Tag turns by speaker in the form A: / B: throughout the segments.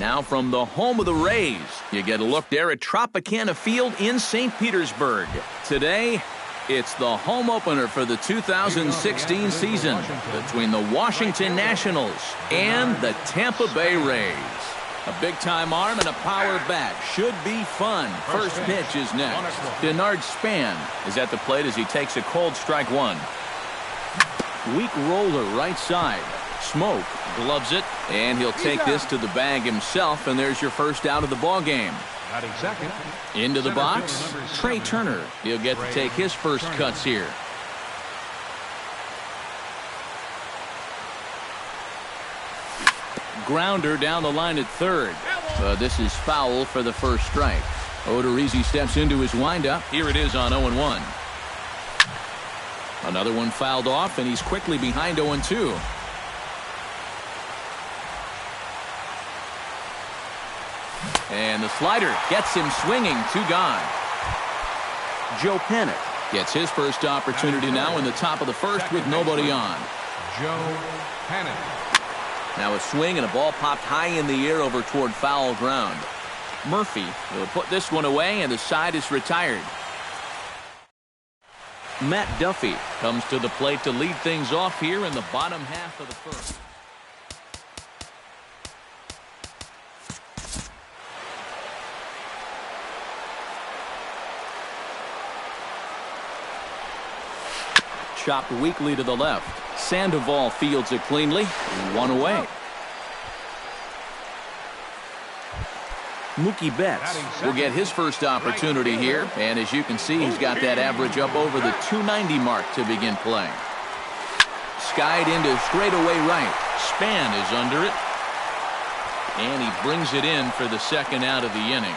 A: Now from the home of the Rays, you get a look there at Tropicana Field in St. Petersburg. Today, it's the home opener for the 2016 season between the Washington Nationals and the Tampa Bay Rays. A big-time arm and a power bat. Should be fun. First pitch is next. Denard Span is at the plate as he takes a cold strike one. Weak roller right side. Smoke gloves it, and he'll take this to the bag himself, and there's your first out of the ball game. Into the box, Trey Turner. He'll get to take his first cuts here. Grounder down the line at third. This is foul for the first strike. Odorizzi steps into his windup. Here it is on 0-1. Another one fouled off, and he's quickly behind 0-2. And the slider gets him swinging. 2 gone. Joe Panik gets his first opportunity now in the top of the first with nobody on.
B: Joe Panik.
A: Now a swing and a ball popped high in the air over toward foul ground. Murphy will put this one away, and the side is retired. Matt Duffy comes to the plate to lead things off here in the bottom half of the first. Chopped weakly to the left. Sandoval fields it cleanly. 1 away. Mookie Betts will get his first opportunity here, and as you can see, he's got that average up over the 290 mark to begin play. Skied into straightaway right. Span is under it, and he brings it in for the second out of the inning.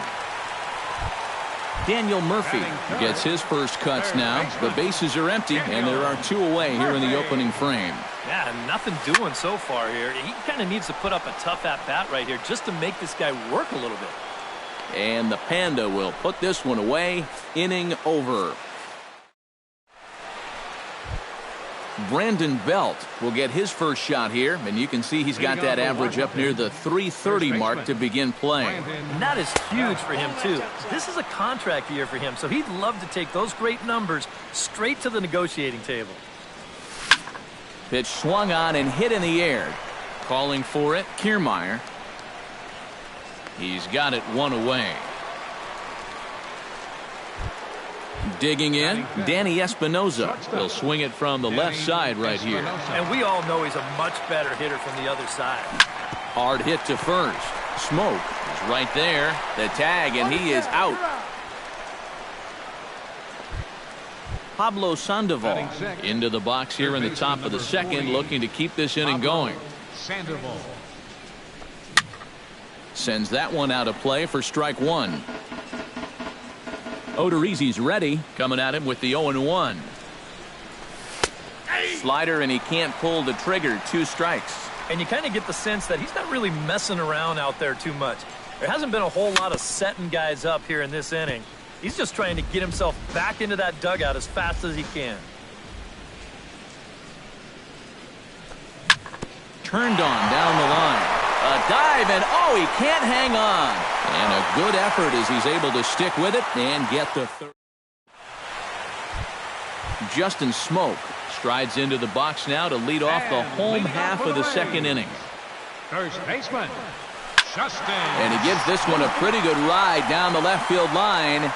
A: Daniel Murphy gets his first cuts now. The bases are empty, and there are 2 away here in the opening frame.
C: Yeah, nothing doing so far here. He kind of needs to put up a tough at-bat right here just to make this guy work a little bit.
A: And the Panda will put this one away. Inning over. Brandon Belt will get his first shot here, and you can see he's got that average up near the 330 mark to begin playing.
C: And that is huge for him, too. This is a contract year for him, so he'd love to take those great numbers straight to the negotiating table.
A: Pitch swung on and hit in the air. Calling for it, Kiermaier. He's got it 1 away. Digging in, Danny Espinoza. He'll swing it from the left side right here.
C: And we all know he's a much better hitter from the other side.
A: Hard hit to first. Smoke is right there. The tag, and he is out. Pablo Sandoval into the box here in the top of the second, looking to keep this inning going.
B: Sandoval
A: sends that one out of play for strike 1. Odorizzi's ready, coming at him with the 0-1. Slider, and he can't pull the trigger. 2 strikes.
C: And you kind of get the sense that he's not really messing around out there too much. There hasn't been a whole lot of setting guys up here in this inning. He's just trying to get himself back into that dugout as fast as he can.
A: Turned on down the line. A dive, and oh, he can't hang on. And a good effort as he's able to stick with it and get the third. Justin Smoke strides into the box now to lead off the home half of the second inning.
B: First baseman Justin.
A: And he gives this one a pretty good ride down the left field line.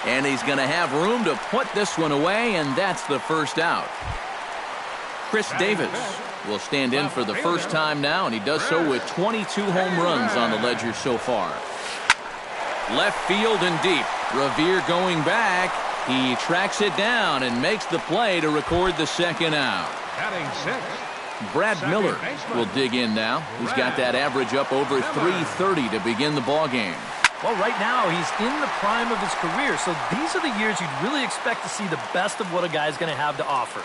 A: And he's going to have room to put this one away, and that's the first out. Chris Davis will stand in for the first time now, and he does so with 22 home runs on the ledger so far. Left field and deep. Revere going back. He tracks it down and makes the play to record the second out.
B: Batting 6.
A: Brad Miller will dig in now. He's got that average up over 330 to begin the ball game.
C: Well, right now he's in the prime of his career, so these are the years you'd really expect to see the best of what a guy's going to have to offer.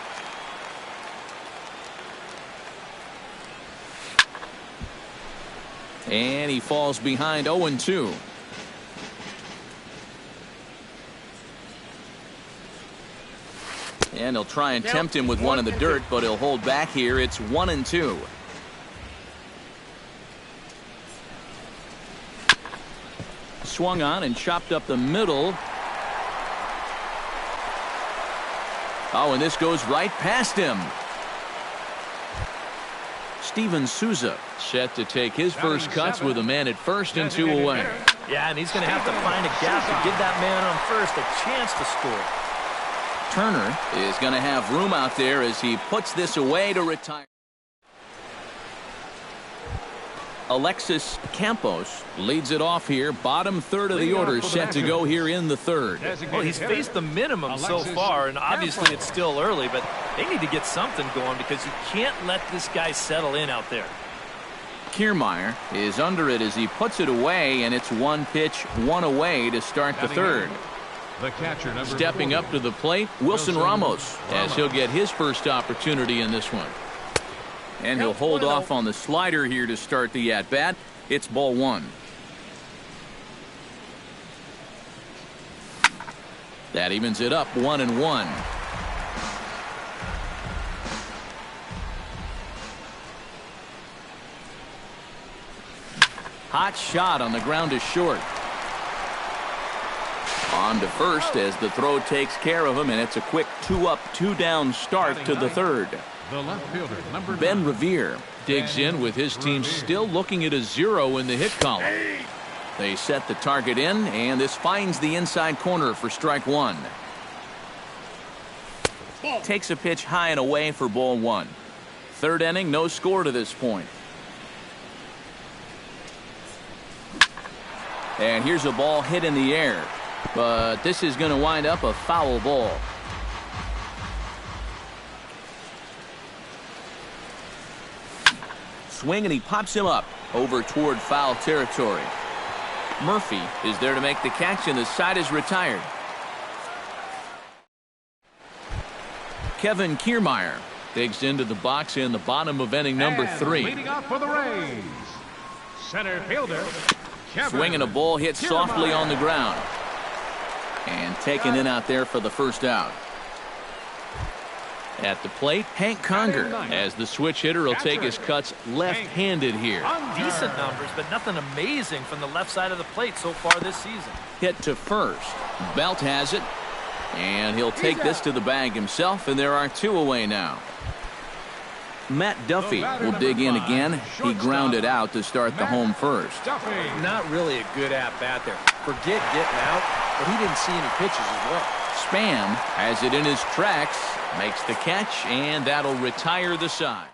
A: And he falls behind 0-2. And he'll try and tempt him with one in the dirt, but he'll hold back here. It's 1-2. Swung on and chopped up the middle. Oh, and this goes right past him. Steven Souza set to take his first cuts with a man at first and 2 away.
C: Yeah, and he's going to have to find a gap to give that man on first a chance to score.
A: Turner is going to have room out there as he puts this away to retire. Alexis Campos leads it off here. Bottom third of the order set to go here in the third.
C: Well, he's faced the minimum so far, and obviously it's still early, but they need to get something going because you can't let this guy settle in out there.
A: Kiermaier is under it as he puts it away, and it's 1 pitch, 1 away to start the third.
B: The catcher, number
A: Stepping
B: 4.
A: up to the plate, Wilson Ramos, as he'll get his first opportunity in this one. And he'll hold off on the slider here to start the at-bat. It's ball 1. That evens it up 1-1. Hot shot on the ground is short. On to first as the throw takes care of him, and it's a quick 2-up, 2-down start to the third.
B: The left fielder, number
A: Ben
B: 9.
A: Revere digs in with his team still looking at a 0 in the hit column. They set the target in, and this finds the inside corner for strike 1. Takes a pitch high and away for ball 1. Third inning, no score to this point. And here's a ball hit in the air, but this is going to wind up a foul ball. Swing, and he pops him up over toward foul territory. Murphy is there to make the catch, and the side is retired. Kevin Kiermaier digs into the box in the bottom of inning number 3.
B: Leading off for the Rays, center fielder.
A: Swinging a ball hit softly on the ground. And taken in out there for the first out. At the plate, Hank Conger, as the switch hitter will take his cuts left-handed here.
C: Decent numbers, but nothing amazing from the left side of the plate so far this season.
A: Hit to first. Belt has it, and he'll take this to the bag himself, and there are 2 away now. Matt Duffy will dig in again. He grounded out to start the home first.
D: Not really a good at-bat there. Forget getting out, but he didn't see any pitches as well.
A: Span has it in his tracks, makes the catch, and that'll retire the side.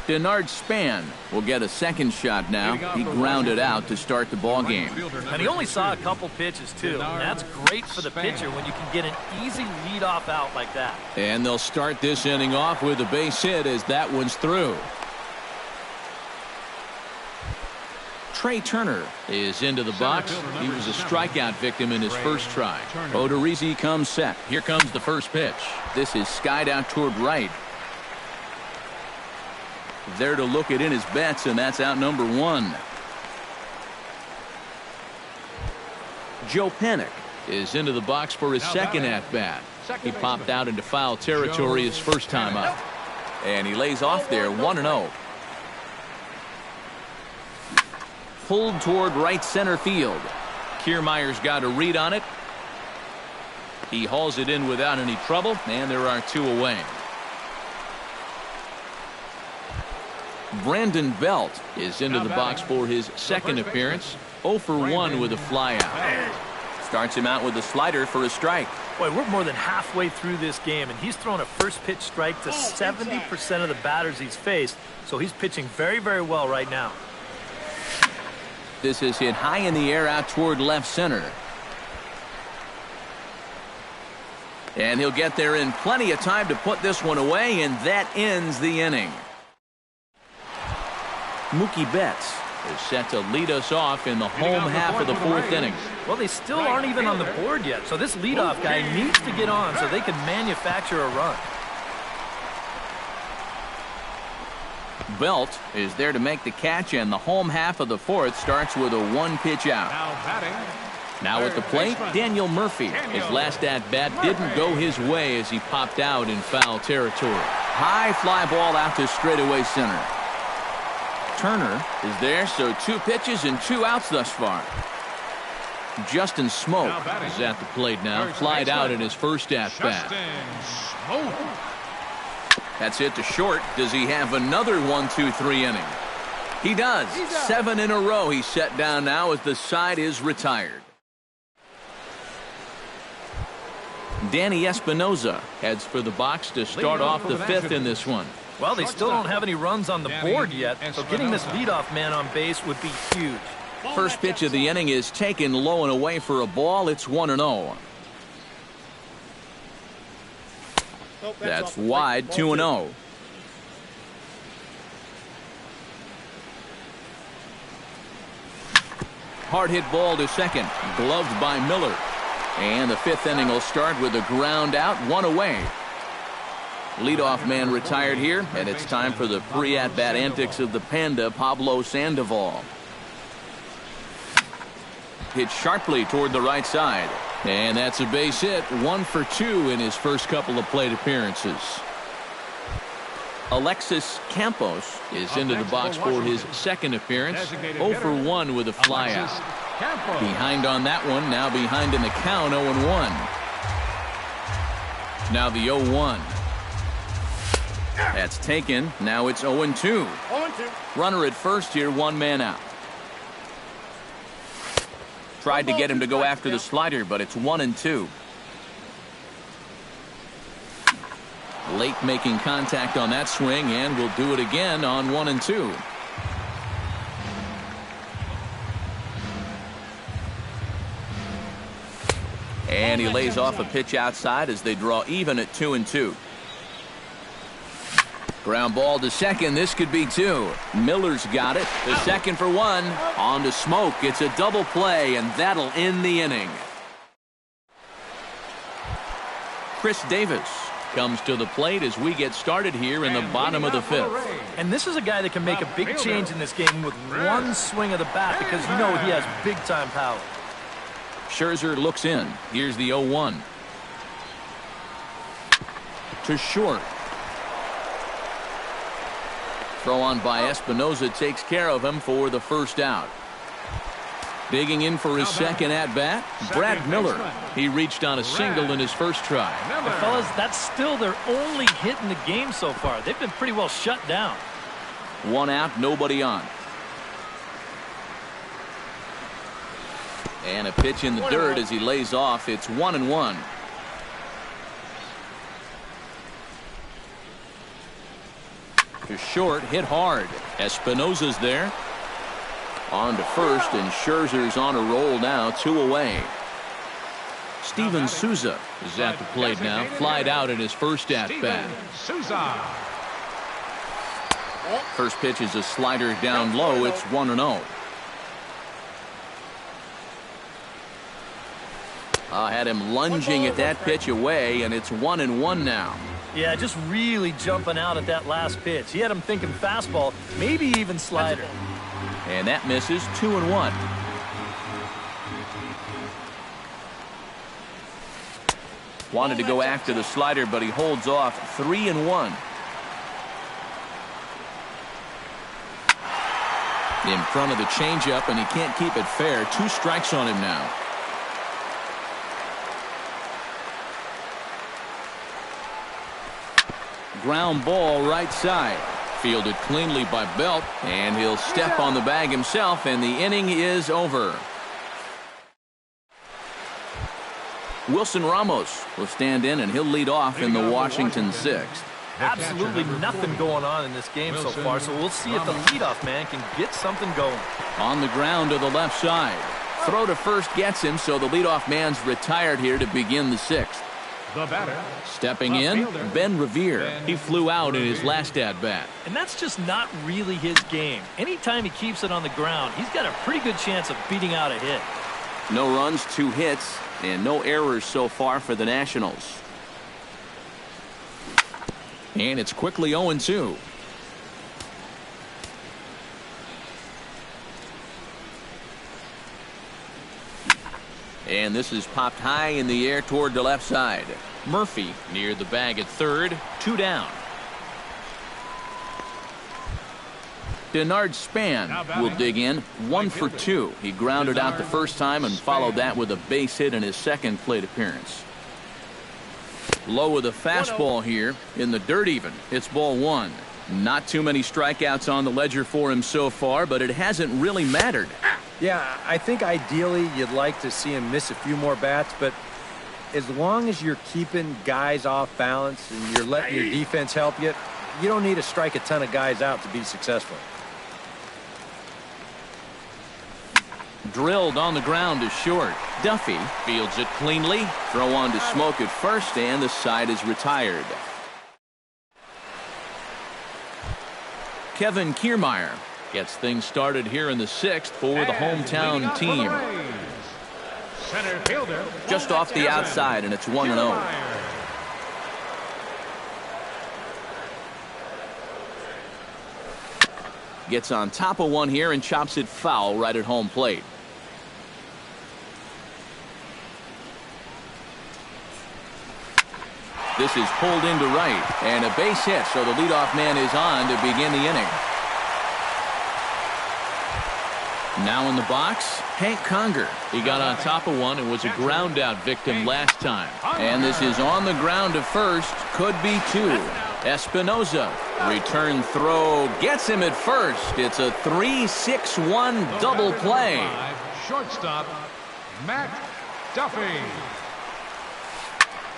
A: Denard Span will get a second shot now. He grounded out to start the ball game.
C: And he only saw a couple pitches, too. And that's great for the pitcher when you can get an easy leadoff out like that.
A: And they'll start this inning off with a base hit as that one's through. Trey Turner is into the box. He was a strikeout victim in his first try. Odorizzi comes set. Here comes the first pitch. This is skied out toward right. There to look it in his bets, and that's out number 1. Joe Panik is into the box for his second at-bat. He popped out into foul territory his first time up. And he lays off there 1-0. Pulled toward right center field. Kiermaier's got a read on it. He hauls it in without any trouble, and there are 2 away. Brandon Belt is into the box for his second appearance. 0 for 1 with a flyout. Starts him out with a slider for a strike.
C: Boy, we're more than halfway through this game, and he's thrown a first pitch strike to 70% of the batters he's faced, so he's pitching very, very well right now.
A: This is hit high in the air out toward left center. And he'll get there in plenty of time to put this one away, and that ends the inning. Mookie Betts is set to lead us off in the home half of the 4th inning.
C: Well, they still aren't even on the board yet, so this leadoff guy needs to get on so they can manufacture a run.
A: Belt is there to make the catch, and the home half of the 4th starts with a 1-pitch out. Now at the plate, Daniel Murphy. His last at-bat didn't go his way as he popped out in foul territory. High fly ball out to straightaway center. Turner is there, so 2 pitches and 2 outs thus far. Justin Smoke is at the plate now. Flied out in his first at-bat. That's hit to short. Does he have another 1-2-3 inning? He does. 7 in a row he's set down now as the side is retired. Danny Espinoza heads for the box to start off the 5th in this one.
C: Well, they still don't have any runs on the board yet, so getting this leadoff man on base would be huge.
A: First pitch of the inning is taken low and away for a ball. It's 1-0. That's wide, 2-0. Hard hit ball to second, gloved by Miller. And the 5th inning will start with a ground out, 1 away. Leadoff man retired here, and it's time for the pre-at-bat antics of the Panda, Pablo Sandoval. Hit sharply toward the right side. And that's a base hit, 1 for 2 in his first couple of plate appearances. Alexis Campos is into the box for his second appearance. 0 for 1 with a flyout. Behind on that one, now behind in the count, 0-1. Now the 0-1. That's taken. Now it's 0-2. Runner at first here, 1 man out. Tried to get him to go after the slider, but it's 1-2. Late making contact on that swing, and will do it again on 1-2. And he lays off a pitch outside as they draw even at 2-2. Ground ball to second. This could be 2. Miller's got it. The second for 1. On to Smoke. It's a double play, and that'll end the inning. Chris Davis comes to the plate as we get started here in the bottom of the 5th.
C: And this is a guy that can make a big change in this game with 1 swing of the bat, because you know he has big-time power.
A: Scherzer looks in. Here's the 0-1. To short. Throw on by Espinoza takes care of him for the first out. Digging in for his second at-bat, Brad Miller. He reached on a single in his first try.
C: But fellas, that's still their only hit in the game so far. They've been pretty well shut down.
A: 1 out, nobody on. And a pitch in the dirt as he lays off. It's 1-1. To short, hit hard. Espinoza's there. On to first, and Scherzer's on a roll now, 2 away. Steven Souza is at the plate now. Flied out in his first at-bat. First pitch is a slider down low. It's 1-0. Had him lunging at that pitch away, and it's 1-1 now.
C: Yeah, just really jumping out at that last pitch. He had him thinking fastball, maybe even slider.
A: And that misses, 2-1. Wanted to go after the slider, but he holds off, 3-1. In front of the changeup, and he can't keep it fair. 2 strikes on him now. Ground ball right side. Fielded cleanly by Belt, and he'll step on the bag himself, and the inning is over. Wilson Ramos will stand in, and he'll lead off in the Washington 6th.
C: Absolutely nothing going on in this game so far, so we'll see if the leadoff man can get something going.
A: On the ground to the left side. Throw to first gets him, so the leadoff man's retired here to begin the 6th.
B: The batter.
A: Stepping in, Ben Revere. He flew out in his last at-bat.
C: And that's just not really his game. Anytime he keeps it on the ground, he's got a pretty good chance of beating out a hit.
A: No runs, 2 hits, and no errors so far for the Nationals. And it's quickly 0-2. And this is popped high in the air toward the left side. Murphy near the bag at third, 2 down. Denard Span will dig in, 1 for 2. He grounded out the first time and followed that with a base hit in his second plate appearance. Low with a fastball here in the dirt even. It's ball 1. Not too many strikeouts on the ledger for him so far, but it hasn't really mattered.
D: Yeah, I think ideally you'd like to see him miss a few more bats, but as long as you're keeping guys off balance and you're letting your defense help you, you don't need to strike a ton of guys out to be successful.
A: Drilled on the ground to short. Duffy fields it cleanly. Throw on to Smoke at first, and the side is retired. Kevin Kiermaier gets things started here in the 6th for the hometown team.
B: Center fielder.
A: Just off the outside, and it's 1-0. Gets on top of one here and chops it foul right at home plate. This is pulled into right, and a base hit, so the leadoff man is on to begin the inning. Now in the box, Hank Conger. He got on top of one and was a ground-out victim last time. And this is on the ground to first, could be 2. Espinoza, return throw, gets him at first. It's a 3-6-1 double play.
B: Shortstop, Matt Duffy.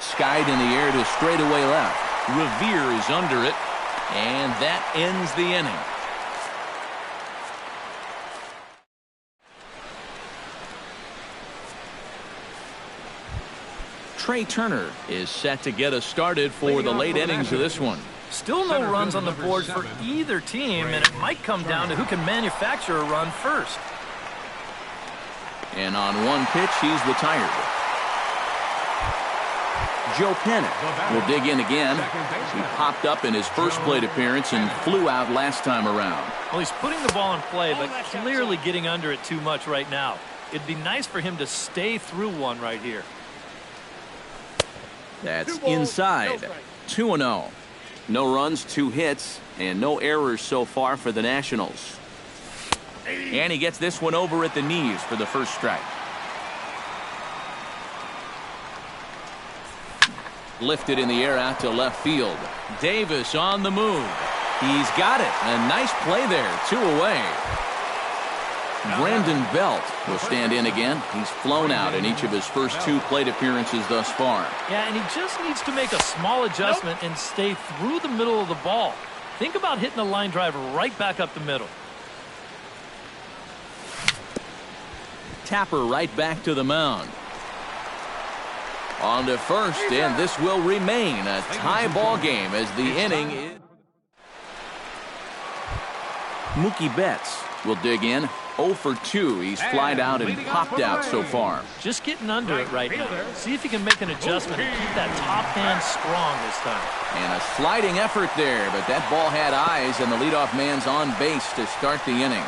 A: Skied in the air to straightaway left. Revere is under it, and that ends the inning. Trey Turner is set to get us started for the late innings of this one.
C: Still no runs on the board for either team, and it might come down to who can manufacture a run first.
A: And on one pitch, he's retired. Joe Pennant will dig in again. He popped up in his first plate appearance and flew out last time around.
C: Well, he's putting the ball in play, but clearly getting under it too much right now. It'd be nice for him to stay through one right here.
A: That's inside. 2-0. No runs, 2 hits, and no errors so far for the Nationals. And he gets this one over at the knees for the first strike. Lifted in the air out to left field. Davis on the move. He's got it. A nice play there. 2 away. Brandon Belt will stand in again. He's flown out in each of his first 2 plate appearances thus far.
C: Yeah, and he just needs to make a small adjustment and stay through the middle of the ball. Think about hitting a line drive right back up the middle.
A: Tapper right back to the mound. On to first, and this will remain a tie ball game as the inning is. Mookie Betts will dig in. 0 for 2. He's flied out and popped out so far.
C: Just getting under it right now. See if he can make an adjustment and keep that top hand strong this time.
A: And a sliding effort there, but that ball had eyes, and the leadoff man's on base to start the inning.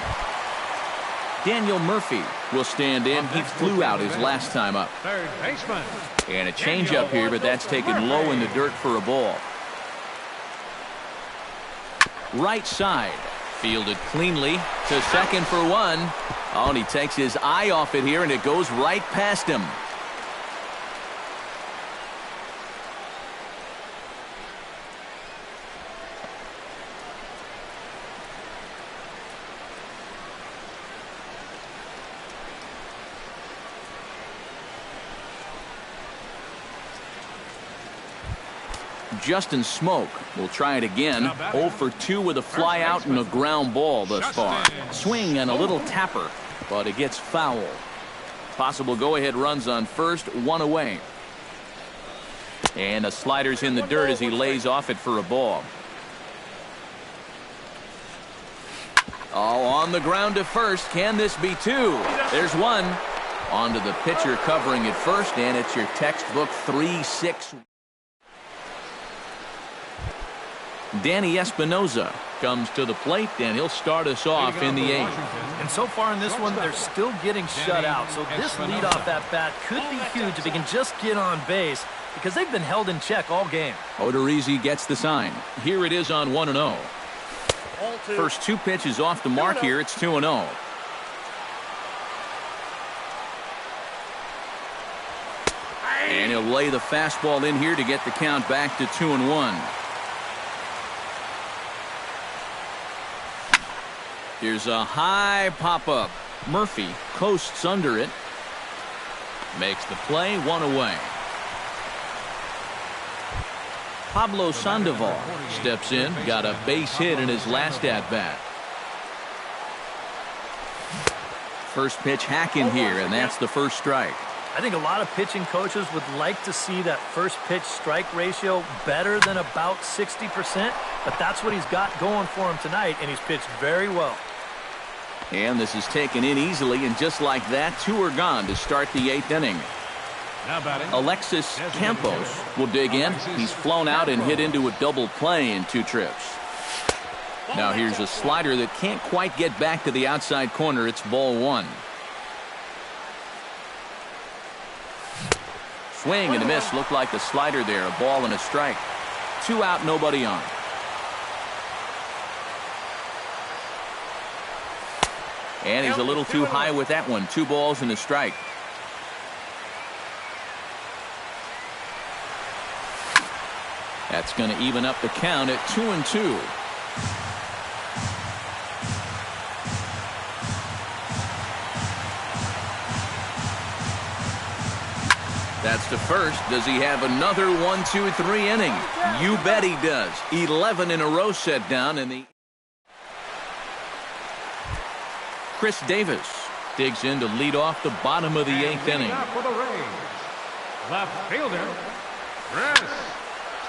A: Daniel Murphy will stand in. He flew out his last time up.
B: Third baseman.
A: And a changeup here, but that's taken low in the dirt for a ball. Right side. Fielded cleanly to second for 1. Oh, and he takes his eye off it here, and it goes right past him. Justin Smoke will try it again. 0 for 2 with a fly out and a ground ball thus far. Swing and a little tapper, but it gets foul. Possible go-ahead runs on first, 1 away. And a slider's in the dirt as he lays off it for a ball. Oh, on the ground to first. Can this be 2? There's 1. On to the pitcher covering at first, and it's your textbook 3-6. Danny Espinoza comes to the plate, and he'll start us off in the 8th.
C: And so far in this one, they're still getting shut out. So this leadoff at bat could be huge if he can just get on base, because they've been held in check all game.
A: Odorizzi gets the sign. Here it is on 1-0. First two pitches off the mark here. It's 2-0. And he'll lay the fastball in here to get the count back to 2-1. Here's a high pop-up. Murphy coasts under it. Makes the play, one away. Pablo Sandoval steps in, got a base hit in his last at-bat. First pitch hack in here, and that's the first strike.
C: I think a lot of pitching coaches would like to see that first pitch strike ratio better than about 60%, but that's what he's got going for him tonight, and he's pitched very well.
A: And this is taken in easily, and just like that, two are gone to start the eighth inning. Alexis Campos will dig in. He's flown out and hit into a double play in two trips. Now here's a slider that can't quite get back to the outside corner. It's ball one. Swing and a miss. Looked like the slider there. A ball and a strike. Two out, nobody on. And he's a little too high with that one. 2 balls and a strike. That's going to even up the count at 2-2. That's the first. Does he have another 1, 2, 3 inning? You bet he does. 11 in a row set down in the... Chris Davis digs in to lead off the bottom of the eighth inning.
B: Left fielder, Chris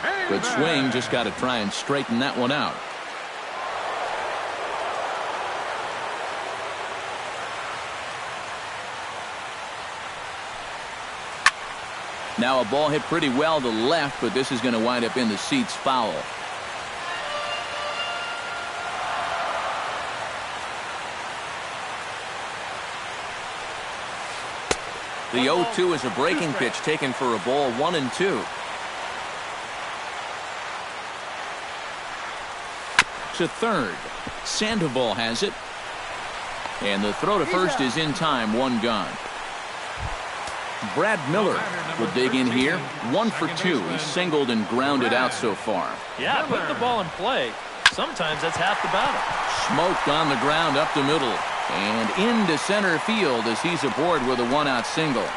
B: Taylor.
A: Good swing, just got to try and straighten that one out. Now a ball hit pretty well to left, but this is going to wind up in the seats foul. The 0-2 is a breaking pitch taken for a ball, 1-2. To third. Sandoval has it. And the throw to first is in time, 1 gone. Brad Miller will dig in here. 1 for 2. He's singled and grounded out so far.
C: Yeah, put the ball in play. Sometimes that's half the battle.
A: Smoked on the ground up the middle. And into center field as he's aboard with a 1-out single.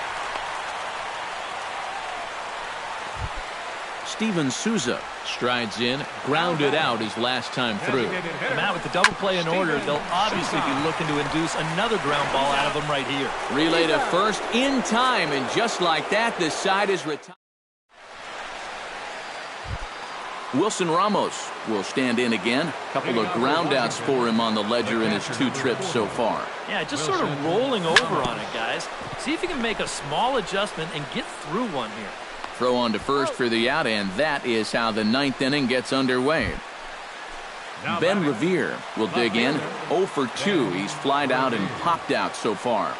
A: Steven Souza strides in, grounded out his last time through.
C: Matt, with the double play in order, they'll obviously be looking to induce another ground ball out of him right here.
A: Relay to first in time, and just like that, this side is retired. Wilson Ramos will stand in again. A couple of groundouts for him on the ledger in his 2 trips so far.
C: Yeah, just sort of rolling over on it, guys. See if you can make a small adjustment and get through one here.
A: Throw on to first for the out, and that is how the 9th inning gets underway. Ben Revere will dig in. 0 for 2. He's flied out and popped out so far.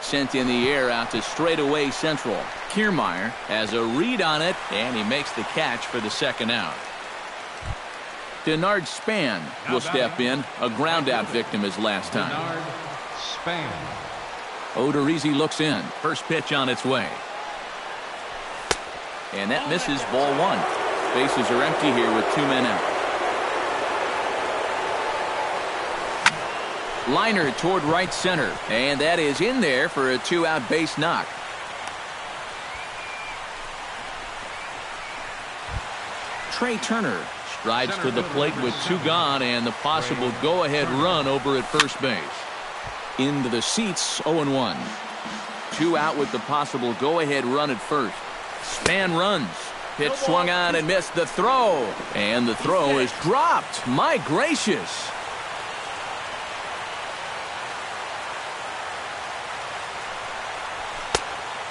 A: Sent in the air out to straightaway central. Kiermaier has a read on it, and he makes the catch for the 2nd out. Denard Span will step in. A ground-out victim his last time.
B: Span.
A: Odorizzi looks in. First pitch on its way. And that misses, ball 1. Bases are empty here with 2 men out. Liner toward right center, and that is in there for a 2-out base knock. Trey Turner strides to the plate with 2 gone and the possible go-ahead run over at first base. Into the seats, 0-1. 2 out with the possible go-ahead run at first. Span runs. Pitch swung on and missed the throw. And the throw is dropped. My gracious.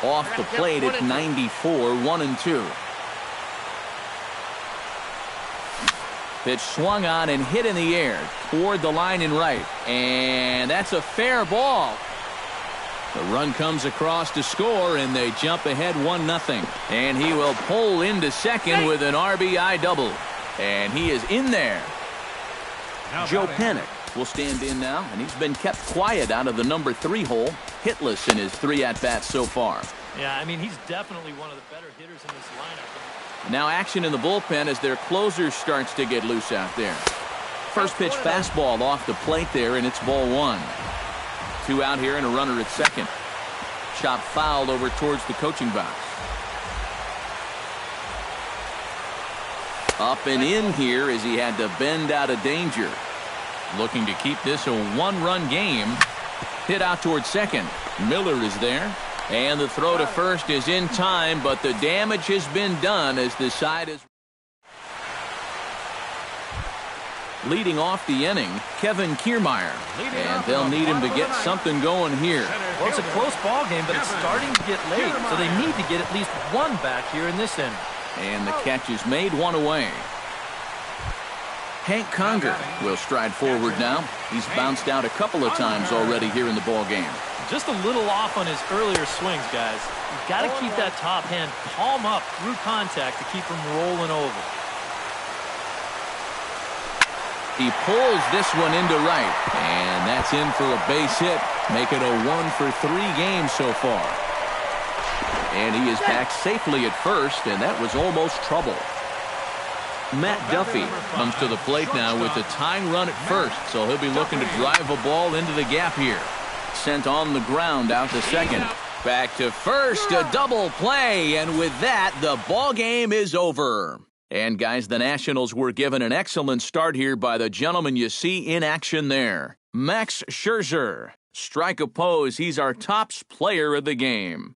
A: Off the plate at 94, 1-2. Pitch swung on and hit in the air toward the line and right. And that's a fair ball. The run comes across to score, and they jump ahead 1-0. And he will pull into second with an RBI double. And he is in there. Joe Panic will stand in now, and he's been kept quiet out of the number 3 hole, hitless in his 3 at-bats so far.
C: Yeah, I mean, he's definitely one of the better hitters in this lineup.
A: Now action in the bullpen as their closer starts to get loose out there. First pitch fastball off the plate there, and it's ball 1. 2 out here and a runner at second. Chop fouled over towards the coaching box. Up and in here as he had to bend out of danger. Looking to keep this a 1-run game. Hit out towards second. Miller is there. And the throw to first is in time, but the damage has been done as the side is leading off the inning, Kevin Kiermaier. And they'll need him to get something going here.
C: Well, it's a close ball game, but it's starting to get late, so they need to get at least 1 back here in this inning.
A: And the catch is made, 1 away. Hank Conger will stride forward now. He's bounced out a couple of times already here in the ball game.
C: Just a little off on his earlier swings, guys. You've got to keep that top hand palm up through contact to keep him rolling over.
A: He pulls this one into right, and that's in for a base hit, making a 1-for-3 game so far. And he is back safely at first, and that was almost trouble. Matt Duffy comes to the plate now with the tying run at first, so he'll be looking to drive a ball into the gap here. Sent on the ground out to second. Back to first, a double play, and with that, the ball game is over. And guys, the Nationals were given an excellent start here by the gentleman you see in action there, Max Scherzer. Strike oppose, he's our tops player of the game.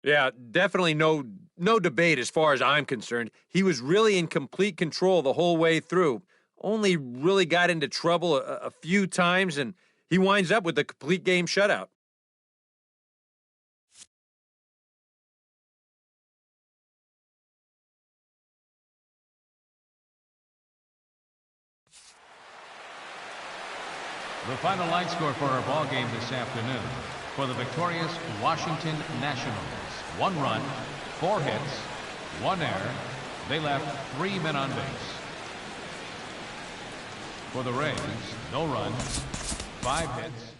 D: Yeah, definitely no debate as far as I'm concerned. He was really in complete control the whole way through. Only really got into trouble a few times, and he winds up with a complete game shutout.
B: The final line score for our ball game this afternoon. For the victorious Washington Nationals, 1 run, 4 hits, 1 error. They left 3 men on base. For the Rays, no runs, 5 hits,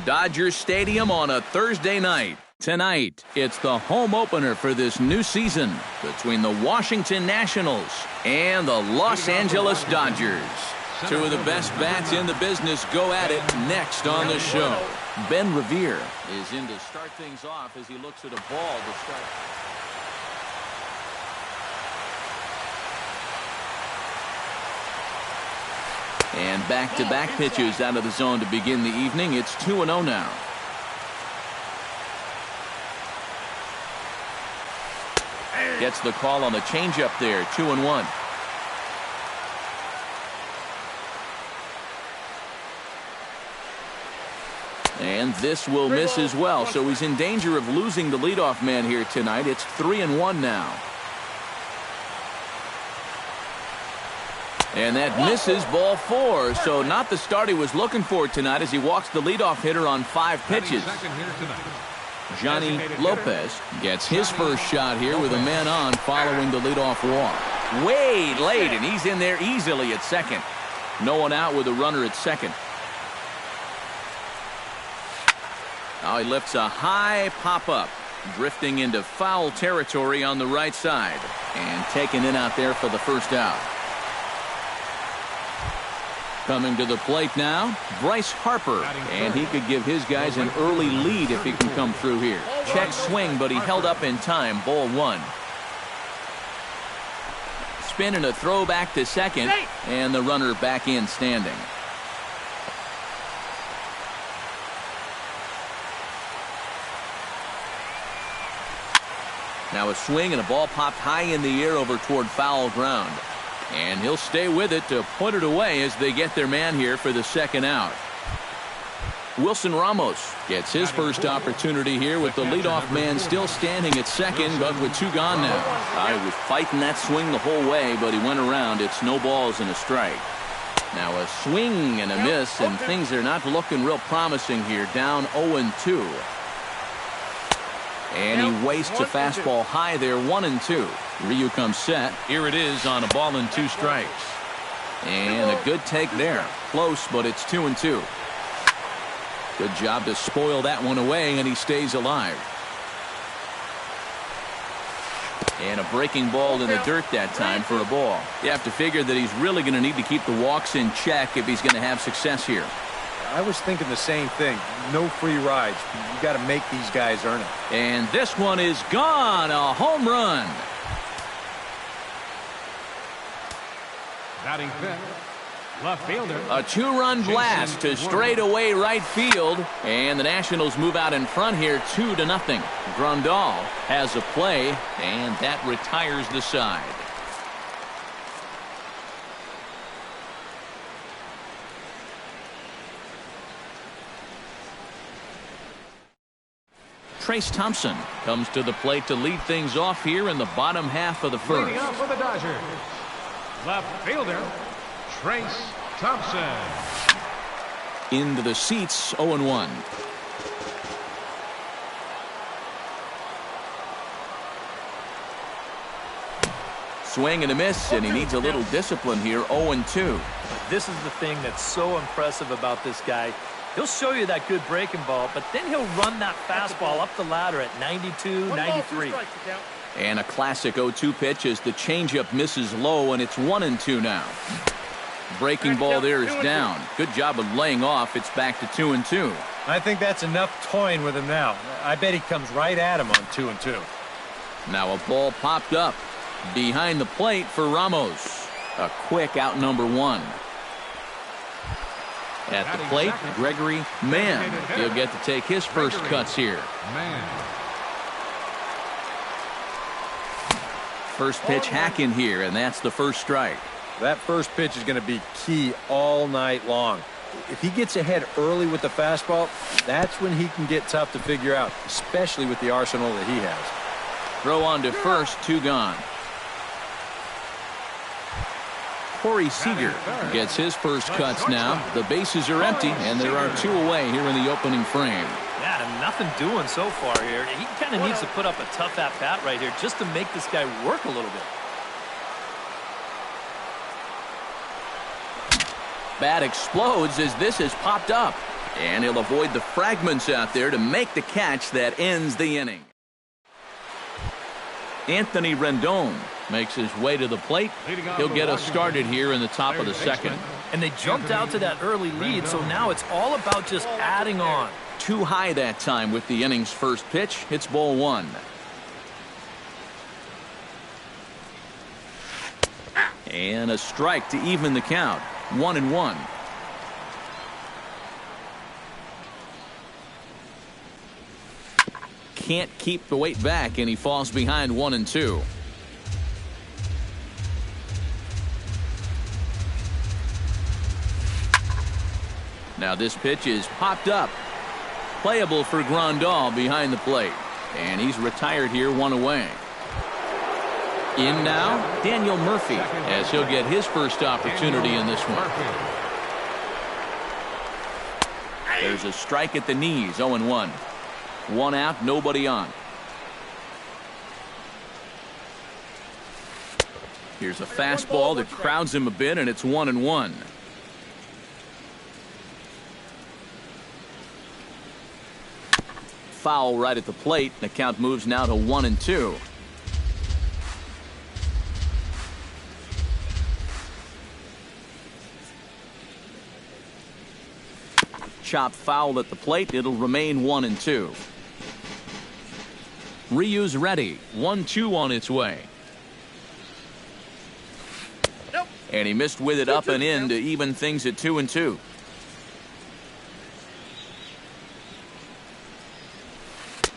A: Dodger Stadium on a Thursday night. Tonight, it's the home opener for this new season between the Washington Nationals and the Los Angeles Dodgers. Two of the best bats in the business go at it next on the show. Ben Revere is in to start things off as he looks at a ball to start. And back-to-back pitches out of the zone to begin the evening. It's 2-0 now. Gets the call on the changeup there, 2-1. And this will miss as well, so he's in danger of losing the leadoff man here tonight. It's 3-1 now. And that misses, ball 4. So not the start he was looking for tonight as he walks the leadoff hitter on 5 pitches. Johnny Lopez gets his first shot here with a man on following the leadoff walk. Way late, and he's in there easily at second. No one out with a runner at second. Now he lifts a high pop-up, drifting into foul territory on the right side, and taken in out there for the first out. Coming to the plate now, Bryce Harper, and he could give his guys an early lead if he can come through here. Check swing, but he held up in time, ball 1. Spin and a throw back to second, and the runner back in standing. Now a swing and a ball popped high in the air over toward foul ground. And he'll stay with it to put it away as they get their man here for the second out. Wilson Ramos gets his first opportunity here with the leadoff man still standing at second, but with 2 gone now. He was fighting that swing the whole way, but he went around. It's no balls and a strike. Now a swing and a miss, and things are not looking real promising here. Down 0-2. And he wastes a fastball high there, 1-2. Ryu comes set. Here it is on a ball and 2 strikes. And a good take there. Close, but it's 2-2. Good job to spoil that one away, and he stays alive. And a breaking ball in the dirt that time for a ball. You have to figure that he's really going to need to keep the walks in check if he's going to have success here.
D: I was thinking the same thing. No free rides. You got to make these guys earn it.
A: And this one is gone. A home run.
B: Batting fifth, left fielder.
A: A 2-run blast to straightaway right field. And the Nationals move out in front here 2-0. Grandal has a play, and that retires the side. Trace Thompson comes to the plate to lead things off here in the bottom half of the first.
B: Leading off for the Dodgers, left fielder, Trace Thompson.
A: Into the seats, 0-1. Swing and a miss, and he needs a little discipline here, 0-2.
C: This is the thing that's so impressive about this guy. He'll show you that good breaking ball, but then he'll run that fastball up the ladder at 92, 93.
A: And a classic 0-2 pitch as the changeup misses low, and it's 1-2 now. Breaking ball there is down. Good job of laying off. It's back to 2-2.
D: I think that's enough toying with him now. I bet he comes right at him on 2-2.
A: Now a ball popped up behind the plate for Ramos. A quick out number 1. At the plate, Gregory Mann. He'll get to take his first cuts here. First pitch hacking here, and that's the first strike.
D: That first pitch is going to be key all night long. If he gets ahead early with the fastball, that's when he can get tough to figure out, especially with the arsenal that he has.
A: Throw on to first, 2 gone. Corey Seager gets his first cuts now. The bases are empty, and there are 2 away here in the opening frame.
C: Yeah, nothing doing so far here. He kind of needs to put up a tough at-bat right here just to make this guy work a little bit.
A: Bat explodes as this is popped up. And he'll avoid the fragments out there to make the catch that ends the inning. Anthony Rendon makes his way to the plate. He'll get us started here in the top of the second.
C: And they jumped out to that early lead, so now it's all about just adding on.
A: Too high that time with the inning's first pitch. It's ball one. And a strike to even the count. 1-1. Can't keep the weight back, and he falls behind 1-2. Now this pitch is popped up. Playable for Grandal behind the plate. And he's retired here, 1 away. In now, Daniel Murphy, as he'll get his first opportunity in this one. There's a strike at the knees, 0-1. 1 out, nobody on. Here's a fastball that crowds him a bit, and it's 1-1. Foul right at the plate. The count moves now to 1-2. Chop foul at the plate. It'll remain 1-2. Ryu's ready. 1-2 on its way. And he missed with it up and in to even things at 2-2.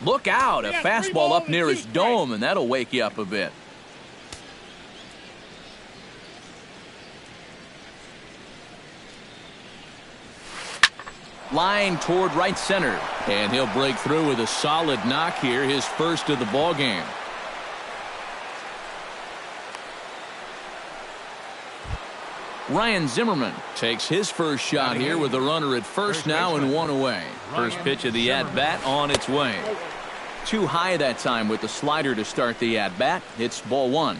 A: Look out, a fastball up near his dome, and that'll wake you up a bit. Line toward right center, and he'll break through with a solid knock here, his first of the ball game. Ryan Zimmerman takes his first shot here with a runner at first now and 1 away. First pitch of the at-bat on its way. Too high that time with the slider to start the at-bat. It's ball 1.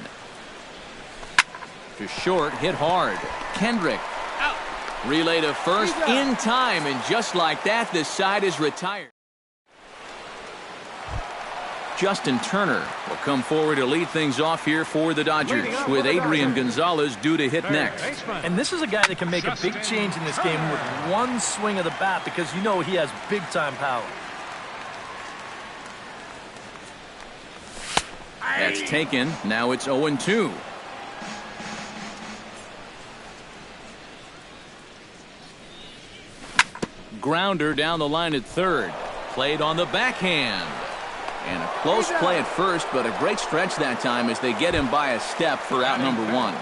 A: To short, hit hard. Kendrick. Relay to first in time, and just like that, this side is retired. Justin Turner will come forward to lead things off here for the Dodgers, with Adrian Gonzalez due to hit next.
C: And this is a guy that can make a big change in this game with one swing of the bat, because you know he has big-time power.
A: That's taken. Now it's 0-2. Grounder down the line at third. Played on the backhand. And a close play at first, but a great stretch that time as they get him by a step for out number 1.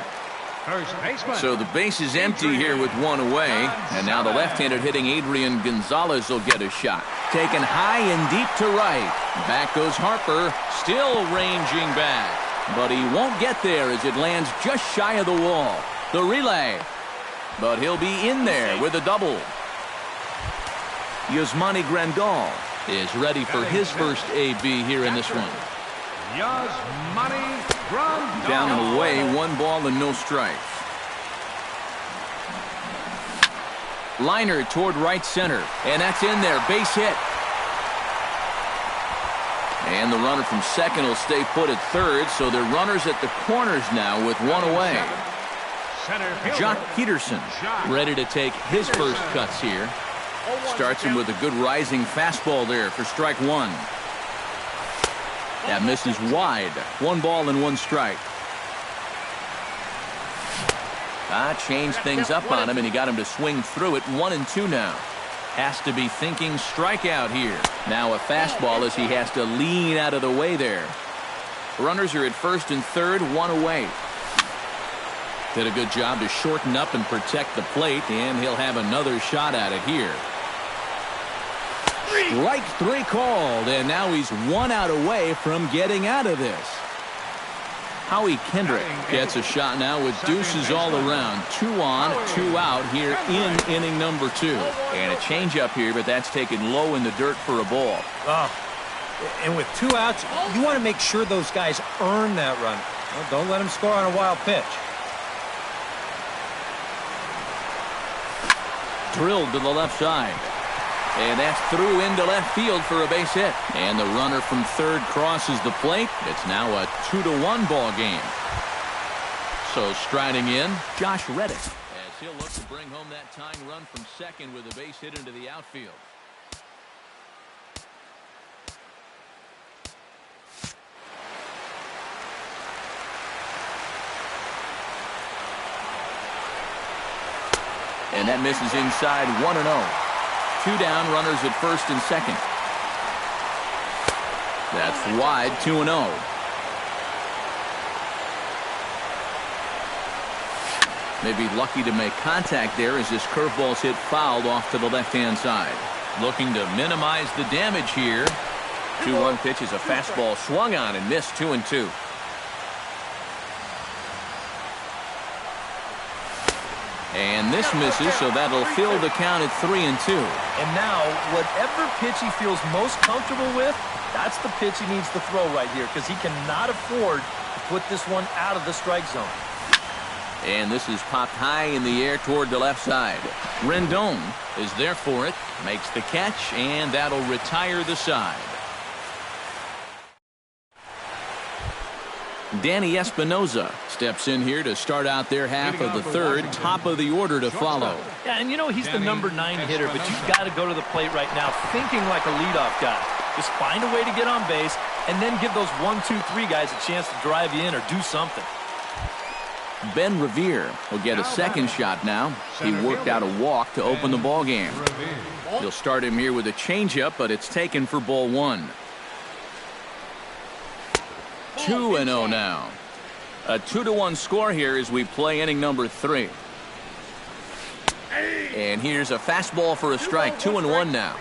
A: So the base is empty here with 1 away. And now the left-handed hitting Adrian Gonzalez will get a shot. Taken high and deep to right. Back goes Harper, still ranging back. But he won't get there as it lands just shy of the wall. The relay. But he'll be in there with a double. Yasmani Grandal is ready for his first AB here in this one.
B: Yasmani Grandal.
A: Down and away, 1 ball and no strikes. Liner toward right center, and that's in there, base hit. And the runner from second will stay put at third, so they're runners at the corners now with 1 away. Jock Peterson ready to take his first cuts here. Starts him with a good rising fastball there for strike 1. That misses wide. 1 ball and 1 strike. Changed things up on him, and he got him to swing through it. 1-2 now. Has to be thinking strikeout here. Now a fastball as he has to lean out of the way there. Runners are at first and third, 1 away. Did a good job to shorten up and protect the plate, and he'll have another shot at it here. Strike 3 called, and now he's 1 out away from getting out of this. Howie Kendrick gets a shot now with deuces all around. 2 on, 2 out here in inning number 2. And a changeup here, but that's taken low in the dirt for a ball.
D: And with 2 outs, you want to make sure those guys earn that run. Well, don't let them score on a wild pitch.
A: Drilled to the left side. And that's through into left field for a base hit. And the runner from third crosses the plate. It's now a 2-1 ball game. So striding in, Josh Reddick, as he'll look to bring home that tying run from second with a base hit into the outfield. And that misses inside 1-0. 2 down, runners at first and second. That's wide, 2-0. Maybe lucky to make contact there as this curveball's hit fouled off to the left-hand side. Looking to minimize the damage here. 2-1 pitch is a fastball swung on and missed, 2-2. And this misses, so that'll fill the count at 3-2.
C: And now, whatever pitch he feels most comfortable with, that's the pitch he needs to throw right here, because he cannot afford to put this one out of the strike zone.
A: And this is popped high in the air toward the left side. Rendon is there for it, makes the catch, and that'll retire the side. Danny Espinoza steps in here to start out their half of the third. Top of the order to follow.
C: Yeah, and you know he's the number 9 hitter, but you've got to go to the plate right now thinking like a leadoff guy. Just find a way to get on base and then give those 1, 2, 3 guys a chance to drive you in or do something.
A: Ben Revere will get a second shot now. He worked out a walk to open the ball game. He'll start him here with a changeup, but it's taken for ball 1. 2-0 now. A 2-1 score here as we play inning number 3. And here's a fastball for a strike. 2-1 now.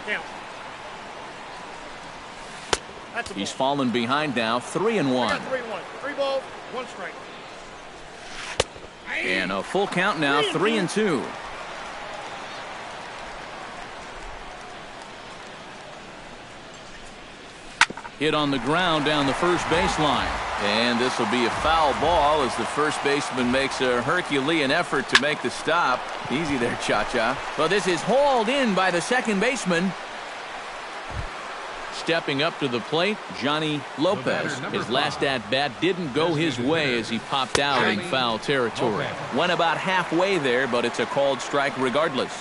A: He's fallen behind now. 3-1.
E: 3 balls, 1 strike.
A: And a full count now. 3-2. Hit on the ground down the first baseline. And this will be a foul ball as the first baseman makes a Herculean effort to make the stop. Easy there, Cha-Cha. Well, this is hauled in by the second baseman. Stepping up to the plate, Johnny Lopez. His last at-bat didn't go his way as he popped out in foul territory. Went about halfway there, but it's a called strike regardless.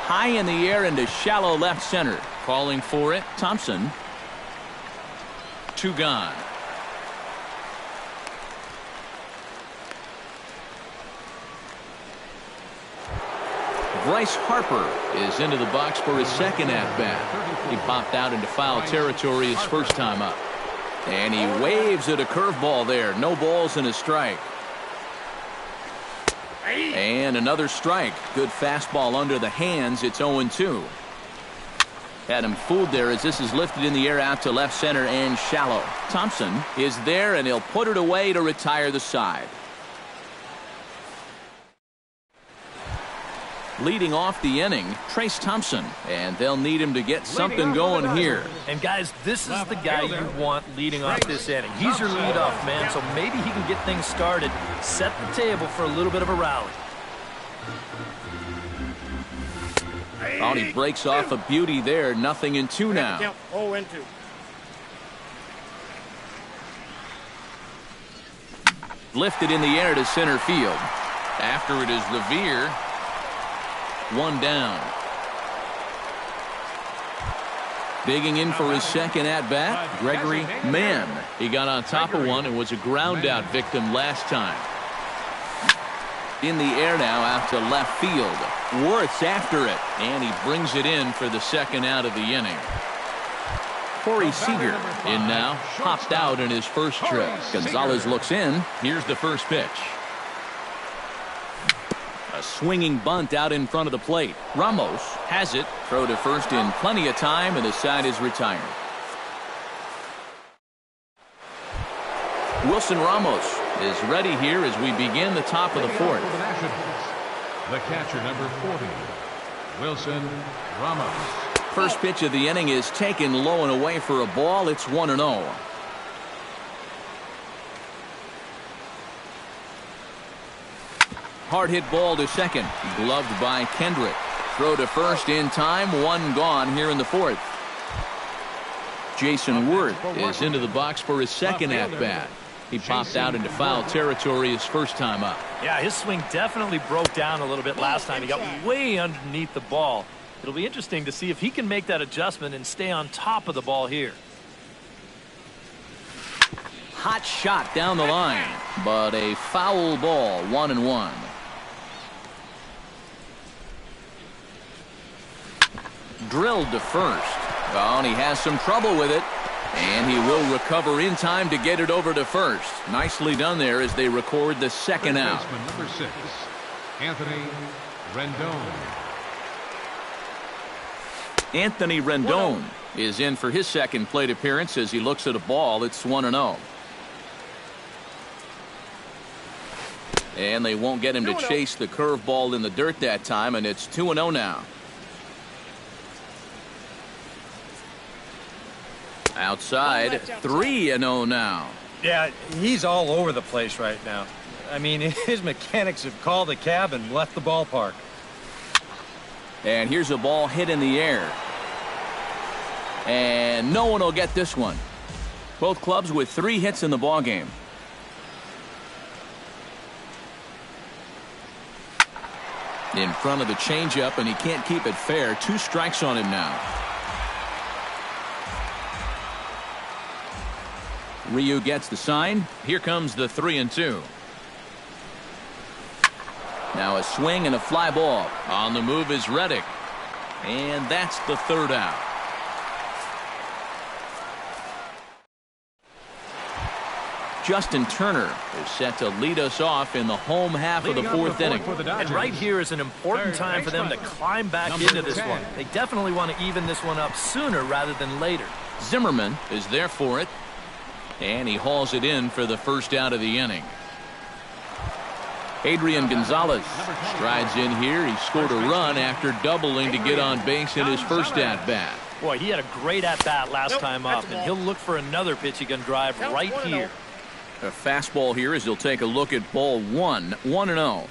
A: High in the air into shallow left center. Calling for it, Thompson. 2 gone. Bryce Harper is into the box for his second at-bat. He popped out into foul territory his first time up. And he waves at a curveball there. No balls and a strike. And another strike. Good fastball under the hands. It's 0-2. Had him fooled there as this is lifted in the air out to left center and shallow. Thompson is there, and he'll put it away to retire the side. Leading off the inning, Trace Thompson, and they'll need him to get something going here.
C: And guys, this is the guy you want leading off this inning. He's your leadoff man, so maybe he can get things started, set the table for a little bit of a rally.
A: Oh, he breaks off a beauty there. 0-2 now.
E: 0-2.
A: Lifted in the air to center field. After it is Revere. 1 down. Digging in for his second at-bat, Gregory Mann. He got on top of one and was a ground-out victim last time. In the air now out to left field. Werth's after it, and he brings it in for the second out of the inning. Corey Seager in now, popped out in his first trip. Gonzalez looks in. Here's the first pitch. A swinging bunt out in front of the plate. Ramos has it. Throw to first in plenty of time, and the side is retired. Wilson Ramos is ready here as we begin the top of the fourth.
B: The catcher, number 40, Wilson Ramos.
A: First pitch of the inning is taken low and away for a ball. It's 1-0. Hard hit ball to second. Gloved by Kendrick. Throw to first in time, one gone here in the fourth. Jason Worth is into the box for his second at-bat. He popped out into foul territory his first time up.
C: Yeah, his swing definitely broke down a little bit last time. He got way underneath the ball. It'll be interesting to see if he can make that adjustment and stay on top of the ball here.
A: Hot shot down the line, but a foul ball, 1-1. Drilled to first. Oh, and he has some trouble with it. And he will recover in time to get it over to first. Nicely done there as they record the second out.
B: Number 6, Anthony Rendon.
A: Anthony Rendon is in for his second plate appearance as he looks at a ball. It's 1-0. And they won't get him to chase the curveball in the dirt that time, and it's 2-0 now. Outside, 3-0 now.
D: Yeah, he's all over the place right now. I mean, his mechanics have called a cab and left the ballpark.
A: And here's a ball hit in the air. And no one will get this one. Both clubs with 3 hits in the ballgame. In front of the changeup, and he can't keep it fair. 2 strikes on him now. Ryu gets the sign. Here comes the 3-2. Now a swing and a fly ball. On the move is Reddick. And that's the third out. Justin Turner is set to lead us off in the home half of the fourth inning.
C: And right here is an important time for them to climb back into this one. They definitely want to even this one up sooner rather than later.
A: Zimmerman is there for it. And he hauls it in for the first out of the inning. Adrian Gonzalez strides in here. He scored a run after doubling to get on base in his first at-bat.
C: Boy, he had a great at-bat last time up, and he'll look for another pitch he can drive right here.
A: A fastball here as he'll take a look at ball 1, 1-0.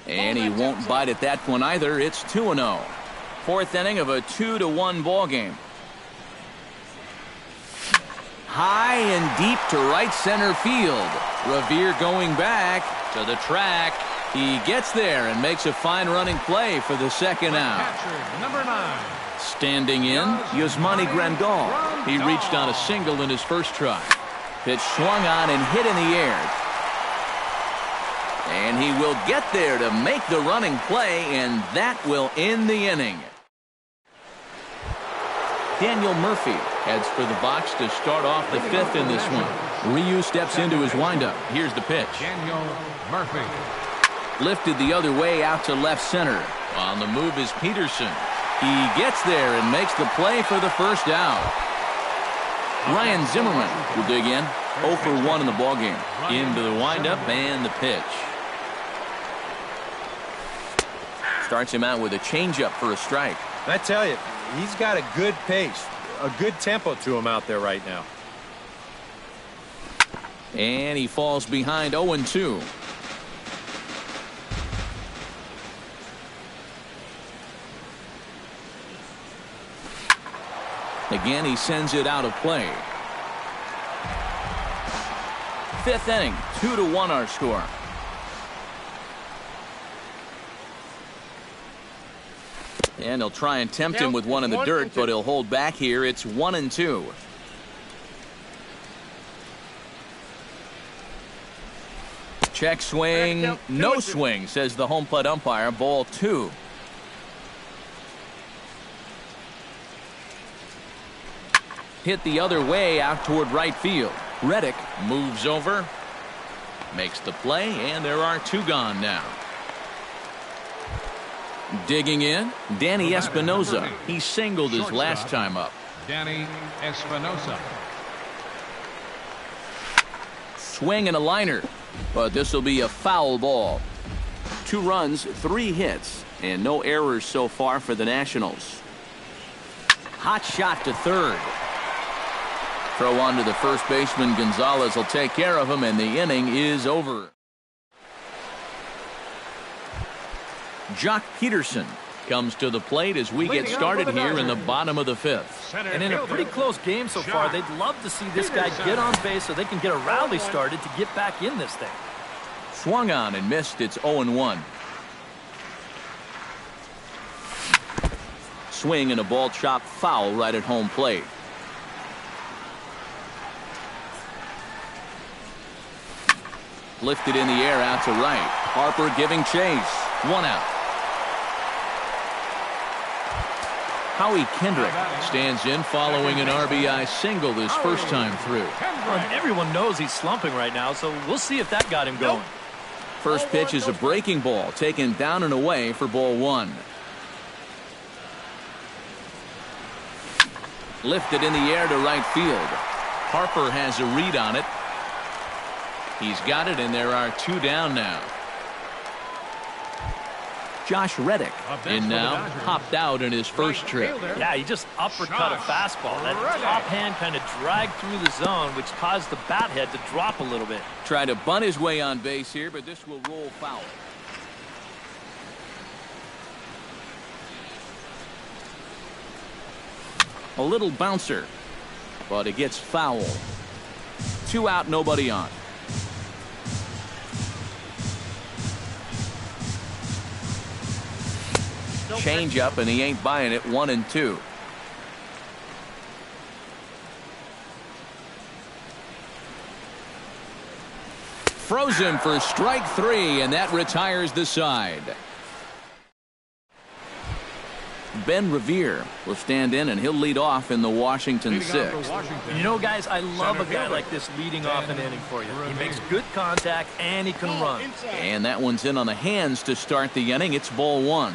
A: And he won't bite at that one either. It's 2-0. Fourth inning of a 2-1 ball game. High and deep to right center field. Revere going back to the track. He gets there and makes a fine running play for the second out.
B: Number 9.
A: Standing in, Yasmani Grandal. He reached on a single in his first try. Pitch swung on and hit in the air. And he will get there to make the running play, and that will end the inning. Daniel Murphy heads for the box to start off the fifth in this one. Ryu steps into his windup. Here's the pitch.
B: Daniel Murphy.
A: Lifted the other way out to left center. On the move is Peterson. He gets there and makes the play for the first out. Ryan Zimmerman will dig in. 0 for 1 in the ballgame. Into the windup and the pitch. Starts him out with a changeup for a strike.
D: I tell you, he's got a good pace, a good tempo to him out there right now.
A: And he falls behind 0-2. Again, he sends it out of play. Fifth inning, 2-1 our score. And he'll try and tempt him with one in the dirt, but he'll hold back here. It's 1-2. Check swing, no swing, says the home plate umpire. Ball 2. Hit the other way out toward right field. Reddick moves over, makes the play, and there are 2 gone now. Digging in, Danny Espinosa. He singled his last time up.
B: Danny Espinosa.
A: Swing and a liner, but this will be a foul ball. 2 runs, 3 hits, and no errors so far for the Nationals. Hot shot to third. Throw on to the first baseman. Gonzalez will take care of him, and the inning is over. Jock Peterson comes to the plate as we get started here in the bottom of the fifth.
C: And in a pretty close game so far, they'd love to see this guy get on base so they can get a rally started to get back in this thing.
A: Swung on and missed. It's 0-1. Swing and a ball chopped foul right at home plate. Lifted in the air out to right. Harper giving chase. 1 out. Howie Kendrick stands in following an RBI single this first time through.
C: Well, everyone knows he's slumping right now, so we'll see if that got him going.
A: First pitch is a breaking ball taken down and away for ball 1. Lifted in the air to right field. Harper has a read on it. He's got it, and there are 2 down now. Josh Reddick in now, popped out in his first trip.
C: Yeah, he just uppercut a fastball. That top hand kind of dragged through the zone, which caused the bat head to drop a little bit.
A: Tried to bunt his way on base here, but this will roll foul. A little bouncer, but it gets foul. 2 out, nobody on. Change up, and he ain't buying it. 1-2. Frozen for strike 3, and that retires the side. Ben Revere will stand in, and he'll lead off in the Washington 6th.
C: You know, guys, I love a guy like this leading off an inning for you. He makes good contact, and he can run.
A: And that one's in on the hands to start the inning. It's ball 1.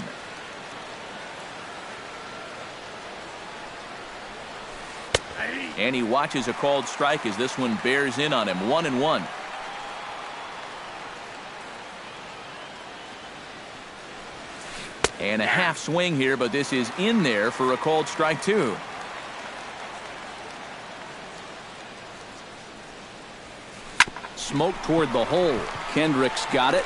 A: And he watches a called strike as this one bears in on him. 1-1. And a half swing here, but this is in there for a called strike 2. Smoke toward the hole. Kendrick's got it.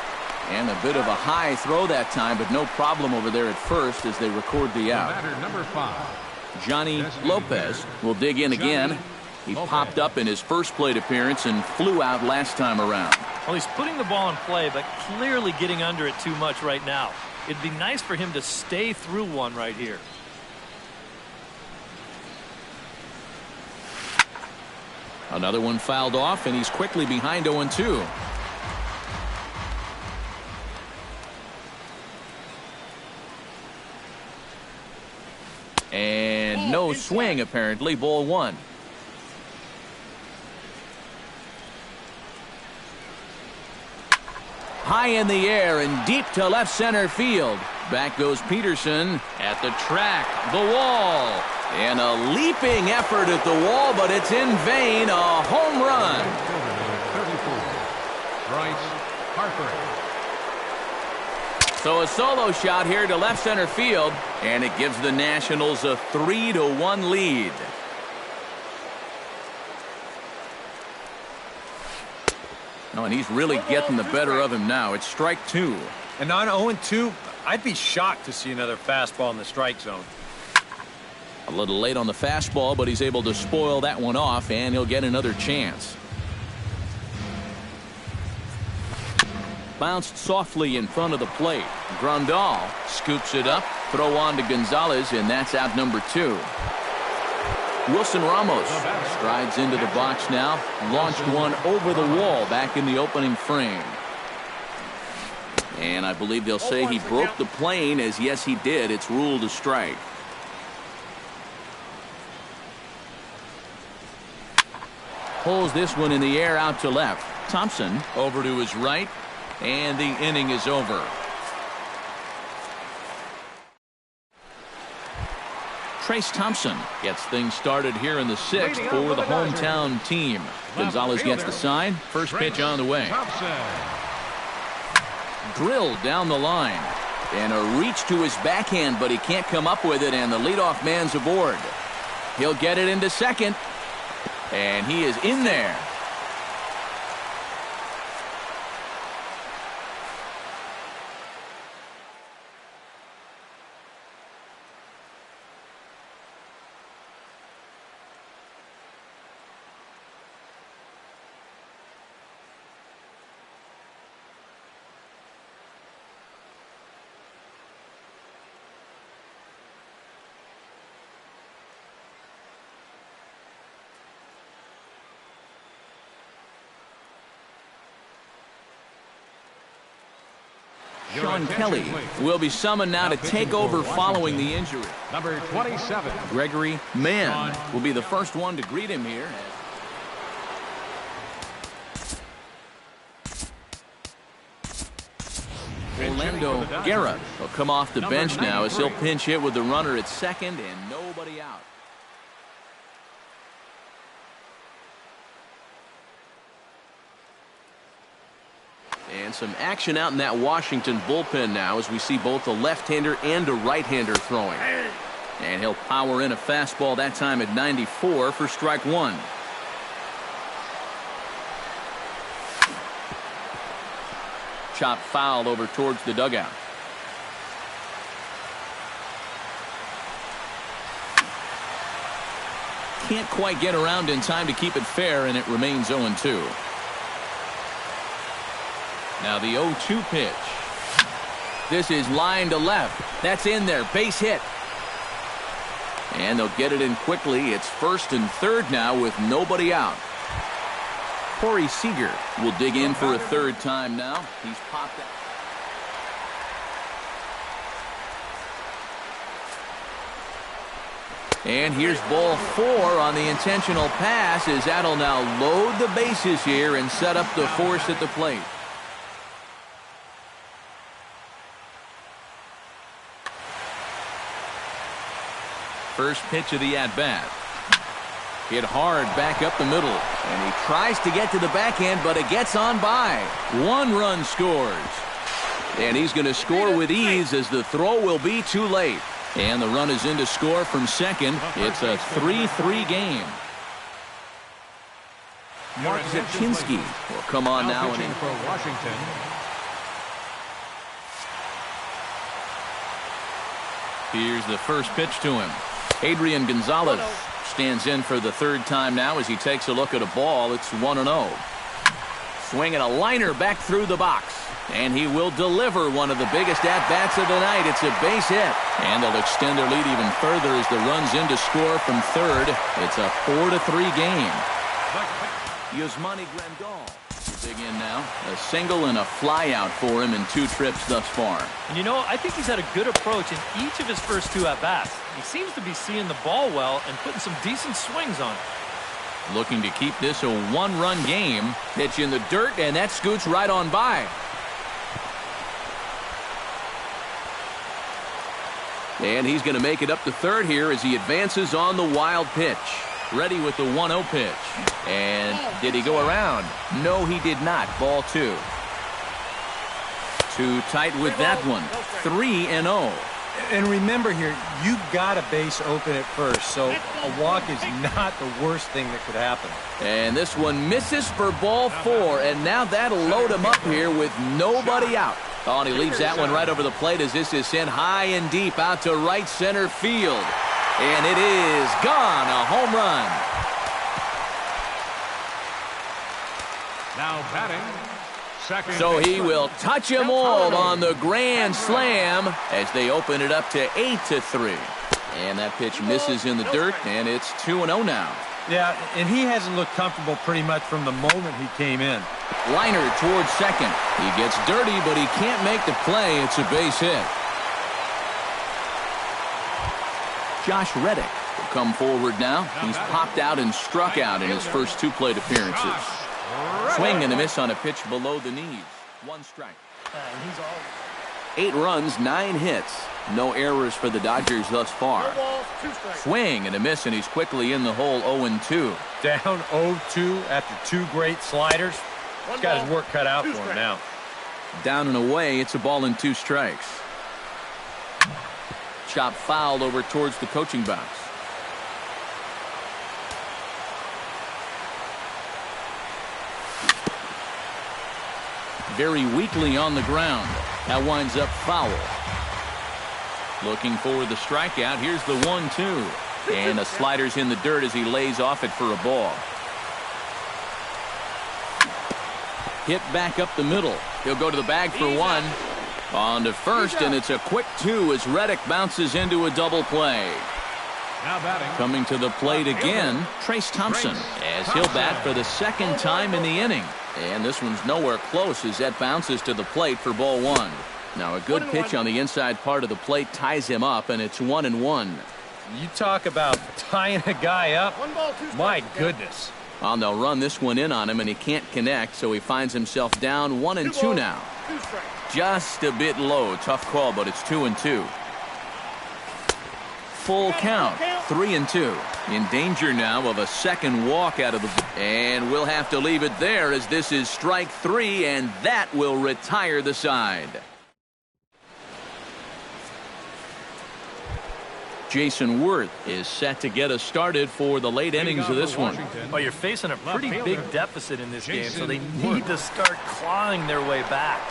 A: And a bit of a high throw that time, but no problem over there at first as they record the out.
B: Batter number 5.
A: Johnny Lopez will dig in again. He popped up in his first plate appearance and flew out last time around.
C: Well, he's putting the ball in play, but clearly getting under it too much right now. It'd be nice for him to stay through one right here.
A: Another one fouled off, and he's quickly behind 0-2. And no swing, apparently. Ball 1. High in the air and deep to left center field. Back goes Peterson at the track, the wall, and a leaping effort at the wall, but it's in vain. A home run.
B: 34. Bryce Harper.
A: So a solo shot here to left center field, and it gives the Nationals a 3-1 lead. Oh, and he's really getting the better of him now. It's strike 2.
D: And on 0-2, I'd be shocked to see another fastball in the strike zone.
A: A little late on the fastball, but he's able to spoil that one off, and he'll get another chance. Bounced softly in front of the plate. Grandal scoops it up. Throw on to Gonzalez, and that's out number 2. Wilson Ramos strides into the box now. Launched one over the wall back in the opening frame. And I believe they'll say he broke the plane, as yes he did. It's ruled a strike. Pulls this one in the air out to left. Thompson over to his right, and the inning is over. Trace Thompson gets things started here in the 6th for the hometown team. Gonzalez gets the sign. First pitch on the way. Drilled down the line. And a reach to his backhand, but he can't come up with it, and the leadoff man's aboard. He'll get it into second. And he is in there. Sean Kelly will be summoned now to take over following the injury.
B: Number 27.
A: Gregory Mann will be the first one to greet him here. Orlando Guerra will come off the bench now as he'll pinch hit with the runner at second and nobody out. And some action out in that Washington bullpen now as we see both a left-hander and a right-hander throwing. And he'll power in a fastball that time at 94 for strike one. Chop foul over towards the dugout. Can't quite get around in time to keep it fair, and it remains 0-2. Now the 0-2 pitch. This is line to left. That's in there. Base hit. And they'll get it in quickly. It's first and third now with nobody out. Corey Seager will dig in for a third time now. He's popped out. And here's ball 4 on the intentional pass as that'll now load the bases here and set up the force at the plate. First pitch of the at-bat. Hit hard back up the middle. And he tries to get to the backhand, but it gets on by. 1 run scores. And he's going to score with ease as the throw will be too late. And the run is in to score from second. It's a 3-3 game. Mark Zaczynski will come on now.
B: Pitching for Washington.
A: Here's the first pitch to him. Adrian Gonzalez stands in for the third time now as he takes a look at a ball. It's 1-0. Swinging a liner back through the box. And he will deliver one of the biggest at-bats of the night. It's a base hit. And they'll extend their lead even further as the run's in to score from third. It's a 4-3 game. Yasmani Grandal will dig in now. A single and a fly out for him in 2 trips thus far.
C: And you know, I think he's had a good approach in each of his first 2 at-bats. He seems to be seeing the ball well and putting some decent swings on it.
A: Looking to keep this a 1-run game. Pitch in the dirt, and that scoots right on by. And he's going to make it up to third here as he advances on the wild pitch. Ready with the 1-0 pitch. And did he go around? No, he did not. Ball 2. Too tight with that one. 3-0.
D: And remember here, you've got a base open at first, so a walk is not the worst thing that could happen.
A: And this one misses for ball 4, and now that'll load him up here with nobody out. Oh, and he leaves that one right over the plate as this is sent high and deep out to right center field. And it is gone, a home run.
B: Now batting.
A: So he will touch them all on the grand slam as they open it up to 8-3. And that pitch misses in the dirt, and it's 2-0 now.
D: Yeah, and he hasn't looked comfortable pretty much from the moment he came in.
A: Liner towards second. He gets dirty, but he can't make the play. It's a base hit. Josh Reddick will come forward now. He's popped out and struck out in his first 2 plate appearances. Swing and a miss on a pitch below the knees. 1 strike. 8 runs, 9 hits. No errors for the Dodgers thus far. Swing and a miss, and he's quickly in the hole 0-2.
D: Down 0-2 after 2 great sliders. He's got his work cut out for him now.
A: Down and away, it's a ball and 2 strikes. Chop fouled over towards the coaching box. Very weakly on the ground. That winds up foul. Looking for the strikeout. Here's the 1-2. And the slider's in the dirt as he lays off it for a ball. Hit back up the middle. He'll go to the bag for 1. On to first, and it's a quick 2 as Reddick bounces into a double play.
B: Now batting.
A: Coming to the plate again, Trace Thompson, as he'll bat for the 2nd time in the inning. And this one's nowhere close as that bounces to the plate for ball 1. Now a good pitch on the inside part of the plate ties him up, and it's 1-1.
D: You talk about tying a guy up.
E: 1 ball, 2 strikes.
D: My goodness.
A: Well, they'll run this one in on him, and he can't connect, so he finds himself down 1-2 now.
E: 2 strikes.
A: Just a bit low. Tough call, but it's 2-2. Full count, 3-2. In danger now of a second walk out of the... And we'll have to leave it there as this is strike 3, and that will retire the side. Jason Worth is set to get us started for the late innings of this one.
C: Well, you're facing a pretty big deficit in this game, so they need to start clawing their way back.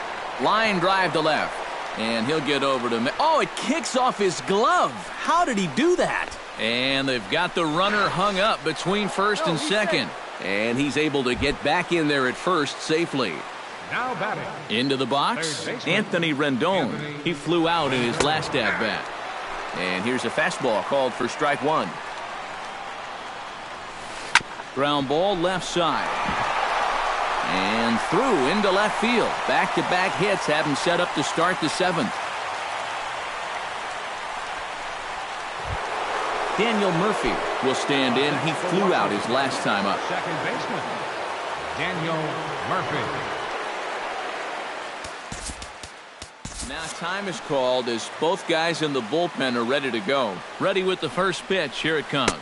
A: Line drive to left. And he'll get over to... Oh, it kicks off his glove. How did he do that? And they've got the runner hung up between first and second. And he's able to get back in there at first safely.
B: Now batting.
A: Into the box, Anthony Rendon. He flew out in his last at-bat. And here's a fastball called for strike 1. Ground ball left side. And through into left field. Back-to-back hits have him set up to start the 7th. Daniel Murphy will stand in. He flew out his last time up.
B: Second baseman, Daniel Murphy.
A: Now time is called as both guys in the bullpen are ready to go. Ready with the first pitch. Here it comes.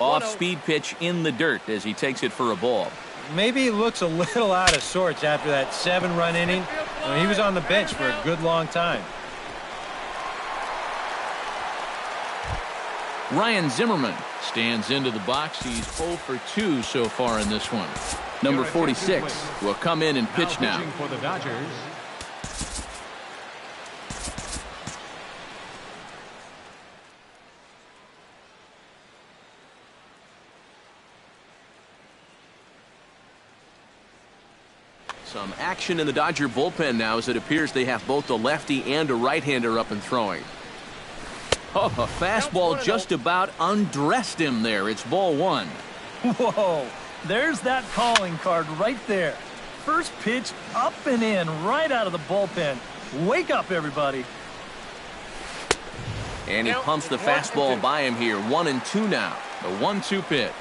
A: Off-speed pitch in the dirt as he takes it for a ball.
D: Maybe he looks a little out of sorts after that 7-run inning. He was on the bench for a good long time.
A: Ryan Zimmerman stands into the box. He's 0 for 2 so far in this one. Number 46 will come in and pitch now.
B: For the Dodgers,
A: some action in the Dodger bullpen now as it appears they have both a lefty and a right-hander up and throwing. Oh, a fastball just about undressed him there. It's ball 1.
C: Whoa, there's that calling card right there. First pitch up and in right out of the bullpen. Wake up, everybody.
A: And he pumps the fastball by him here. 1-2 now. The 1-2 pitch.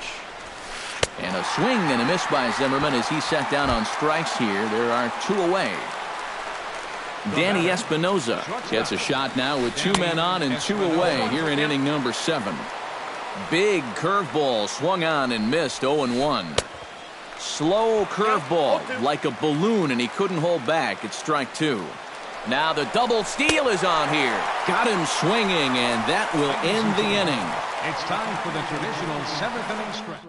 A: And a swing and a miss by Zimmerman as he's set down on strikes here. There are 2 away. Danny Espinoza gets a shot now with 2 men on and 2 away here in inning number 7. Big curveball swung on and missed. 0-1. Slow curveball like a balloon, and he couldn't hold back. It's strike 2. Now the double steal is on here. Got him swinging, and that will end the inning.
B: it's time for the traditional 7th inning stretch.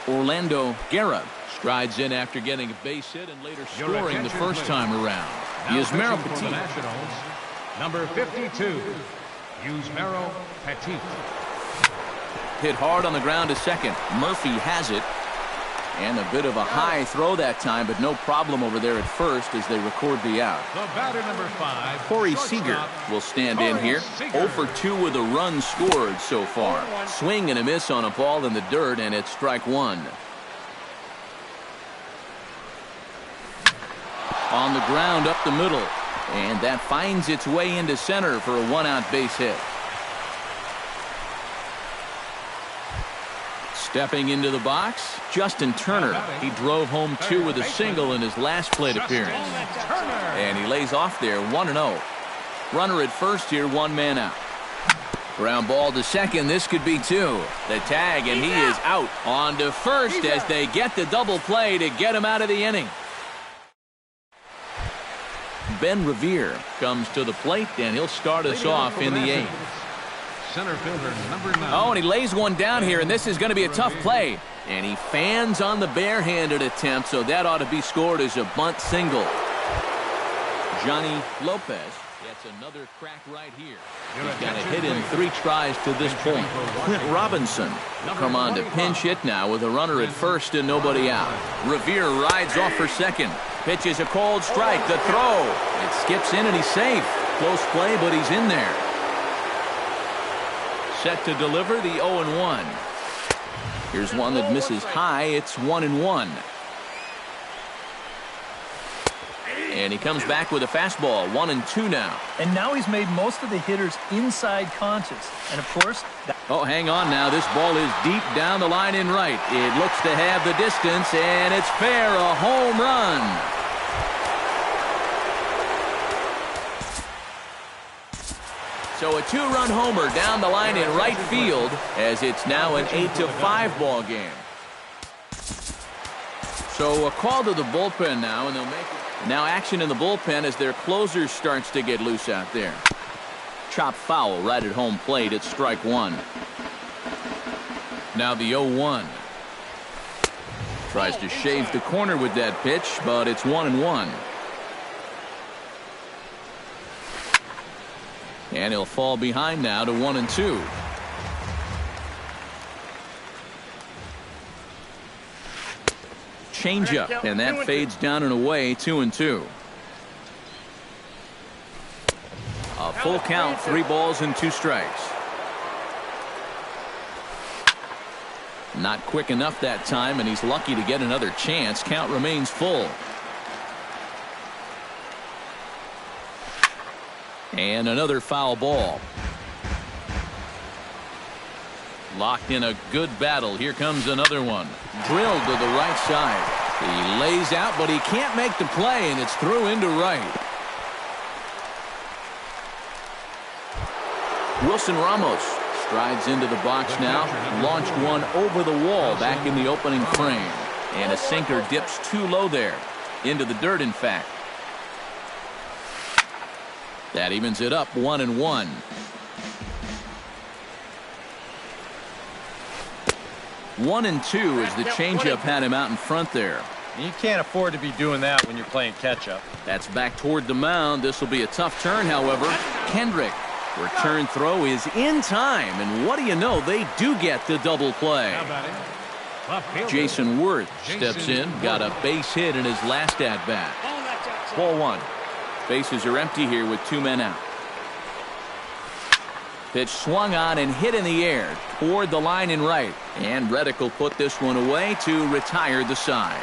A: Orlando Guerra strides in after getting a base hit and later scoring the first time around. He is Merrill Petit.
B: Nationals, number 52, Yusmeiro Petit.
A: Hit hard on the ground to second. Murphy has it. And a bit of a high throw that time, but no problem over there at first as they record the out.
B: The batter, number 5,
A: Corey Seager will stand in here. 0 for 2 with a run scored so far. Swing and a miss on a ball in the dirt, and it's strike 1. On the ground up the middle, and that finds its way into center for a 1-out base hit. Stepping into the box, Justin Turner. He drove home 2 with a single in his last plate appearance. And he lays off there 1-0. Runner at first here, 1 man out. Ground ball to second. This could be 2. The tag, and he is out. On to first as they get the double play to get him out of the inning. Ben Revere comes to the plate, and he'll start us off in the 8th.
B: Center fielder, number 9.
A: Oh, and he lays one down here, and this is going to be a tough play. And he fans on the barehanded attempt, so that ought to be scored as a bunt single. Johnny Lopez gets another crack right here. He's got a hit in 3 tries to this point. Clint Robinson will come on to pinch hit now with a runner at first and nobody out. Revere rides off for second. Pitches a cold strike. The throw. It skips in and he's safe. Close play, but he's in there. Set to deliver the 0-1. Here's one that misses high. It's 1-1. And he comes back with a fastball, 1-2 now.
C: And now he's made most of the hitters inside conscious. And, of course,
A: oh, hang on now. This ball is deep down the line in right. It looks to have the distance, and it's fair, a home run. So a 2-run homer down the line in right field, as it's now an 8-5 ball game. So a call to the bullpen now, and they'll make it. Now action in the bullpen as their closer starts to get loose out there. Chop foul right at home plate. It's strike one. Now the 0-1. Tries to shave the corner with that pitch, but it's 1-1. And he'll fall behind now to 1-2. Changeup, and that fades down and away, 2-2. A full count, 3 balls and 2 strikes. Not quick enough that time, and he's lucky to get another chance. Count remains full. And another foul ball. Locked in a good battle. Here comes another one. Drilled to the right side. He lays out, but he can't make the play, and it's through into right. Wilson Ramos strides into the box now. Launched one over the wall back in the opening frame. And a sinker dips too low there. Into the dirt, in fact. That evens it up, 1-1. 1-2 as the changeup had him out in front there.
D: You can't afford to be doing that when you're playing catch-up.
A: That's back toward the mound. This will be a tough turn, however. Kendrick, return throw is in time, and what do you know, they do get the double play. Jason Worth steps in, got a base hit in his last at-bat. Ball 1. Bases are empty here with 2 men out. Pitch swung on and hit in the air toward the line in right. And Reddick will put this one away to retire the side.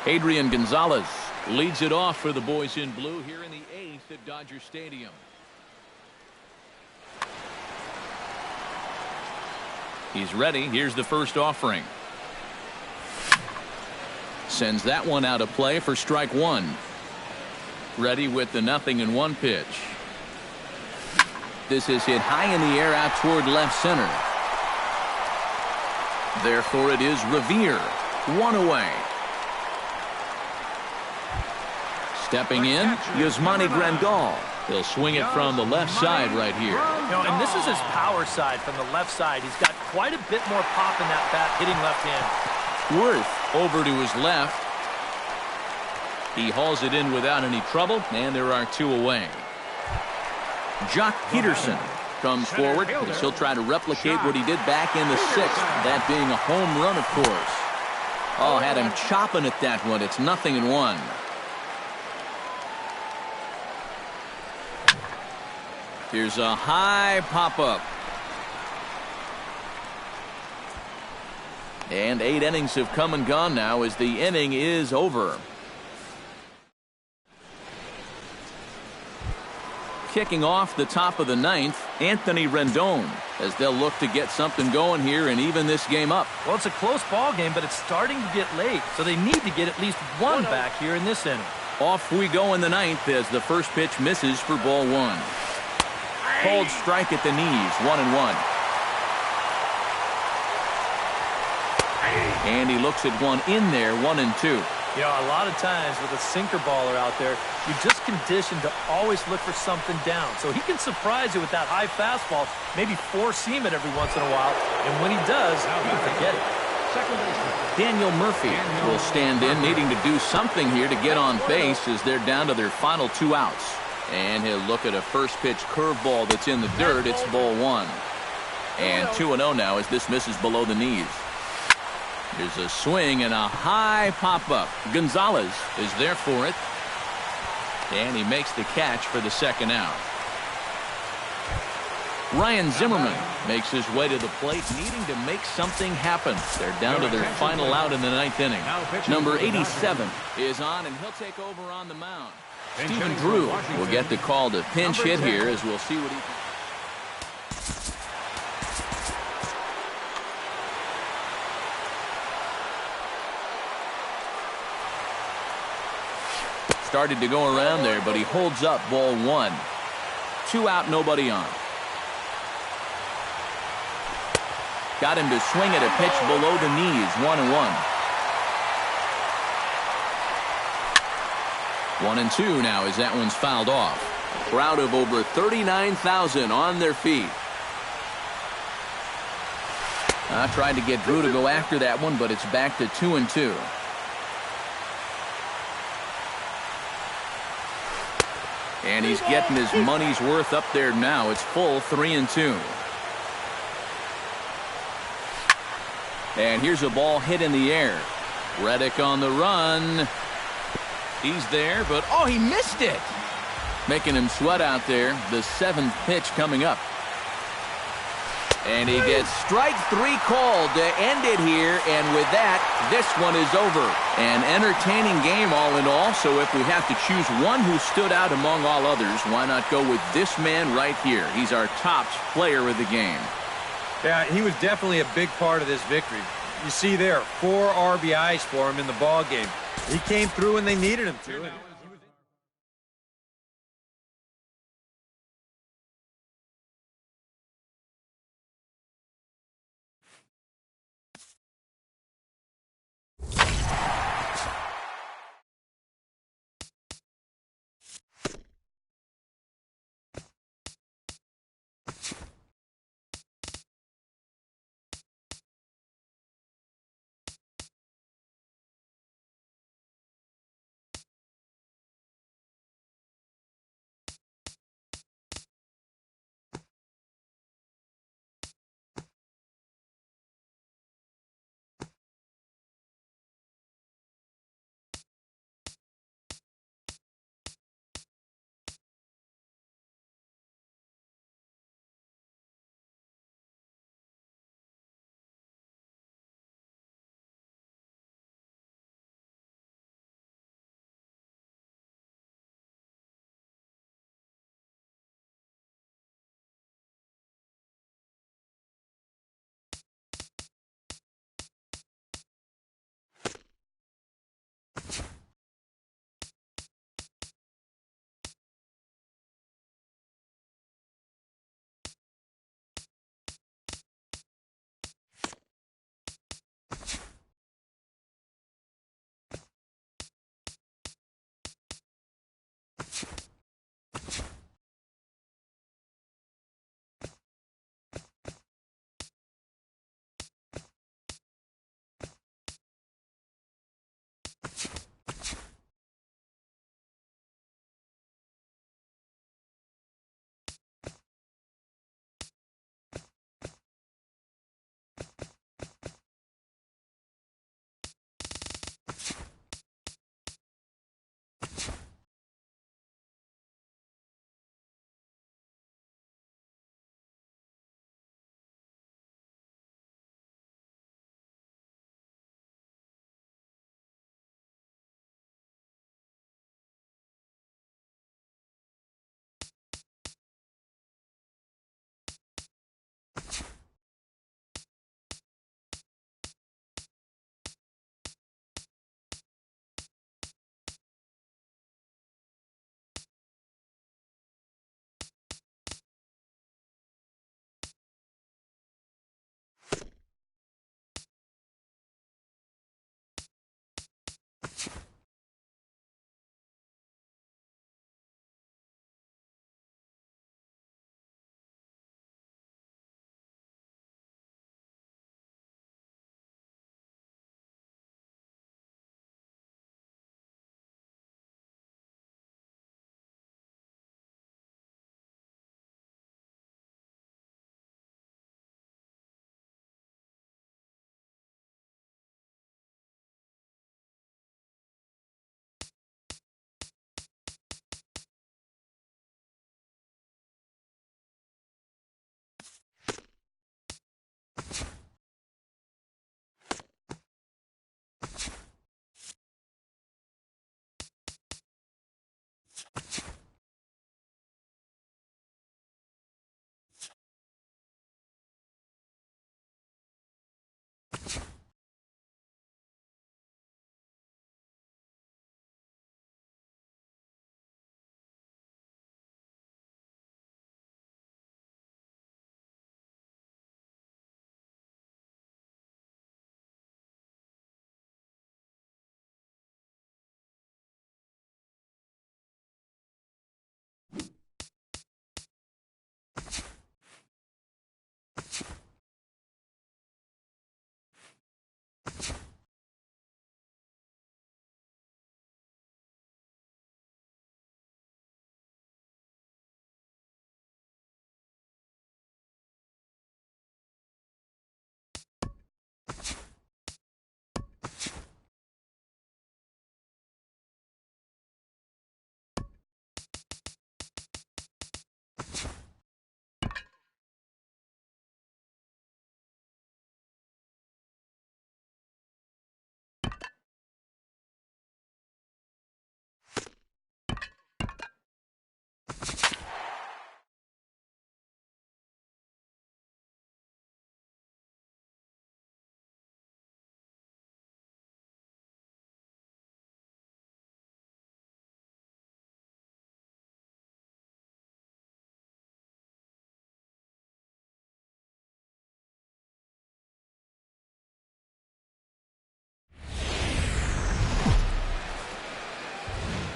A: Adrian Gonzalez leads it off for the boys in blue here in the 8th at Dodger Stadium. He's ready. Here's the first offering. Sends that one out of play for strike 1. Ready with the 0-1 pitch. This is hit high in the air out toward left center. Therefore it is Revere. 1 away. Stepping in, Yasmani Grandal. He'll swing it from the left side right here.
C: And this is his power side from the left side. He's got quite a bit more pop in that bat, hitting left-handed.
A: Worth over to his left. He hauls it in without any trouble, and there are 2 away. Jock Peterson comes forward as he'll try to replicate what he did back in the 6th, that being a home run, of course. Oh, had him chopping at that one. It's 0-1. Here's a high pop-up. And 8 innings have come and gone now as the inning is over. Kicking off the top of the 9th, Anthony Rendon, as they'll look to get something going here and even this game up.
C: Well, it's a close ball game, but it's starting to get late, so they need to get at least 1 back here in this inning.
A: Off we go in the 9th as the first pitch misses for ball 1. Cold strike at the knees, 1-1. And he looks at one in there, 1-2.
C: You know, a lot of times with a sinker baller out there, you're just conditioned to always look for something down. So he can surprise you with that high fastball, maybe 4-seam it every once in a while. And when he does, you can forget it.
A: Daniel Murphy will stand in, needing to do something here to get on base as they're down to their final 2 outs. And he'll look at a first pitch curveball that's in the dirt. It's ball 1. And 2-0 now as this misses below the knees. Here's a swing and a high pop-up. Gonzalez is there for it. And he makes the catch for the 2nd out. Ryan Zimmerman makes his way to the plate, needing to make something happen. They're down to their final out in the 9th inning. Number 87 is on, and he'll take over on the mound. Stephen Drew will get the call to pinch hit here, as we'll see what he can. Started to go around there, but he holds up ball 1. 2 out, nobody on. Got him to swing at a pitch below the knees, 1-1. 1-2 now as that one's fouled off. Crowd of over 39,000 on their feet. I tried to get Drew to go after that one, but it's back to 2-2. And he's getting his money's worth up there now. It's full 3-2. And here's a ball hit in the air. Reddick on the run. He's there, but oh, he missed it. Making him sweat out there. The 7th pitch coming up. And he gets strike 3 called to end it here. And with that, this one is over. An entertaining game all in all. So if we have to choose one who stood out among all others, why not go with this man right here? He's our top player of the game.
D: Yeah, he was definitely a big part of this victory. You see there, 4 RBIs for him in the ball game. He came through when they needed him to.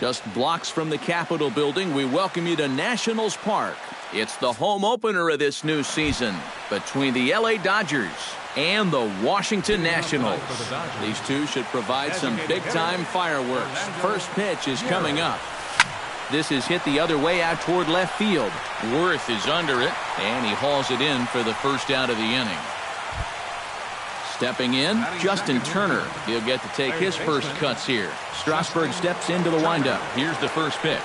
A: Just blocks from the Capitol building, we welcome you to Nationals Park. It's the home opener of this new season between the LA Dodgers and the Washington Nationals. These two should provide some big-time fireworks. First pitch is coming up. This is hit the other way out toward left field. Worth is under it, and he hauls it in for the first out of the inning. Stepping in, Justin Turner. He'll get to take his first cuts here. Strasburg steps into the windup. Here's the first pitch.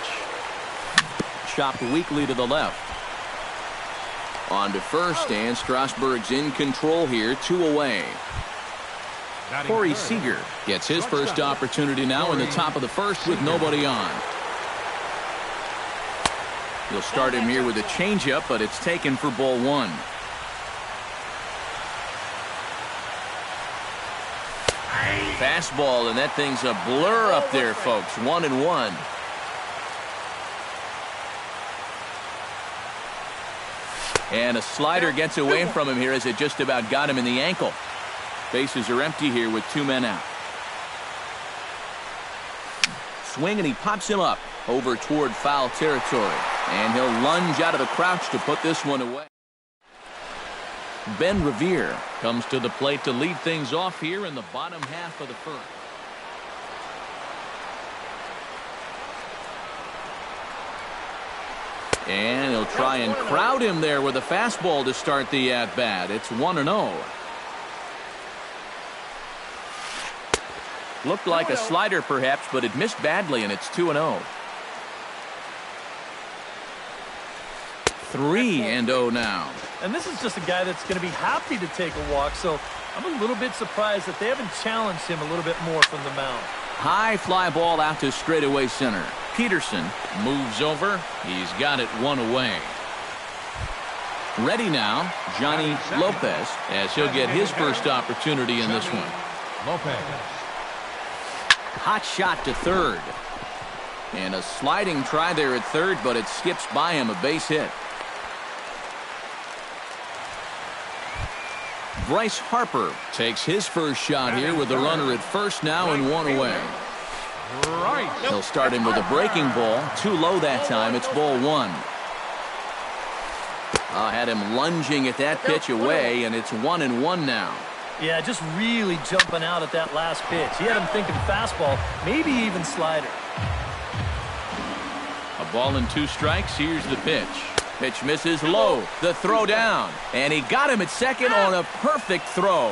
A: Chopped weakly to the left. On to first, and Strasburg's in control here, 2 away. Corey Seager gets his first opportunity now in the top of the first with nobody on. He'll start him here with a changeup, but it's taken for ball 1. Fastball, and that thing's a blur up there, folks. 1-1. And a slider gets away from him here as it just about got him in the ankle. Bases are empty here with 2 men out. Swing, and he pops him up over toward foul territory. And he'll lunge out of the crouch to put this one away. Ben Revere comes to the plate to lead things off here in the bottom half of the first. And he'll try and crowd him there with a fastball to start the at-bat. It's 1-0. Looked like a slider perhaps, but it missed badly, and it's 2-0. 3-0 now.
C: And this is just a guy that's going to be happy to take a walk, so I'm a little bit surprised that they haven't challenged him a little bit more from the mound.
A: High fly ball out to straightaway center. Peterson moves over. He's got it 1 away. Ready now, Johnny Lopez, as he'll get his first opportunity in this one.
B: Lopez.
A: Hot shot to third. And a sliding try there at third, but it skips by him, a base hit. Bryce Harper takes his first shot here with the runner at first now and 1 away. He'll start him with a breaking ball. Too low that time. It's ball 1. Had him lunging at that pitch away, and it's 1-1 now.
C: Yeah, just really jumping out at that last pitch. He had him thinking fastball, maybe even slider.
A: A ball and 2 strikes. Here's the pitch. Pitch misses low. The throw down. And he got him at second on a perfect throw.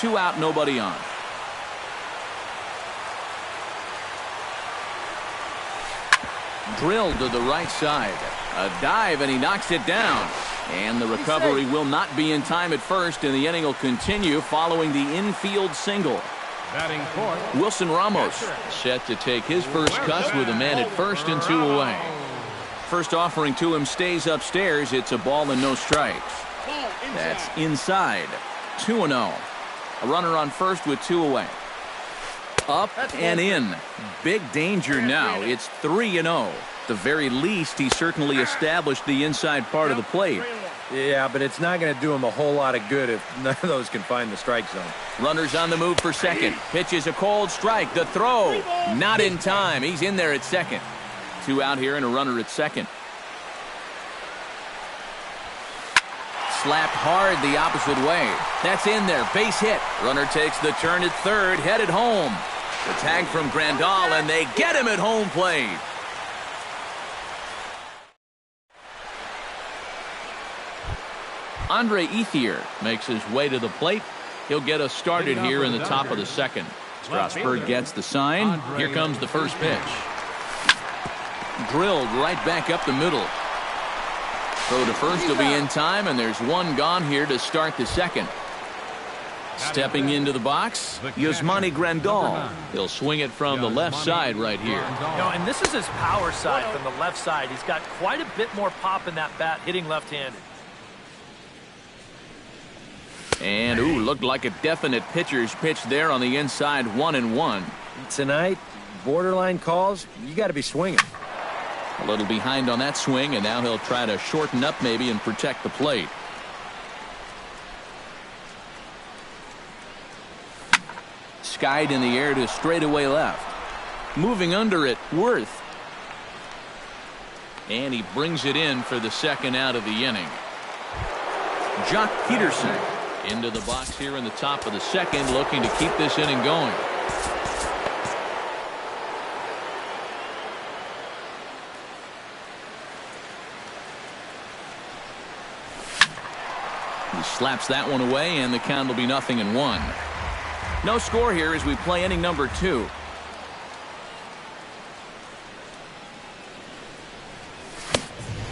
A: 2 out, nobody on. Drilled to the right side. A dive, and he knocks it down. And the recovery will not be in time at first, and the inning will continue following the infield single.
B: Batting fourth,
A: Wilson Ramos set to take his first cuts with a man at first and 2 away. First offering to him stays upstairs. It's a ball and no strikes. That's inside. 2-0. A runner on first with 2 away. Up and in. Big danger now. It's 3-0. At the very least, he certainly established the inside part of the plate.
D: Yeah, but it's not going to do him a whole lot of good if none of those can find the strike zone.
A: Runners on the move for second. Pitches a cold strike. The throw. Not in time. He's in there at second. 2 out here and a runner at second. Slapped hard the opposite way. That's in there. Base hit. Runner takes the turn at third. Headed home. The tag from Grandal, and they get him at home plate. Andre Ethier makes his way to the plate. He'll get us started here in the top of the second. Strasburg gets the sign. Here comes the first pitch. Drilled right back up the middle. Throw to first will be in time, and there's 1 gone here to start the second. Stepping into the box, Yasmani Grandal. He'll swing it from the left side right here.
C: And this is his power side from the left side. He's got quite a bit more pop in that bat, hitting left-handed.
A: And, looked like a definite pitcher's pitch there on the inside, 1-1.
D: Tonight, borderline calls, you got to be swinging.
A: A little behind on that swing, and now he'll try to shorten up maybe and protect the plate. Skied in the air to straightaway left. Moving under it, Worth. And he brings it in for the second out of the inning. Jock Peterson into the box here in the top of the second, looking to keep this inning going. He slaps that one away, and the count will be 0-1. No score here as we play inning number 2.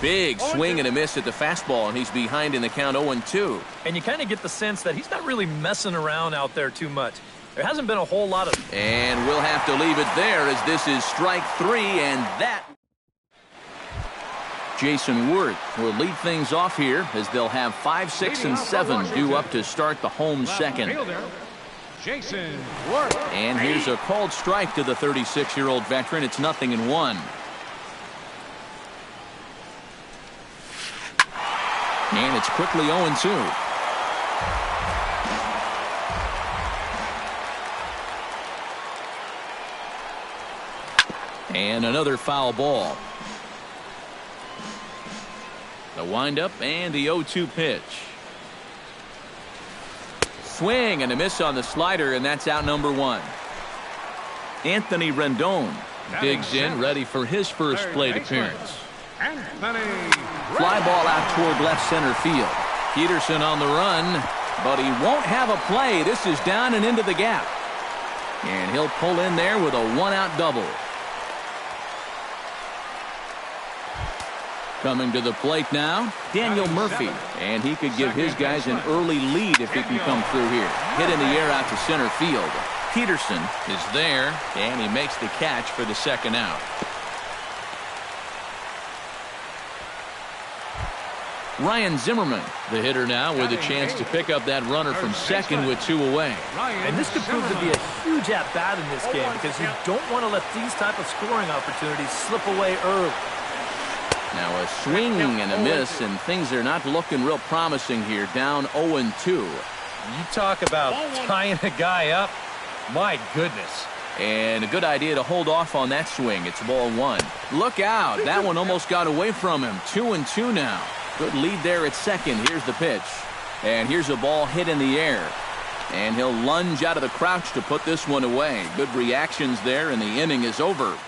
A: Big swing and a miss at the fastball, and he's behind in the count 0-2.
C: And you kind of get the sense that he's not really messing around out there too much. There hasn't been a whole lot of...
A: And we'll have to leave it there as this is strike 3, and that... Jason Worth will lead things off here as they'll have 5, 6, and 7 due up to start the home second.
B: Jason Worth.
A: And here's a called strike to the 36-year-old veteran. It's 0-1. And it's quickly 0-2. And another foul ball. The windup and the 0-2 pitch. Swing and a miss on the slider, and that's out number 1. Anthony Rendon digs in, ready for his first plate appearance. Fly ball out toward left center field. Peterson on the run, but he won't have a play. This is down and into the gap. And he'll pull in there with a 1-out double. Coming to the plate now, Daniel Murphy. And he could give his guys an early lead if he can come through here. Hit in the air out to center field. Peterson is there, and he makes the catch for the second out. Ryan Zimmerman, the hitter now, with a chance to pick up that runner from second with 2 away.
C: And this could prove to be a huge at-bat in this game because you don't want to let these type of scoring opportunities slip away early.
A: Now a swing and a miss, and things are not looking real promising here, down 0-2.
D: You talk about tying a guy up. My goodness.
A: And a good idea to hold off on that swing. It's ball 1. Look out. That one almost got away from him. 2-2 now. Good lead there at second. Here's the pitch. And here's a ball hit in the air. And he'll lunge out of the crouch to put this one away. Good reactions there, and the inning is over.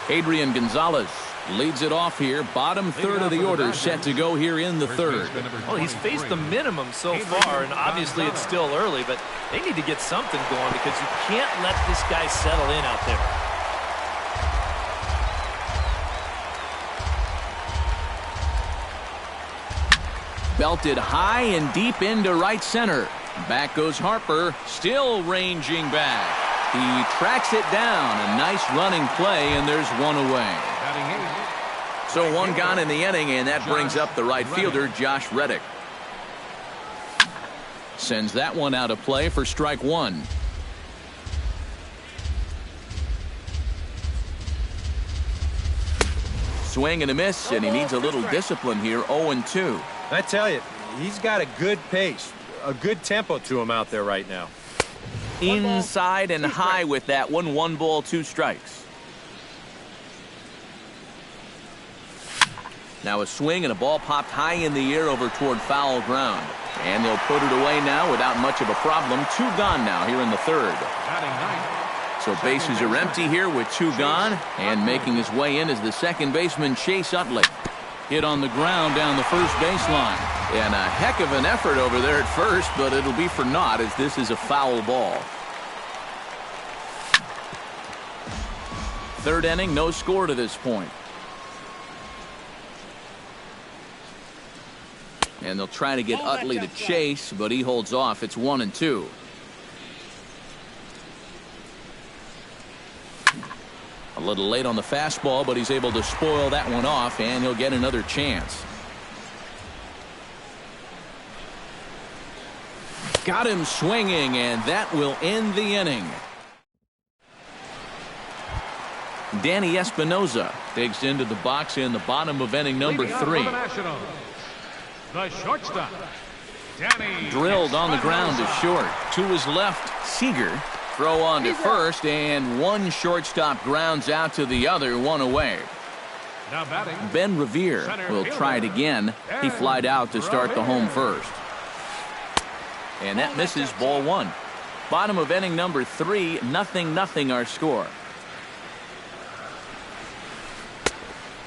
A: Adrian Gonzalez leads it off here. Bottom third of the order set to go here in the third.
C: Well, he's faced the minimum so far, and obviously it's still early, but they need to get something going because you can't let this guy settle in out there.
A: Belted high and deep into right center. Back goes Harper, still ranging back. He tracks it down. A nice running play, and there's one away. So one gone in the inning, and that brings up the right fielder, Josh Reddick. Sends that one out of play for strike 1. Swing and a miss, and he needs a little discipline here. 0-2.
D: I tell you, he's got a good pace, a good tempo to him out there right now.
A: Inside and high with that one. 1 ball, 2 strikes. Now a swing and a ball popped high in the air over toward foul ground. And they'll put it away now without much of a problem. 2 gone now here in the third. So bases are empty here with 2 gone. And making his way in is the second baseman, Chase Utley. Hit on the ground down the first baseline. And a heck of an effort over there at first, but it'll be for naught as this is a foul ball. Third inning, no score to this point. And they'll try to get Utley to chase, but he holds off. It's 1-2. A little late on the fastball, but he's able to spoil that one off, and he'll get another chance. Got him swinging, and that will end the inning. Danny Espinoza digs into the box in the bottom of inning number 3.
B: The shortstop, Danny
A: Drilled on the ground to short. To his left, Seager. Throw on to first, and one shortstop grounds out to the other, one away.
B: Now batting,
A: Ben Revere will try it again. He flied out to start the home first. And that misses, ball one. Bottom of inning number 3, 0-0 our score.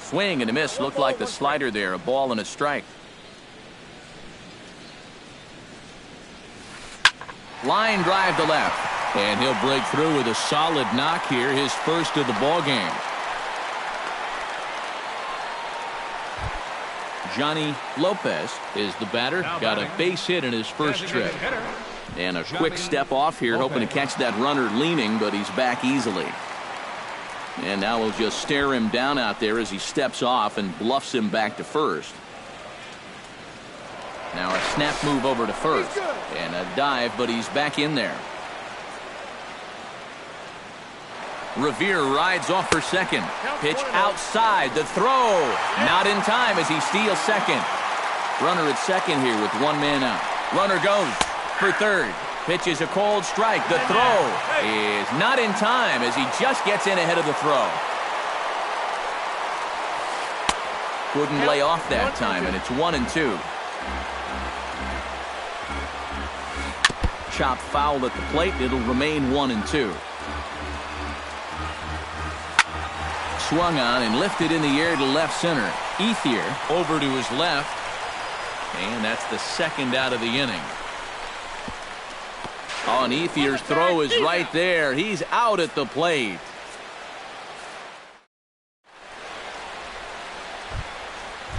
A: Swing and a miss. Looked like the slider there. A ball and a strike. Line drive to left. And he'll break through with a solid knock here, his first of the ball game. Johnny Lopez is the batter. Got a base hit in his first trip. And a quick step off here, hoping to catch that runner leaning, but he's back easily. And now we'll just stare him down out there as he steps off and bluffs him back to first. Now a snap move over to first. And a dive, but he's back in there. Revere rides off for second. Pitch outside. The throw. Not in time as he steals second. Runner at second here with one man out. Runner goes for third. Pitch is a cold strike. The throw is not in time as he just gets in ahead of the throw. Couldn't lay off that time, and it's 1-2. Chop foul at the plate. It'll remain 1-2. Swung on and lifted in the air to left center. Ethier over to his left. And that's the second out of the inning. Oh, and Ethier's throw is right there. He's out at the plate.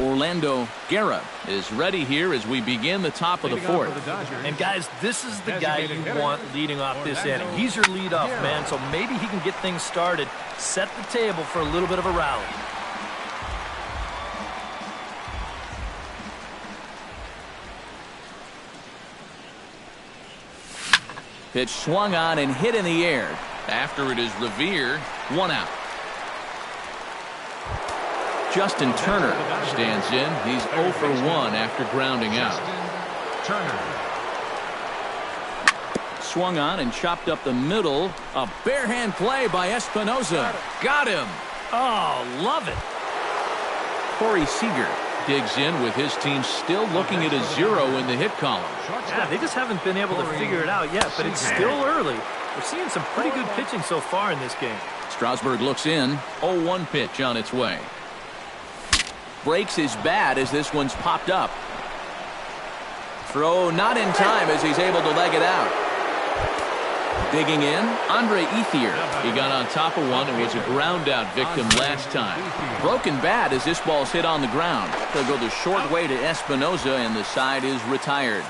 A: Orlando Guerra is ready here as we begin the top of the fourth.
C: And guys, this is the guy you want leading off this inning. He's your leadoff man, so maybe he can get things started, set the table for a little bit of a rally.
A: Pitch swung on and hit in the air. After it is Revere, one out. Justin Turner stands in. He's 0 for 1 after grounding out.
B: Turner.
A: Swung on and chopped up the middle. A bare hand play by Espinoza. Got him.
C: Oh, love it.
A: Corey Seager digs in with his team still looking at a 0 in the hit column.
C: Yeah, they just haven't been able to figure it out yet, but it's still early. We're seeing some pretty good pitching so far in this game.
A: Strasburg looks in. 0-1 pitch on its way. Breaks his bat as this one's popped up. Throw not in time as he's able to leg it out. Digging in, Andre Ethier. He got on top of one and was a ground out victim last time. Broken bat as this ball's hit on the ground. They'll go the short way to Espinoza and the side is retired.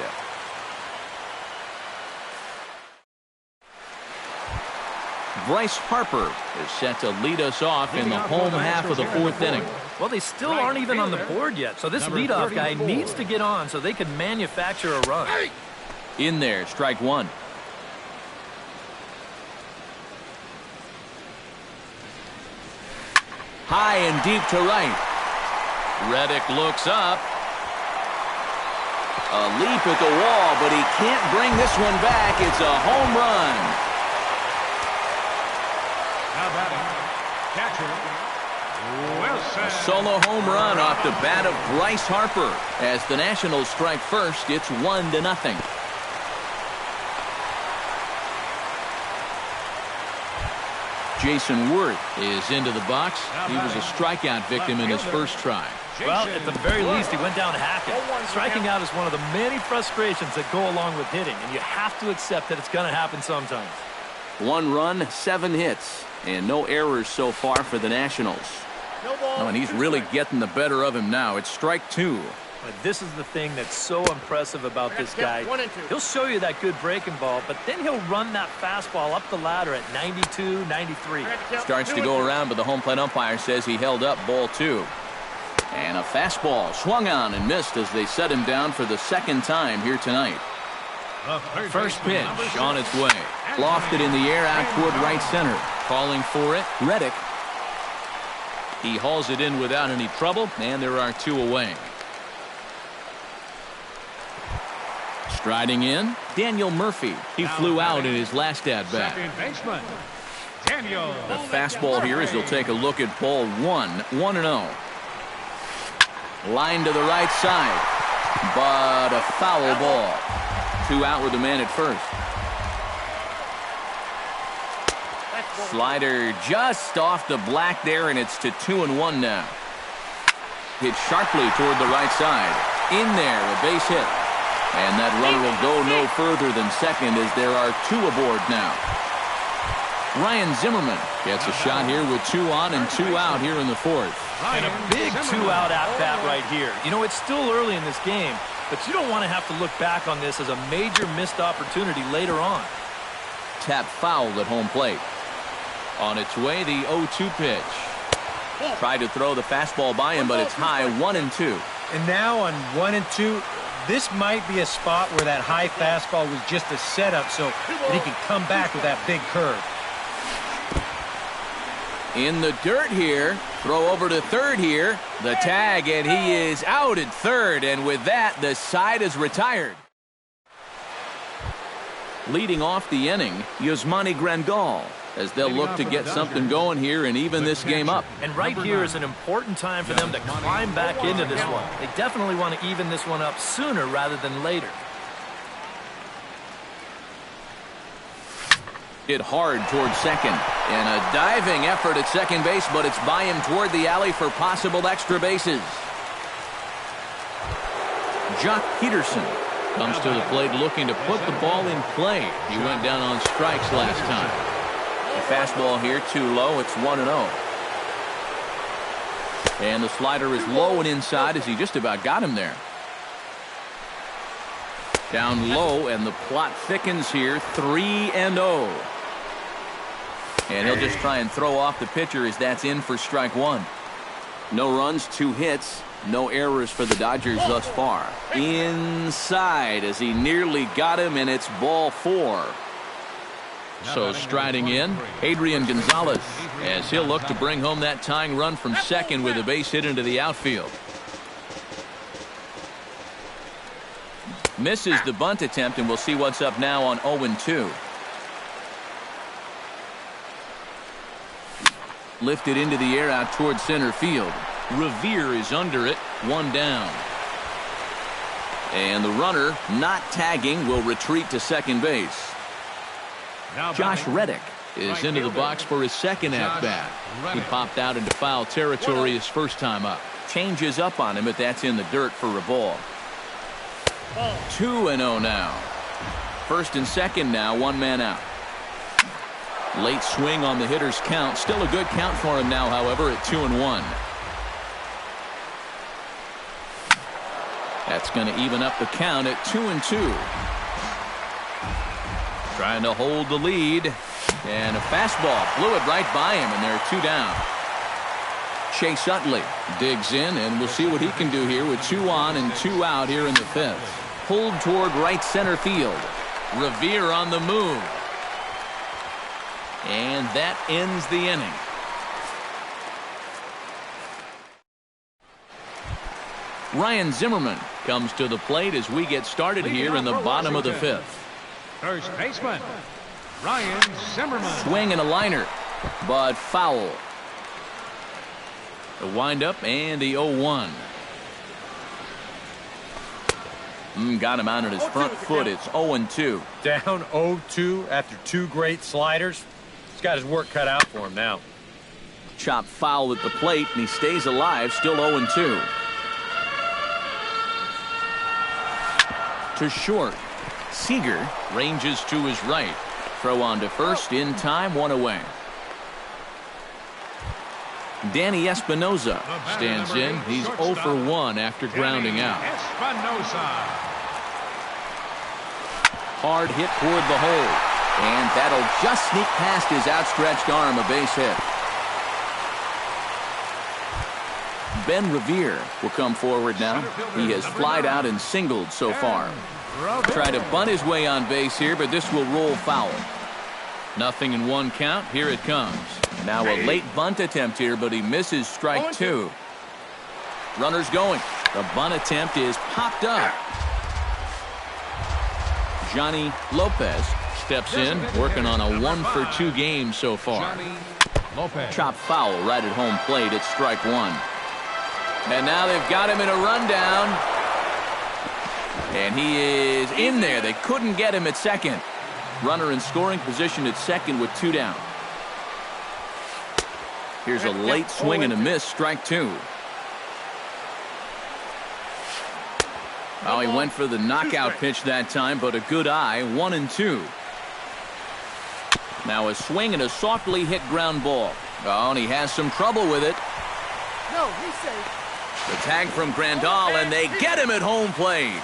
A: Bryce Harper is set to lead us off in the home half of the fourth inning.
C: Well, they still aren't even on the board yet, so this leadoff guy needs to get on so they can manufacture a run.
A: In there, strike one. High and deep to right. Reddick looks up. A leap at the wall, but he can't bring this one back. It's a home run.
B: Now batting, catcher, Wilson.
A: A solo home run off the bat of Bryce Harper. As the Nationals strike first, it's 1-0. Jason Worth is into the box. He was a strikeout victim in his first try.
C: Well, at the very least, he went down hacking. Striking out is one of the many frustrations that go along with hitting, and you have to accept that it's going to happen sometimes.
A: 1 run, 7 hits, and no errors so far for the Nationals. Oh, and he's really getting the better of him now. It's strike 2.
C: But this is the thing that's so impressive about this guy. He'll show you that good breaking ball, but then he'll run that fastball up the ladder at 92, 93.
A: Starts to go around, but the home plate umpire says he held up ball 2. And a fastball swung on and missed as they set him down for the second time here tonight. First pitch on its way. Lofted in the air out toward right center. Calling for it, Reddick. He hauls it in without any trouble, and there are 2 away. Striding in, Daniel Murphy. He flew out in his last at-bat.
B: Second baseman, Daniel.
A: The fastball here is he'll take a look at ball 1-0. Line to the right side, but a foul ball. 2 out with the man at first. Slider just off the black there, and it's to 2-1 now. Hit sharply toward the right side. In there, a base hit. And that runner will go no further than second as there are 2 aboard now. Ryan Zimmerman gets a shot here with 2 on and 2 out here in the 4th.
C: And a big 2-out at-bat right here. You know, it's still early in this game, but you don't want to have to look back on this as a major missed opportunity later on.
A: Tap foul at home plate. On its way, the 0-2 pitch. Tried to throw the fastball by him, but it's high, 1-2.
D: And now on 1-2, this might be a spot where that high fastball was just a setup so that he can come back with that big curve.
A: In the dirt here, throw over to third here, the tag, and he is out at third, and with that, the side is retired. Leading off the inning, Yasmani Grandal, as they'll look to get something going here and even this game up.
C: And right here is an important time for them to climb back into this one. They definitely want to even this one up sooner rather than later.
A: Hit hard toward second, and a diving effort at second base, but it's by him toward the alley for possible extra bases. Jock Peterson comes to the plate looking to put the ball in play. He went down on strikes last time. The fastball here too low. It's 1-0. And the slider is low and inside as he just about got him there. Down low, and the plot thickens here. 3-0. And he'll just try and throw off the pitcher as that's in for strike 1. No runs, 2 hits. No errors for the Dodgers thus far. Inside as he nearly got him, and it's ball 4. So striding in, Adrian Gonzalez, as he'll look to bring home that tying run from second with a base hit into the outfield. Misses the bunt attempt, and we'll see what's up now on 0-2. Lifted into the air out toward center field. Revere is under it, 1 down. And the runner, not tagging, will retreat to second base. Josh Reddick is into the box for his second at-bat. He popped out into foul territory his first time up. Changes up on him, but that's in the dirt for a ball. 2-0 now. First and second now, 1 man out. Late swing on the hitter's count. Still a good count for him now, however, at 2-1. That's going to even up the count at 2-2. Trying to hold the lead. And a fastball blew it right by him, and there are 2 down. Chase Utley digs in, and we'll see what he can do here with 2 on and 2 out here in the 5th. Pulled toward right center field. Revere on the move. And that ends the inning. Ryan Zimmerman comes to the plate as we get started here in the bottom of the 5th.
B: First baseman, Ryan Zimmerman.
A: Swing and a liner, but foul. The windup and the 0-1. Got him out on his front foot. It's 0-2.
D: Down 0-2 after 2 great sliders. He's got his work cut out for him now.
A: Chop foul at the plate, and he stays alive, still 0-2. To short. Seager ranges to his right. Throw on to first in time, 1 away. Danny Espinosa stands in. He's 0 for 1 after grounding out. Hard hit toward the hole. And that'll just sneak past his outstretched arm, a base hit. Ben Revere will come forward now. He has flied out and singled so far. Try to bunt his way on base here, but this will roll foul. Nothing in 1 count. Here it comes. Now a late bunt attempt here, but he misses strike 2. Runners going. The bunt attempt is popped up. Johnny Lopez steps in, working on a 1-for-2 game so far. Chop foul right at home plate. It's strike one. And now they've got him in a rundown. And he is in there. They couldn't get him at second. Runner in scoring position at second with 2 down. Here's a late swing and a miss. Strike two. Oh, he went for the knockout pitch that time, but a good eye. 1-2. Now a swing and a softly hit ground ball. Oh, and he has some trouble with it.
E: No, he's safe.
A: The tag from Grandal, and they get him at home plate.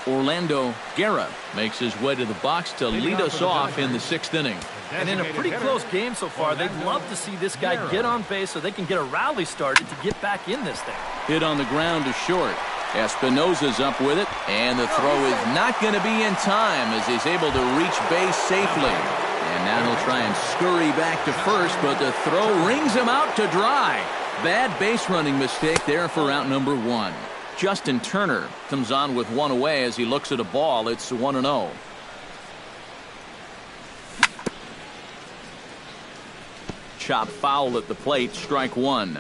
A: Orlando Guerra makes his way to the box to lead us off in the 6th inning.
C: And in a pretty close game so far, they'd love to see this guy get on base so they can get a rally started to get back in this thing.
A: Hit on the ground to short. Espinosa's up with it, and the throw is not going to be in time as he's able to reach base safely. And now he'll try and scurry back to first, but the throw rings him out to dry. Bad base running mistake there for out number 1. Justin Turner comes on with 1 away as he looks at a ball. It's 1-0. Chop foul at the plate. Strike one.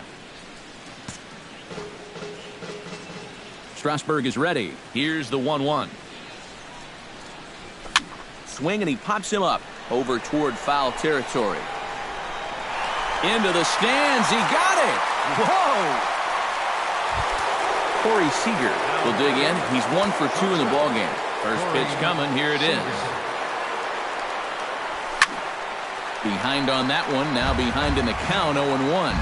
A: Strasburg is ready. Here's the 1-1. Swing, and he pops him up over toward foul territory. Into the stands. He got it. Whoa! Corey Seager will dig in. He's 1 for 2 in the ballgame. First pitch coming. Here it is. Behind on that one. Now behind in the count. 0-1.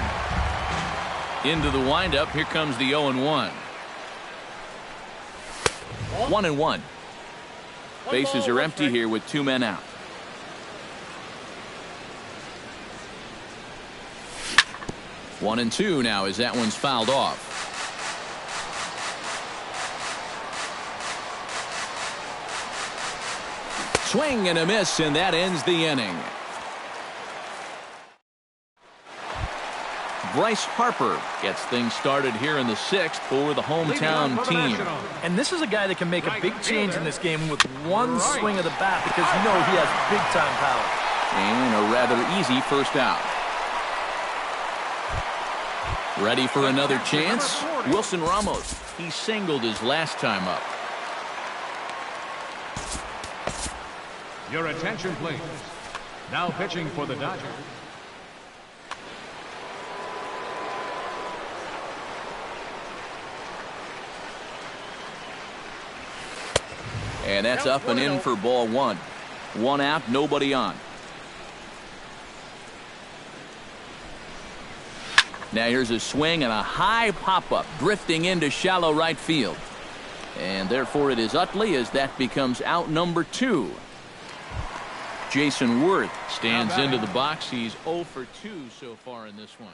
A: Into the windup. Here comes the 0-1. 1-1. Bases are empty here with 2 men out. One and two now as that one's fouled off. Swing and a miss, and that ends the inning. Bryce Harper gets things started here in the 6th for the hometown team.
C: And this is a guy that can make a big change in this game with one swing of the bat because you know he has big-time power.
A: And a rather easy first out. Ready for another chance? Wilson Ramos. He singled his last time up.
B: Your attention, please. Now pitching for the Dodgers.
A: And that's up and in for ball one. 1 out, nobody on. Now here's a swing and a high pop-up drifting into shallow right field. And therefore it is Utley as that becomes out number 2. Jason Worth stands into the box. He's 0 for 2 so far in this one.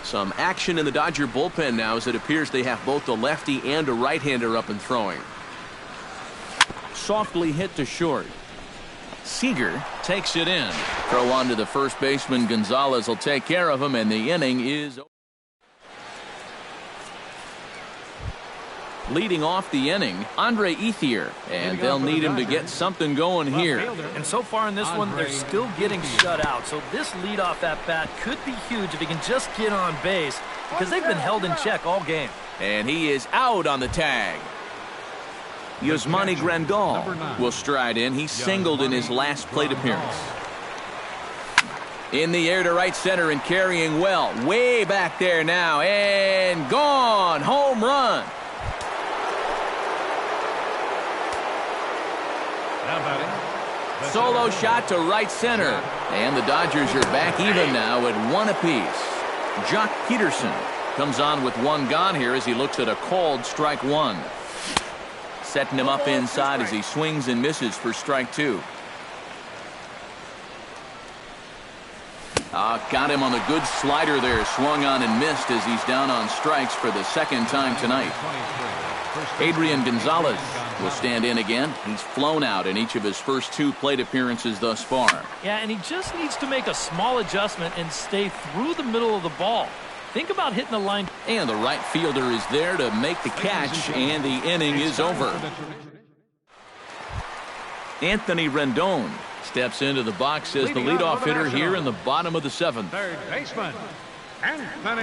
A: Some action in the Dodger bullpen now as it appears they have both a lefty and a right-hander up and throwing. Softly hit to short. Seager takes it in. Throw on to the first baseman. Gonzalez will take care of him, and the inning is over. Leading off the inning, Andre Ethier, and they'll need him to get something going here.
C: And so far in this one, they're still getting shut out. So this leadoff at bat could be huge if he can just get on base because they've been held in check all game.
A: And he is out on the tag. Yasmani Grandal will stride in. He singled in his last plate appearance. In the air to right center and carrying well. Way back there now. And gone. Home run. Solo shot to right center. And the Dodgers are back even now at 1 apiece. Jock Peterson comes on with 1 gone here as he looks at a called strike 1. Setting him up inside as he swings and misses for strike 2. Got him on the good slider there. Swung on and missed as he's down on strikes for the second time tonight. Adrian Gonzalez will stand in again. He's flown out in each of his first 2 plate appearances thus far.
C: Yeah, and he just needs to make a small adjustment and stay through the middle of the ball. Think about hitting the line.
A: And the right fielder is there to make the catch, and the inning is over. Anthony Rendon steps into the box as the leadoff hitter here in the bottom of the 7th.
B: Third baseman, Anthony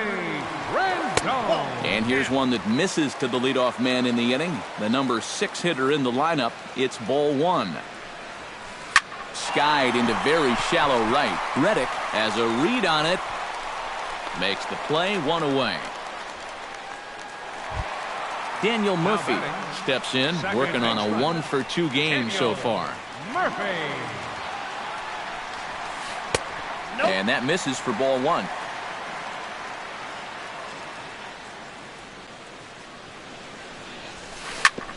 B: Rendon.
A: And here's one that misses to the leadoff man in the inning. The number 6 hitter in the lineup. It's ball 1. Skied into very shallow right. Reddick has a read on it. Makes the play, 1 away. Daniel Murphy steps in, working on a 1-for-2 game so far.
B: Murphy.
A: And that misses for ball 1.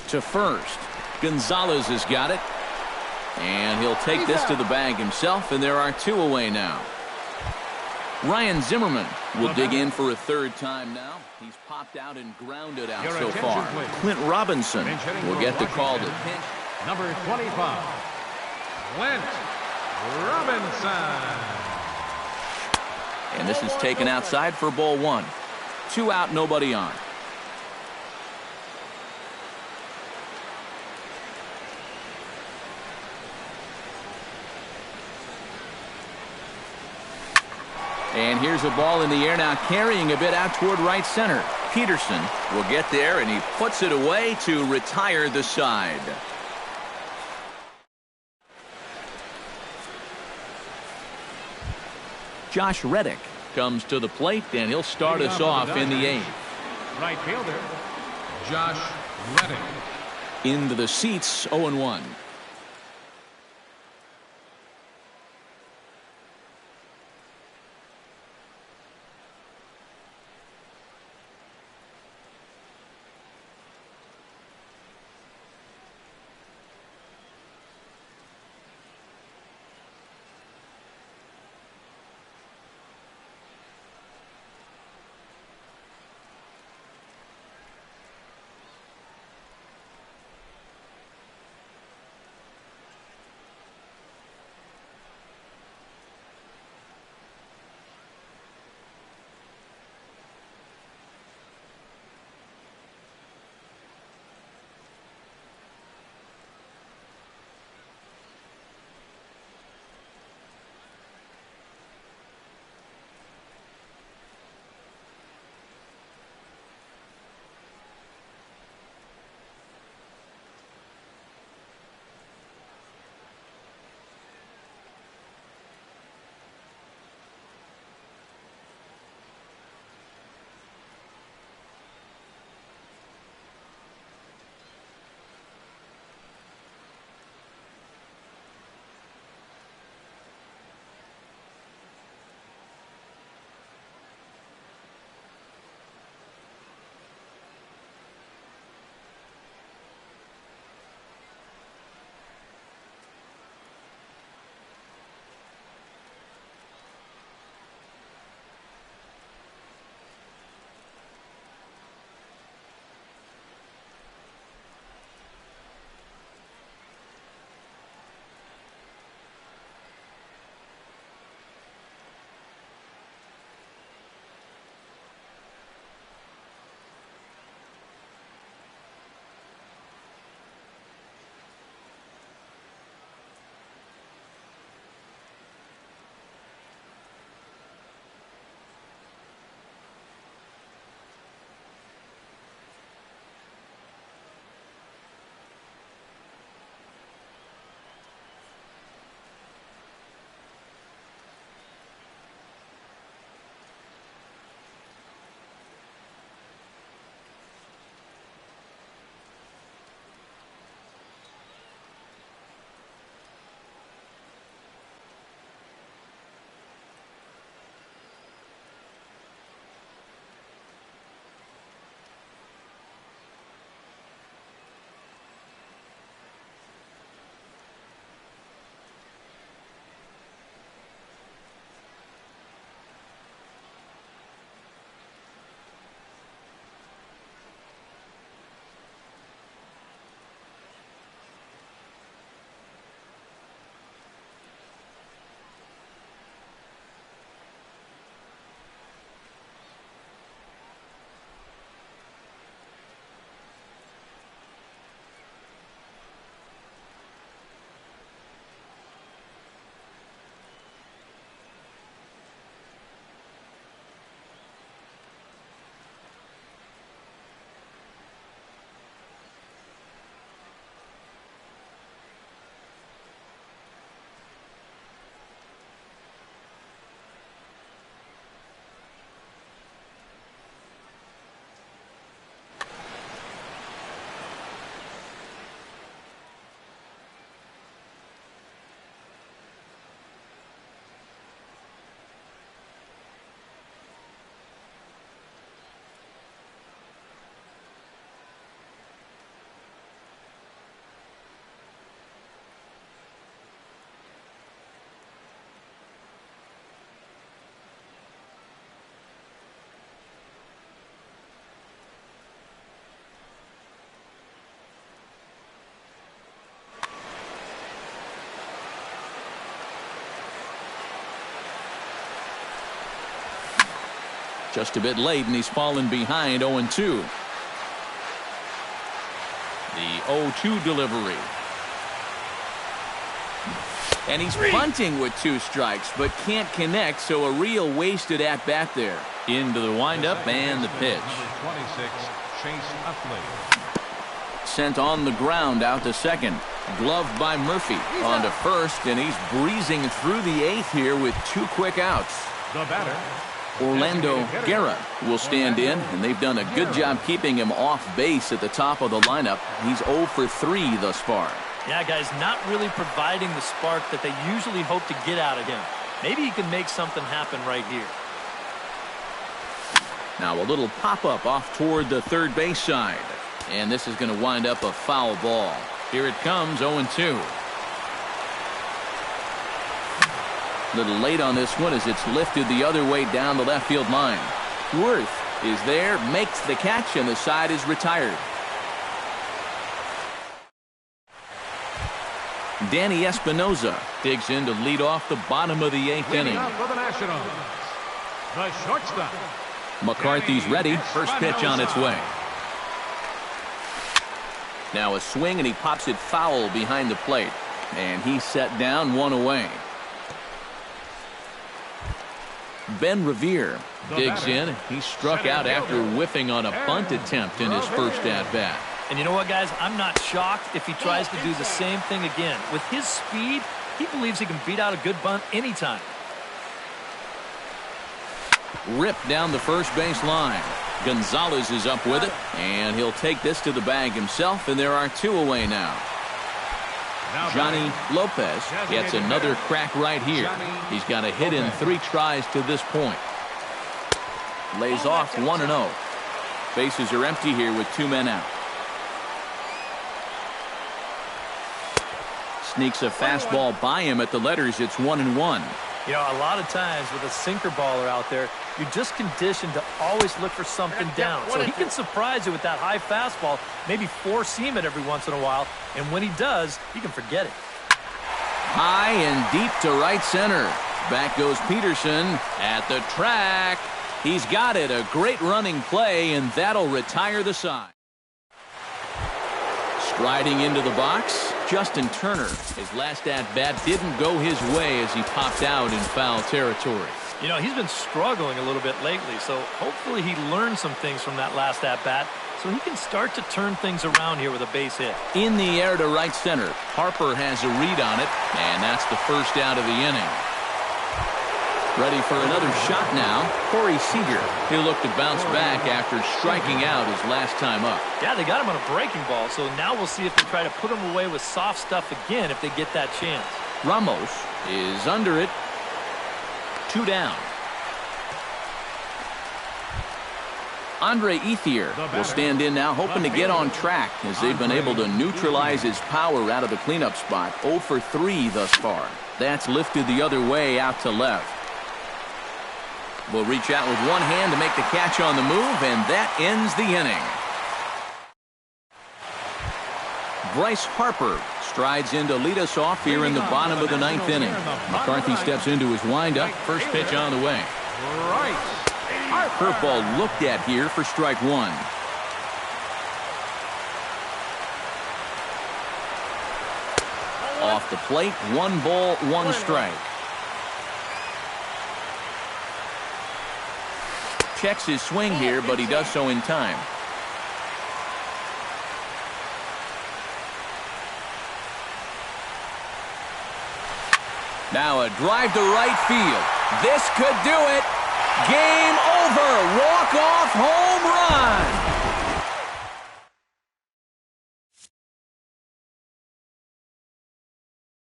A: To first. Gonzalez has got it. And he'll take this to the bag himself, and there are 2 away now. Ryan Zimmerman will dig in for a 3rd time now. He's popped out and grounded out so far. Clint Robinson will get the call to pinch.
B: Number 25, Clint Robinson.
A: And this is taken outside for ball 1. 2 out, nobody on. And here's a ball in the air now, carrying a bit out toward right center. Peterson will get there, and he puts it away to retire the side. Josh Reddick comes to the plate, and he'll start us off in the 8th.
B: Right fielder, Josh Reddick.
A: Into the seats, 0-1. Just a bit late, and he's fallen behind 0-2. The 0-2 delivery. And he's bunting with 2 strikes, but can't connect, so a real wasted at-bat there. Into the windup and the pitch.
B: Number 26, Chase Utley.
A: Sent on the ground out to second. Gloved by Murphy. On to first, and he's breezing through the 8th here with 2 quick outs.
B: The batter,
A: Orlando Guerra will stand in, and they've done a good job keeping him off base at the top of the lineup. He's 0 for 3 thus far.
C: Yeah, guys, not really providing the spark that they usually hope to get out of him. Maybe he can make something happen right here.
A: Now a little pop-up off toward the third base side. And this is going to wind up a foul ball. Here it comes, 0-2. A little late on this one as it's lifted the other way down the left field line. Worth is there, makes the catch, and the side is retired. Danny Espinoza digs in to lead off the bottom of the 8th inning.
B: for the Nationals, the shortstop.
A: McCarthy's ready. First pitch on its way. Now a swing, and he pops it foul behind the plate. And he's set down, 1 away. Ben Revere digs in. He struck out after whiffing on a bunt attempt in his first at-bat.
C: And you know what, guys? I'm not shocked if he tries to do the same thing again. With his speed, he believes he can beat out a good bunt anytime.
A: Ripped down the first base line. Gonzalez is up with it, and he'll take this to the bag himself, and there are 2 away now. Johnny Lopez gets another crack right here. He's got a hit in 3 tries to this point. Lays off 1-0. Bases are empty here with 2 men out. Sneaks a fastball by him at the letters. It's 1-1.
C: You know, a lot of times with a sinker baller out there, you're just conditioned to always look for something down. So he can surprise you with that high fastball, maybe four-seam it every once in a while, and when he does, you can forget it.
A: High and deep to right center. Back goes Peterson at the track. He's got it. A great running play, and that'll retire the side. Striding into the box, Justin Turner. His last at-bat didn't go his way as he popped out in foul territory.
C: You know, he's been struggling a little bit lately, so hopefully he learned some things from that last at-bat so he can start to turn things around here with a base hit.
A: In the air to right center. Harper has a read on it, and that's the first out of the inning. Ready for another shot now, Corey Seager. He'll look to bounce back after striking out his last time up.
C: Yeah, they got him on a breaking ball, so now we'll see if they try to put him away with soft stuff again if they get that chance.
A: Ramos is under it. 2 down. Andre Ethier will stand in now, hoping to get on track as they've been able to neutralize his power out of the cleanup spot. 0 for 3 thus far. That's lifted the other way out to left. Will reach out with one hand to make the catch on the move, and that ends the inning. Bryce Harper strides in to lead us off here in the bottom of the 9th inning. McCarthy steps into his windup. First pitch on the way. Curveball looked at here for strike 1. Off the plate, 1 ball, 1 strike. Checks his swing here, but he does so in time. Now a drive to right field. This could do it. Game over. Walk-off home run.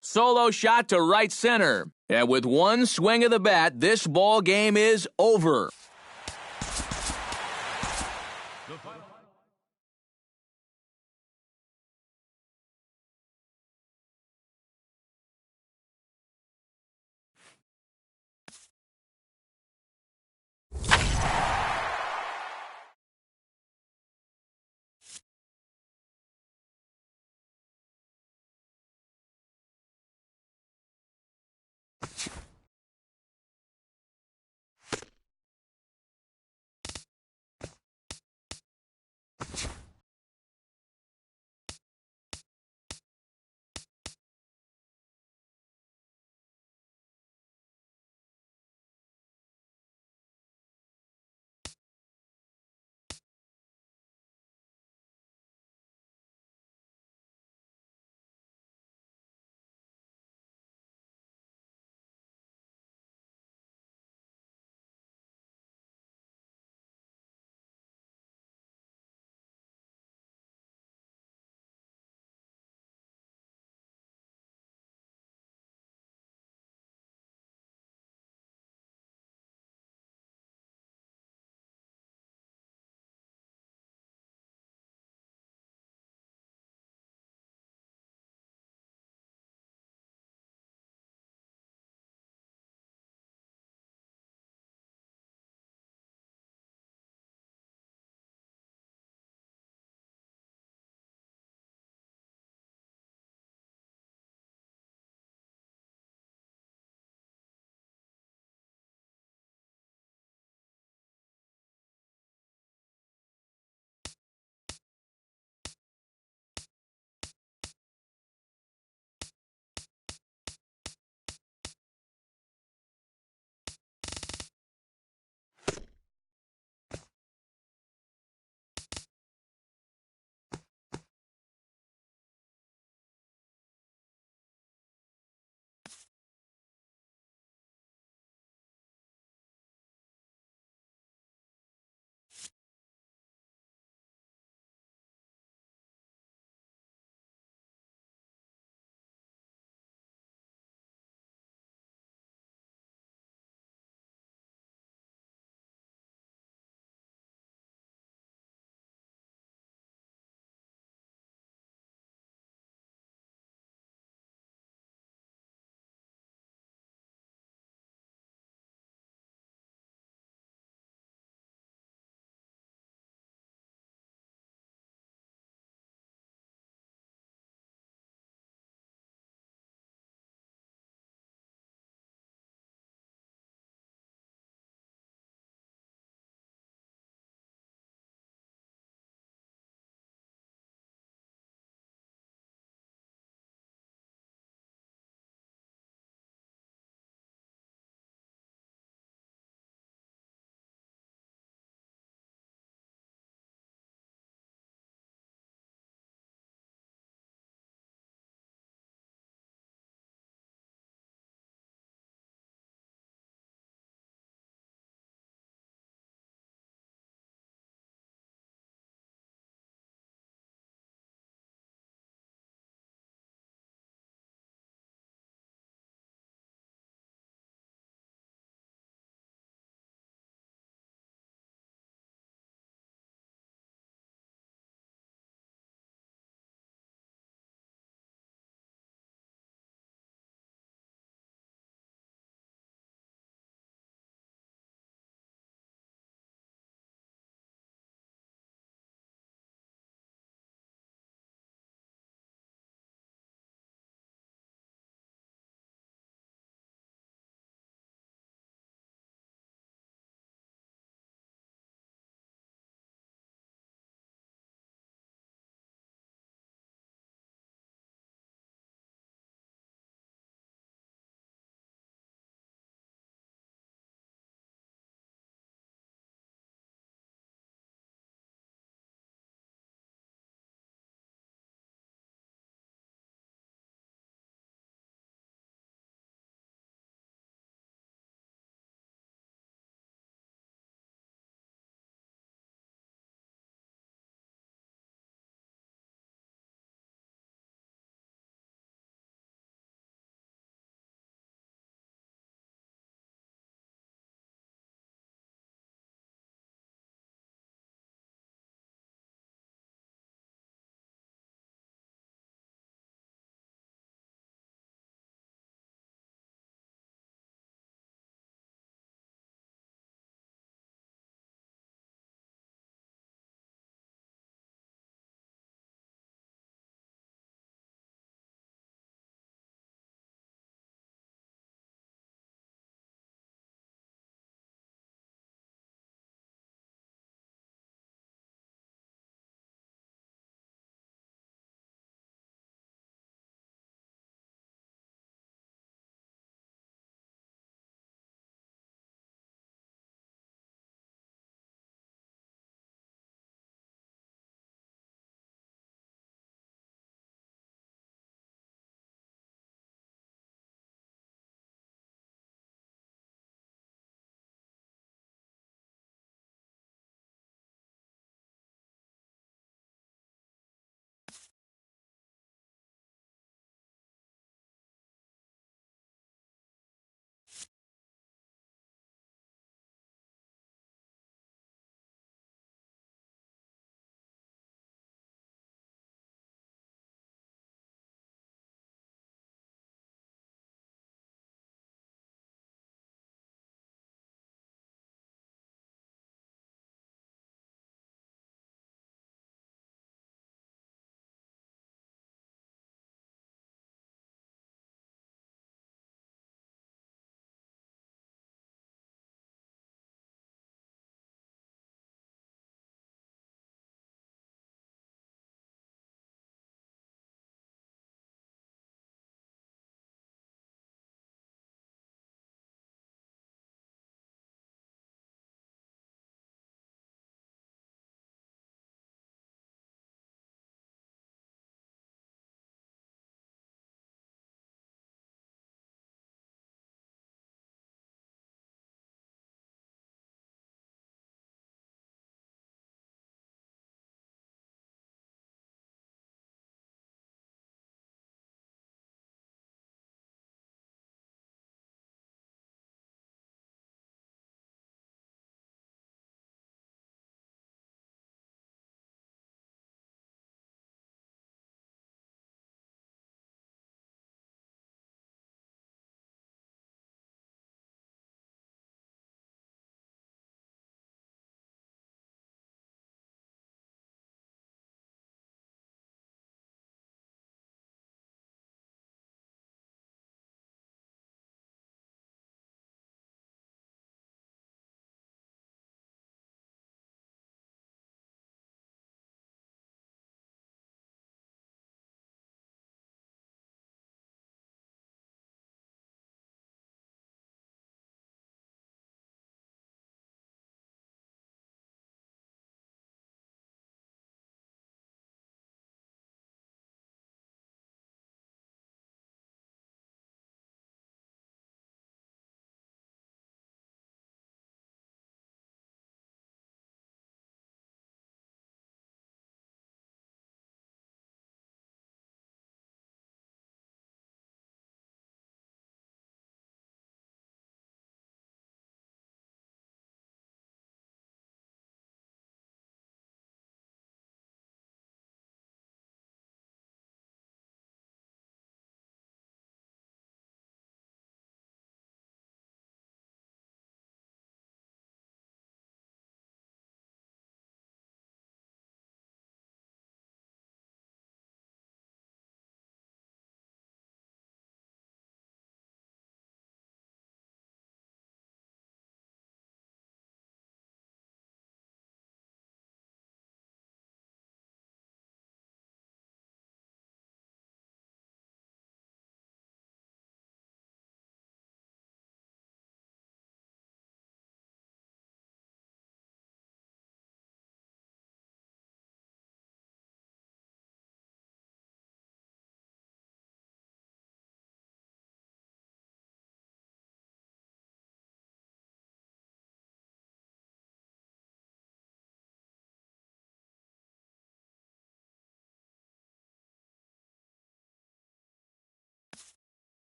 A: Solo shot to right center. And with one swing of the bat, this ball game is over.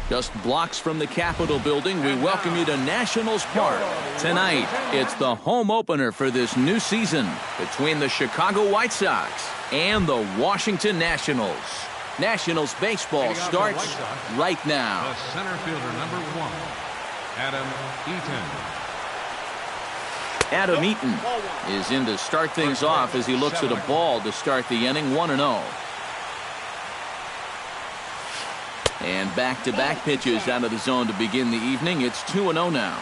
A: Just blocks from the Capitol building, we welcome you to Nationals Park. Tonight, it's the home opener for this new season between the Chicago White Sox and the Washington Nationals. Nationals baseball starts right now.
B: The center fielder, number 1, Adam Eaton.
A: Adam Eaton is in to start things off as he looks at a ball to start the inning, 1-0. And back-to-back pitches out of the zone to begin the evening. It's 2-0 now.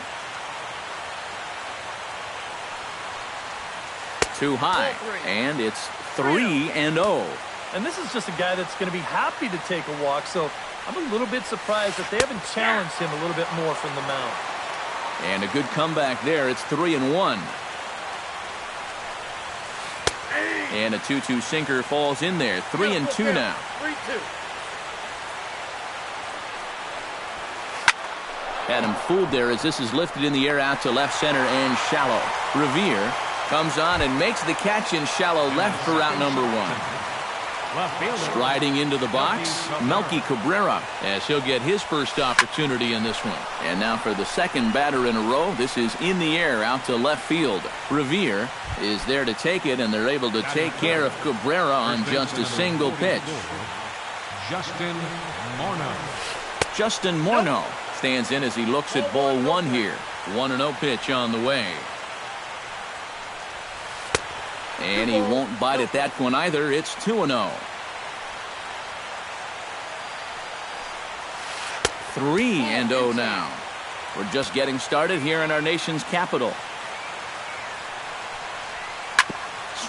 A: Too high, and it's 3-0.
C: And this is just a guy that's going to be happy to take a walk, so I'm a little bit surprised that they haven't challenged him a little bit more from the mound.
A: And a good comeback there. It's 3-1. And a 2-2 sinker falls in there. 3-2 now.
E: 3-2.
A: Had him fooled there as this is lifted in the air out to left center and shallow. Revere comes on and makes the catch in shallow left for out number 1. Striding into the box, Melky Cabrera, as he'll get his first opportunity in this one. And now for the second batter in a row, this is in the air out to left field. Revere is there to take it, and they're able to take care of Cabrera on just a single pitch.
B: Justin Morneau.
A: Justin Morneau stands in as he looks at ball 1 here. 1-0 pitch on the way. And he won't bite at that one either. It's 2-0. 3-0 now. We're just getting started here in our nation's capital.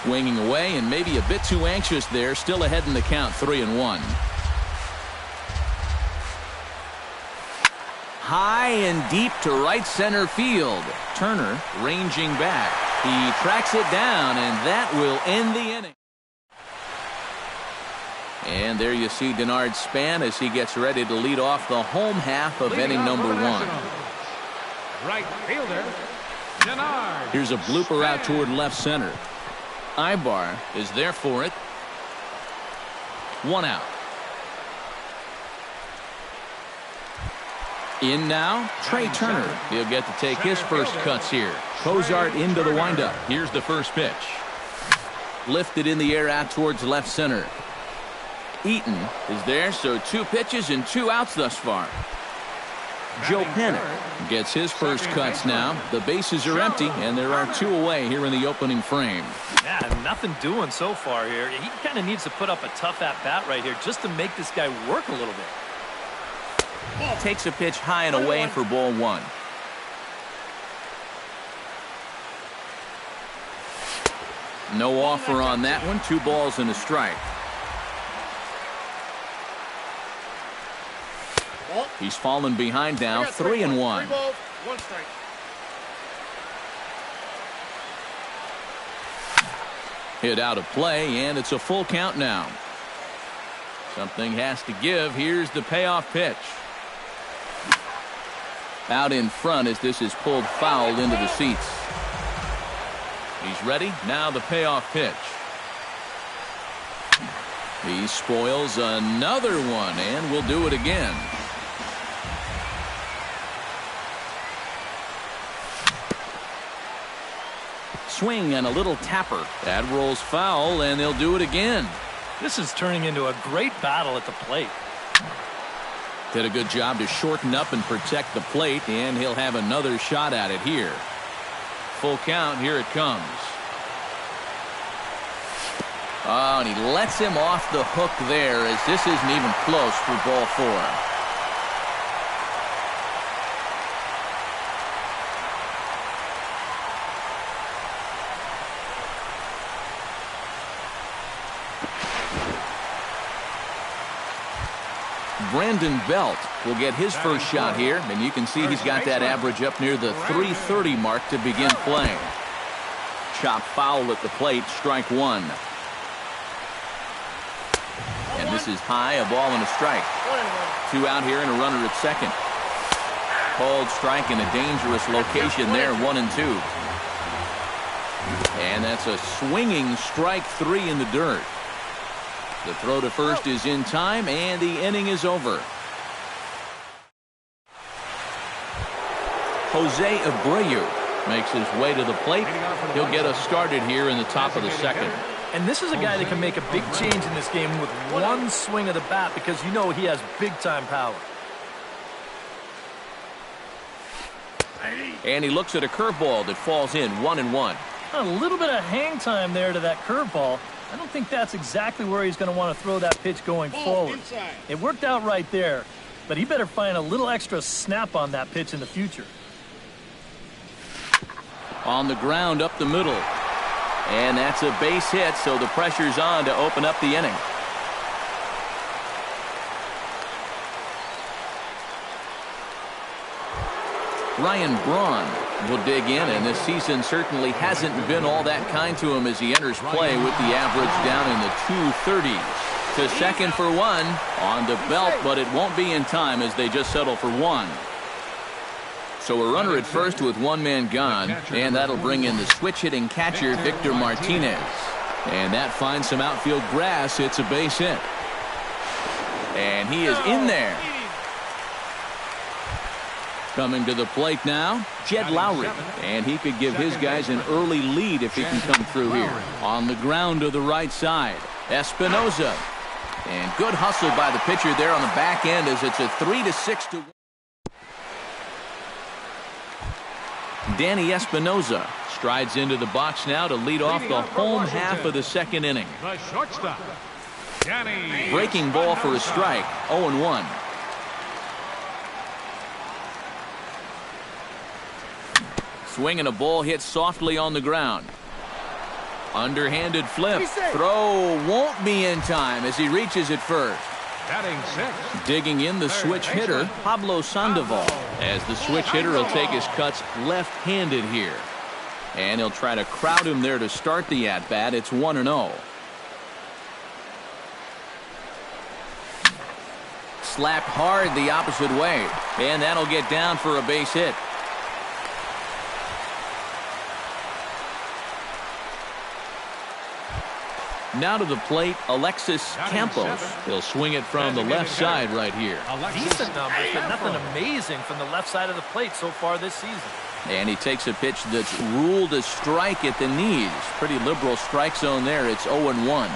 A: Swinging away and maybe a bit too anxious there. Still ahead in the count, 3-1. High and deep to right center field. Turner ranging back. He tracks it down, and that will end the inning. And there you see Denard Span as he gets ready to lead off the home half of inning number 1.
B: Right fielder, Denard.
A: Here's a blooper out toward left center. Ibar is there for it. 1 out. In now, Trey Turner. He'll get to take his first cuts here. Cozart into the windup. Here's the first pitch. Lifted in the air out towards left center. Eaton is there, so 2 pitches and 2 outs thus far. Joe Pennick gets his first cuts now. The bases are empty, and there are 2 away here in the opening frame.
C: Yeah, nothing doing so far here. He kind of needs to put up a tough at-bat right here just to make this guy work a little bit.
A: Takes a pitch high and away for ball 1. No offer on that one. 2 balls and a strike. He's fallen behind now. 3-1.
E: 3 balls, 1 strike.
A: Hit out of play, and it's a full count now. Something has to give. Here's the payoff pitch. Out in front as this is pulled foul into the seats. He's ready. Now the payoff pitch. He spoils another one, and will do it again. Swing and a little tapper. That rolls foul, and they'll do it again.
C: This is turning into a great battle at the plate.
A: Did a good job to shorten up and protect the plate, and he'll have another shot at it here. Full count. Here it comes. Oh, and he lets him off the hook there as this isn't even close for ball 4. Brandon Belt will get his first shot here, and you can see he's got that average up near the .330 mark to begin playing. Chop foul at the plate, strike 1. And this is high, a ball and a strike. 2 out here and a runner at second. Called strike in a dangerous location there, 1-2. And that's a swinging strike 3 in the dirt. The throw to first is in time, and the inning is over. Jose Abreu makes his way to the plate. He'll get us started here in the top of the second.
C: And this is a guy that can make a big change in this game with one swing of the bat because you know he has big-time power.
A: And he looks at a curveball that falls in, 1-1.
C: A little bit of hang time there to that curveball. I don't think that's exactly where he's going to want to throw that pitch going forward. It worked out right there. but he better find a little extra snap on that pitch in the future.
A: On the ground up the middle. And that's a base hit, so the pressure's on to open up the inning. Ryan Braun will dig in, and this season certainly hasn't been all that kind to him as he enters play with the average down in the 230s. To second for one, on the belt, but it won't be in time as they just settle for one. So a runner at first with one man gone, and that'll bring in the switch-hitting catcher, Victor Martinez. And that finds some outfield grass. It's a base hit. And he is in there. Coming to the plate now, Jed Lowry. And he could give his guys an early lead if he can come through here. On the ground to the right side, Espinoza. And good hustle by the pitcher there on the back end as it's a 3-6 Danny Espinoza strides into the box now to lead off the home half of the second inning.
B: The shortstop, Danny.
A: Breaking ball for a strike, 0-1. Swinging a ball hit softly on the ground. Underhanded flip. Throw won't be in time as he reaches it first.
B: Batting sixth.
A: Digging in the switch hitter, Pablo Sandoval. As the switch hitter will take his cuts left-handed here. And he'll try to crowd him there to start the at-bat. It's 1-0. Slapped hard the opposite way. And that'll get down for a base hit. Now to the plate, Alexis Campos. He'll swing it from the left side right here.
C: Decent numbers, but nothing amazing from the left side of the plate so far this season.
A: And he takes a pitch that's ruled a strike at the knees. Pretty liberal strike zone there. It's 0-1.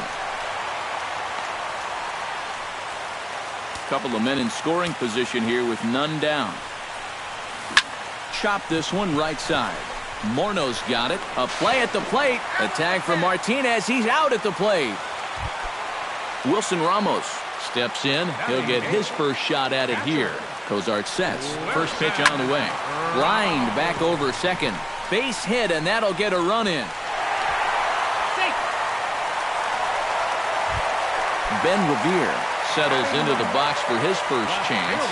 A: Couple of men in scoring position here with none down. Chop this one right side. Morno's got it. A play at the plate. A tag from Martinez. He's out at the plate. Wilson Ramos steps in. He'll get his first shot at it here. Cozart sets. First pitch on the way. Lined back over second. Base hit, and that'll get a run in. Ben Revere settles into the box for his first chance.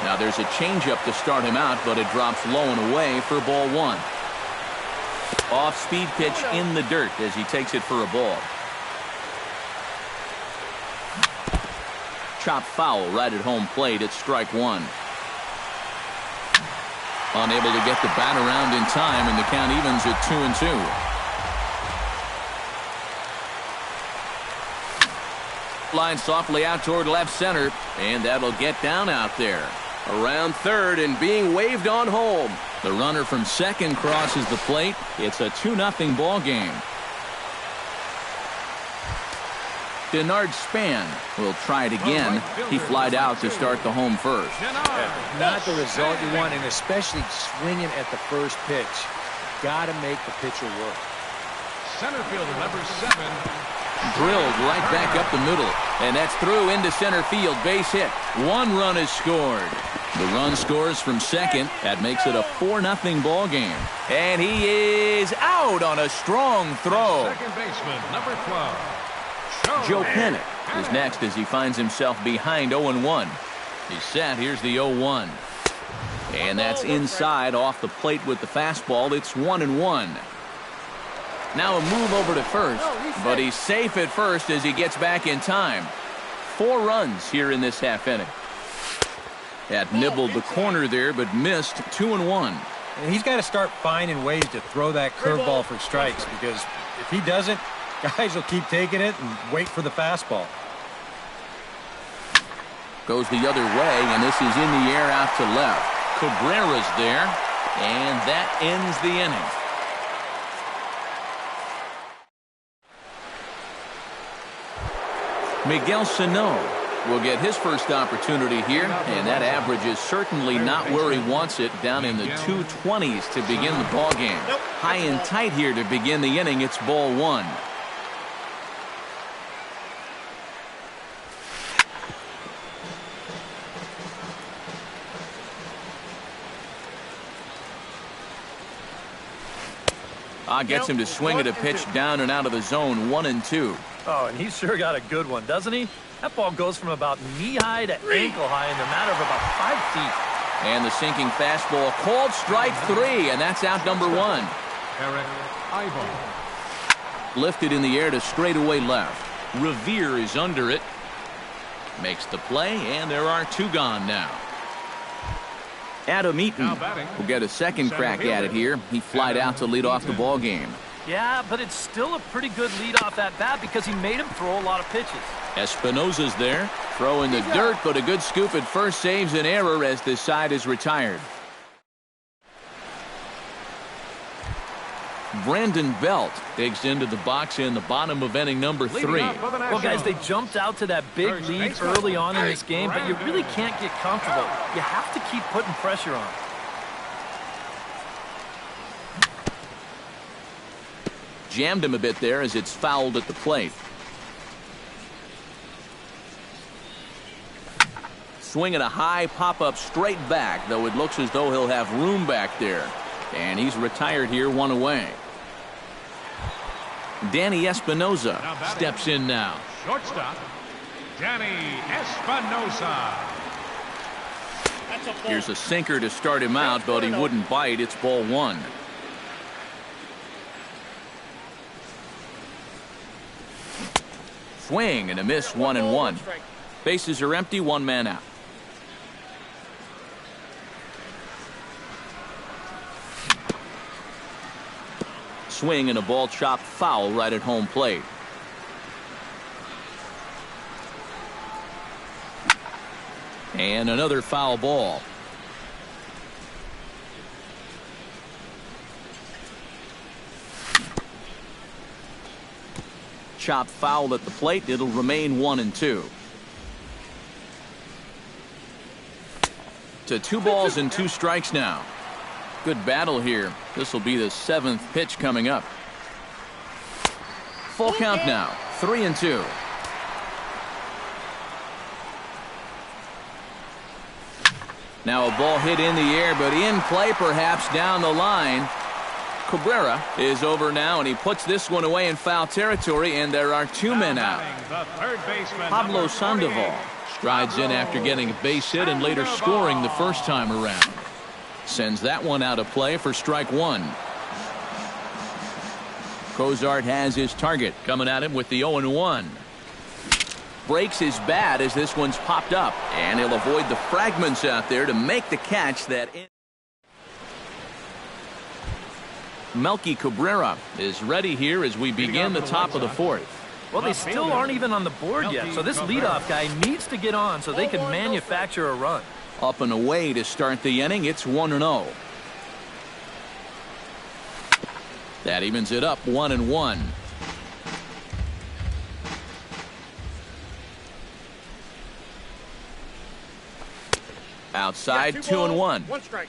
A: Now there's a changeup to start him out, but it drops low and away for ball one. Off-speed pitch in the dirt as he takes it for a ball. Chopped foul right at home plate. It's strike one. Unable to get the bat around in time, and the count evens at 2-2. Line softly out toward left center, and that'll get down out there. Around third and being waved on home. The runner from second crosses the plate. It's a 2-0 ball game. Denard Span will try it again. He flied out to start the home first.
D: Not the result you want, and especially swinging at the first pitch. Got to make the pitcher work.
B: Center fielder number 7.
A: Drilled right back up the middle, and that's through into center field. Base hit. One run is scored. The run scores from second. That makes it a 4-0 ball game. And he is out on a strong throw.
B: Second baseman number 12.
A: Joe Pennick is next as he finds himself behind 0-1. He's set. Here's the 0-1. And that's inside off the plate with the fastball. It's 1-1. Now a move over to first, but he's safe at first as he gets back in time. 4 runs here in this half inning. That nibbled the corner there, but missed. 2-1.
D: And he's got to start finding ways to throw that curveball for strikes, because if he doesn't, guys will keep taking it and wait for the fastball.
A: Goes the other way, and this is in the air out to left. Cabrera's there, and that ends the inning. Miguel Sano will get his first opportunity here, and that average is certainly not where he wants it, down in the 220s to begin the ball game. High and tight here to begin the inning. It's ball one. Gets him to swing at a pitch down and out of the zone, 1-2.
C: Oh, and he's sure got a good one, doesn't he? That ball goes from about knee-high to ankle-high in the matter of about 5 feet.
A: And the sinking fastball called strike 3, and that's out number 1.
B: Eric Ivo.
A: Lifted in the air to straightaway left. Revere is under it. Makes the play, and there are 2 gone now. Adam Eaton will get a second crack at it here. He flied out to lead off the ball game.
C: Yeah, but it's still a pretty good lead-off at bat because he made him throw a lot of pitches.
A: Espinosa's there, throwing the dirt, but a good scoop at first saves an error as this side is retired. Brandon Belt digs into the box in the bottom of inning number 3.
C: Well, guys, they jumped out to that big lead early on in this game, but you really can't get comfortable. You have to keep putting pressure on.
A: Jammed him a bit there as it's fouled at the plate. Swinging a high pop-up straight back, though it looks as though he'll have room back there. And he's retired here, 1 away. Danny Espinosa steps in now.
B: Shortstop, Danny Espinosa.
A: Here's a sinker to start him out, but he wouldn't bite. It's ball 1. Swing and a miss, 1-1. Bases are empty, 1 man out. Swing and a ball chopped foul right at home plate. And another foul ball. Chopped foul at the plate. It'll remain 1-2. To 2 balls and 2 strikes now. Good battle here. This will be the 7th pitch coming up. Full count now. 3-2. Now a ball hit in the air, but in play perhaps down the line. Cabrera is over now, and he puts this one away in foul territory, and there are 2 men out. Pablo Sandoval strides in after getting a base hit and later scoring the first time around. Sends that one out of play for strike 1. Cozart has his target coming at him with the 0-1. Breaks his bat as this one's popped up, and he'll avoid the fragments out there to make the catch that. Melky Cabrera is ready here as we begin the top of the 4th.
C: Well, they still aren't even on the board yet, so this leadoff guy needs to get on so they can manufacture a run.
A: Up and away to start the inning. It's 1-0. That evens it up, 1-1. Outside, 2-1.
E: 1 strike.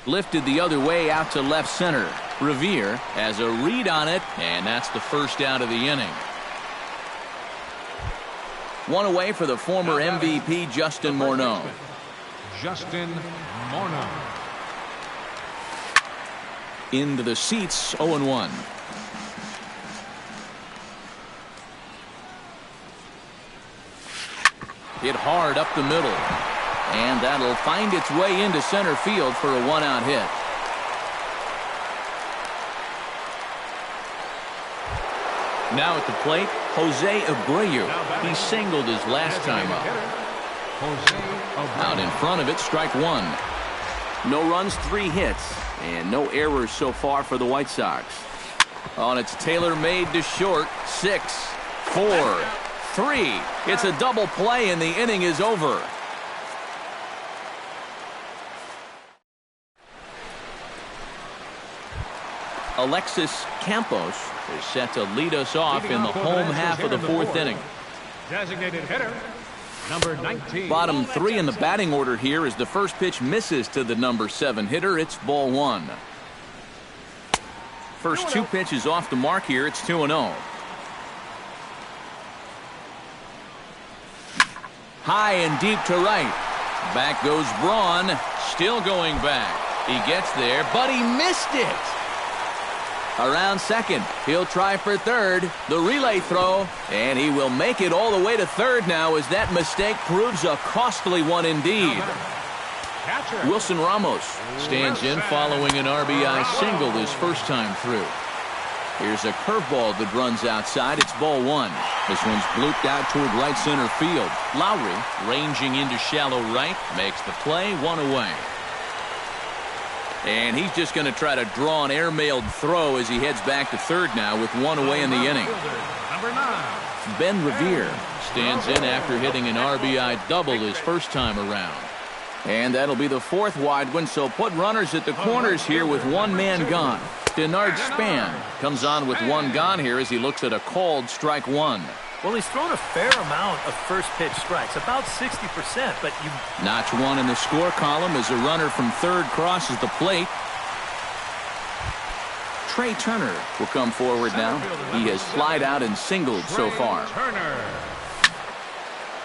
A: Lifted the other way out to left center. Revere has a read on it, and that's the first out of the inning. 1 away for the former MVP, Justin Morneau.
B: Justin Morneau.
A: Into the seats, 0-1. Hit hard up the middle. And that'll find its way into center field for a 1-out hit. Now at the plate, Jose Abreu. He singled his last time up. Out in front of it, strike 1. No runs, 3 hits, and no errors so far for the White Sox. On its tailor-made to short, 6, 4, 3. It's a double play, and the inning is over. Alexis Campos is set to lead us off in the home half of the 4th inning.
B: Designated hitter, number 19.
A: Bottom 3 in the batting order here as the first pitch misses to the number 7 hitter. It's ball 1. First 2 pitches off the mark here. It's 2-0. High and deep to right. Back goes Braun, still going back. He gets there, but he missed it. Around second, he'll try for third. The relay throw, and he will make it all the way to third now as that mistake proves a costly one indeed. Wilson Ramos stands in following an RBI single his first time through. Here's a curveball that runs outside. It's ball one. This one's blooped out toward right center field. Lowry ranging into shallow right makes the play, one away. And he's just going to try to draw an airmailed throw as he heads back to third now with one away in the inning. Ben Revere stands in after hitting an RBI double his first time around. And that'll be the fourth wide one, so put runners at the corners here with one man gone. Denard Span comes on with one gone here as he looks at a called strike one.
C: Well, he's thrown a fair amount of first pitch strikes, about 60%, but you...
A: Notch one in the score column as a runner from third crosses the plate. Trey Turner will come forward now. He has flied out and singled so far.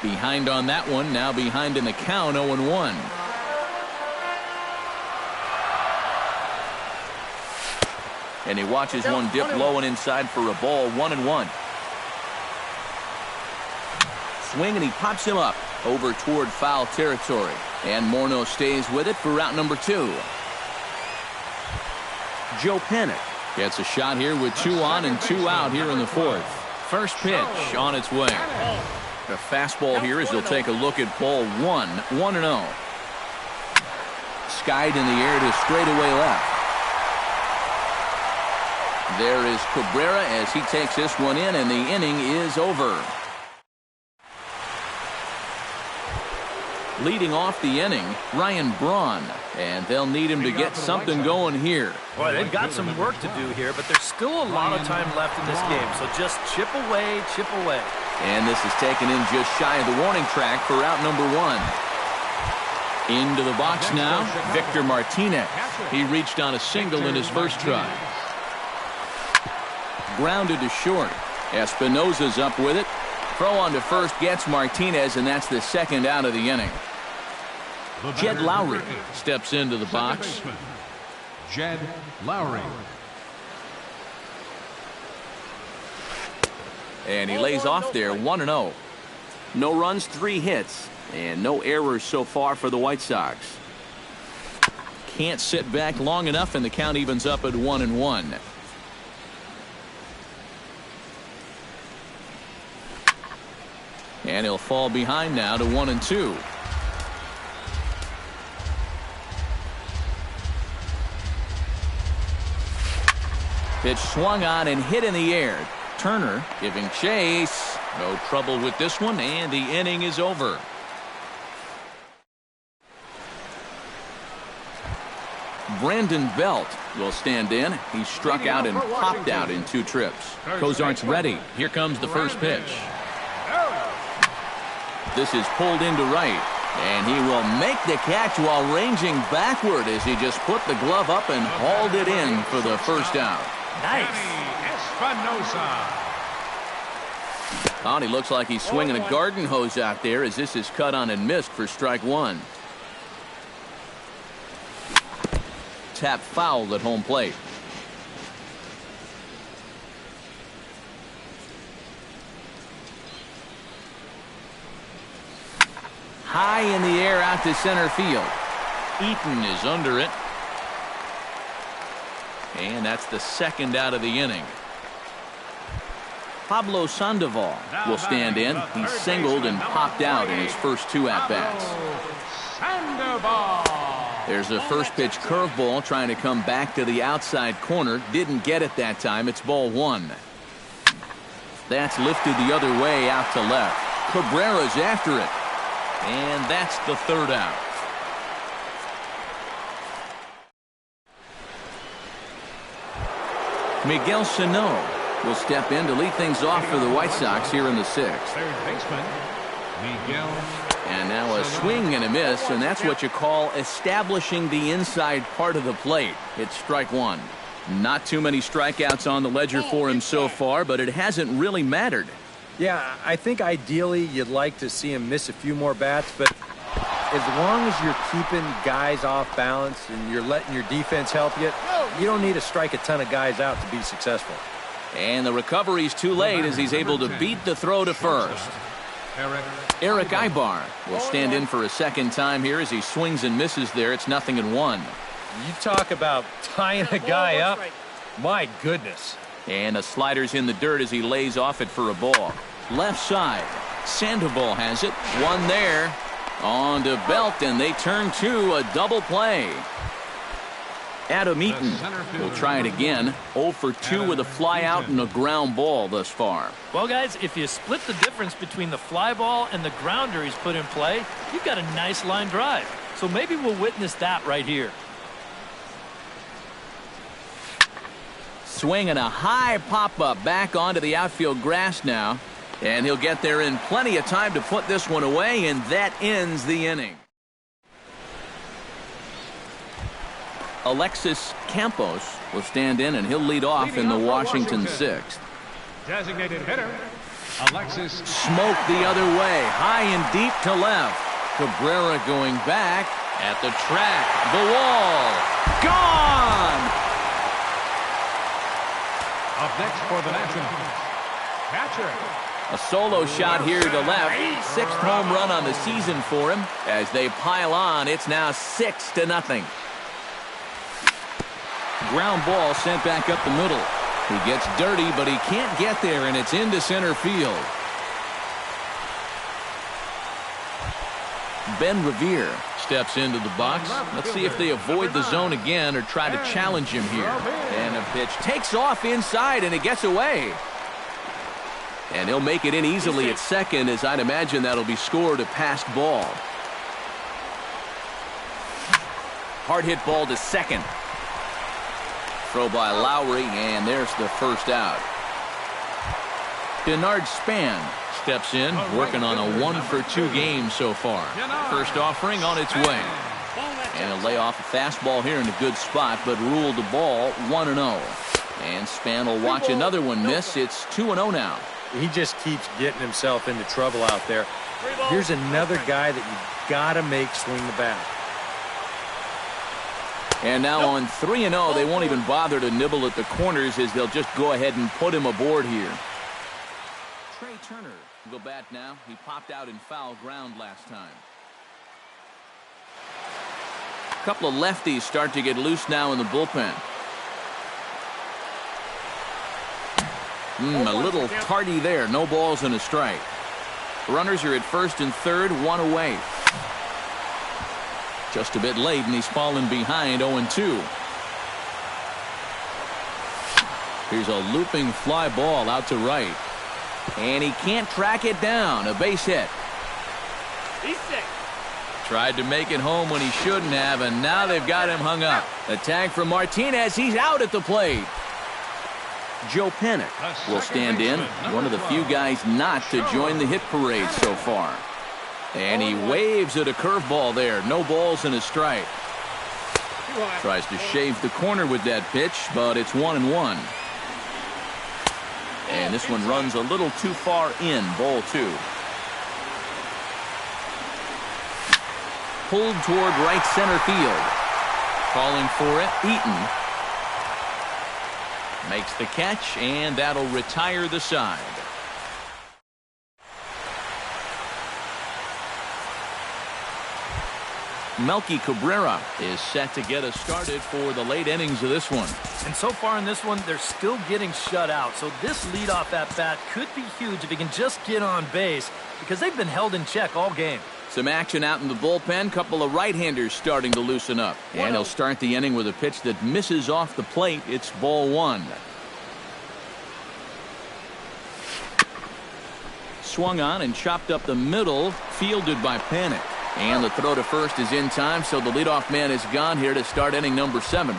A: Behind on that one, now behind in the count, 0-1. And he watches one dip low and inside for a ball, 1-1. Swing, and he pops him up over toward foul territory. And Morneau stays with it for out number two. Joe Panic gets a shot here with 2 on and 2 out here in the fourth. First pitch on its way. A fastball here as he'll take a look at ball one, 1-0. Skied in the air to straightaway left. There is Cabrera as he takes this one in, and the inning is over. Leading off the inning, Ryan Braun, and they'll need him to get something going here.
C: Boy, they've got some work to do here, but there's still a lot of time left in this game, so just chip away, chip away.
A: And this is taken in just shy of the warning track for out number one. Into the box now, Victor Martinez. He reached on a single in his first try. Grounded to short. Espinosa's up with it. Throw on to first gets Martinez, and that's the second out of the inning. Jed Lowry steps into the box.
B: Jed Lowry.
A: And he lays off there, 1-0. No runs, 3 hits, and no errors so far for the White Sox. Can't sit back long enough, and the count evens up at 1-1. And he'll fall behind now to 1-2. Pitch swung on and hit in the air. Turner giving chase. No trouble with this one, and the inning is over. Brandon Belt will stand in. He struck out and popped out in 2 trips. Cozart's ready. Here comes the first pitch. This is pulled into right, and he will make the catch while ranging backward as he just put the glove up and hauled it in for the first out.
C: Nice.
A: Oh, he looks like he's swinging a garden hose out there as this is cut on and missed for strike one. Tap fouled at home plate. High in the air out to center field. Eaton is under it. And that's the second out of the inning. Pablo Sandoval will stand in. He singled and popped out in his first 2 at-bats. There's a first pitch curveball trying to come back to the outside corner. Didn't get it that time. It's ball 1. That's lifted the other way out to left. Cabrera's after it. And that's the third out. Miguel Sano will step in to lead things off for the White Sox here in the 6th.
B: Third baseman, Miguel.
A: And now a swing and a miss, and that's what you call establishing the inside part of the plate. It's strike one. Not too many strikeouts on the ledger for him so far, but it hasn't really mattered.
D: Yeah, I think ideally you'd like to see him miss a few more bats, but as long as you're keeping guys off balance and you're letting your defense help you, you don't need to strike a ton of guys out to be successful.
A: And the recovery's too late as he's able to beat the throw to first. Eric Ibar will stand in for a second time here as he swings and misses there. It's 0-1.
D: You talk about tying a guy up. My goodness.
A: And the slider's in the dirt as he lays off it for a ball. Left side. Sandoval has it. One there. On to Belt, and they turn to a double play. Adam Eaton will try it again. 0 for 2 with a fly out and a ground ball thus far.
C: Well, guys, if you split the difference between the fly ball and the grounder he's put in play, you've got a nice line drive. So maybe we'll witness that right here.
A: Swinging a high pop-up back onto the outfield grass now. And he'll get there in plenty of time to put this one away, and that ends the inning. Alexis Campos will stand in, and he'll lead off in the Washington 6th.
B: Designated hitter, Alexis.
A: Smoke the other way, high and deep to left. Cabrera going back at the track. The wall. Gone!
B: Up next for the Nationals, catcher.
A: A solo shot here to left. 6th home run on the season for him. As they pile on, it's now 6-0. Ground ball sent back up the middle. He gets dirty, but he can't get there, and it's into center field. Ben Revere steps into the box. Let's see if they avoid the zone again or try to challenge him here. And a pitch takes off inside, and it gets away. And he'll make it in easily at second, as I'd imagine that'll be scored a passed ball. Hard hit ball to second. Throw by Lowry, and there's the first out. Denard Span steps in, working on a 1 for 2 game so far. First offering on its way. And he'll lay off a fastball here in a good spot, but ruled the ball 1-0. And Span will watch another one miss. It's 2-0 now.
D: He just keeps getting himself into trouble out there. Here's another guy that you gotta make swing the bat.
A: And now on 3-0, they won't even bother to nibble at the corners as they'll just go ahead and put him aboard here. Trey Turner will go bat now. He popped out in foul ground last time. A couple of lefties start to get loose now in the bullpen. A little tardy there. No balls and a strike. Runners are at first and third, one away. Just a bit late, and he's fallen behind 0-2. Here's a looping fly ball out to right. And he can't track it down. A base hit.
C: He's sick.
A: Tried to make it home when he shouldn't have, and now they've got him hung up. A tag from Martinez. He's out at the plate. Joe Panic will stand in, one of the few guys not to join the hit parade so far. And he waves at a curveball there. No balls and a strike. Tries to shave the corner with that pitch, but it's 1-1. And this one runs a little too far in. Ball 2. Pulled toward right center field. Calling for it, Eaton. Makes the catch, and that'll retire the side. Melky Cabrera is set to get us started for the late innings of this one.
C: And so far in this one, they're still getting shut out. So this leadoff at-bat could be huge if he can just get on base, because they've been held in check all game.
A: Some action out in the bullpen. Couple of right-handers starting to loosen up. And he'll start the inning with a pitch that misses off the plate. It's ball 1. Swung on and chopped up the middle. Fielded by Panic. And the throw to first is in time, so the leadoff man is gone here to start inning number 7.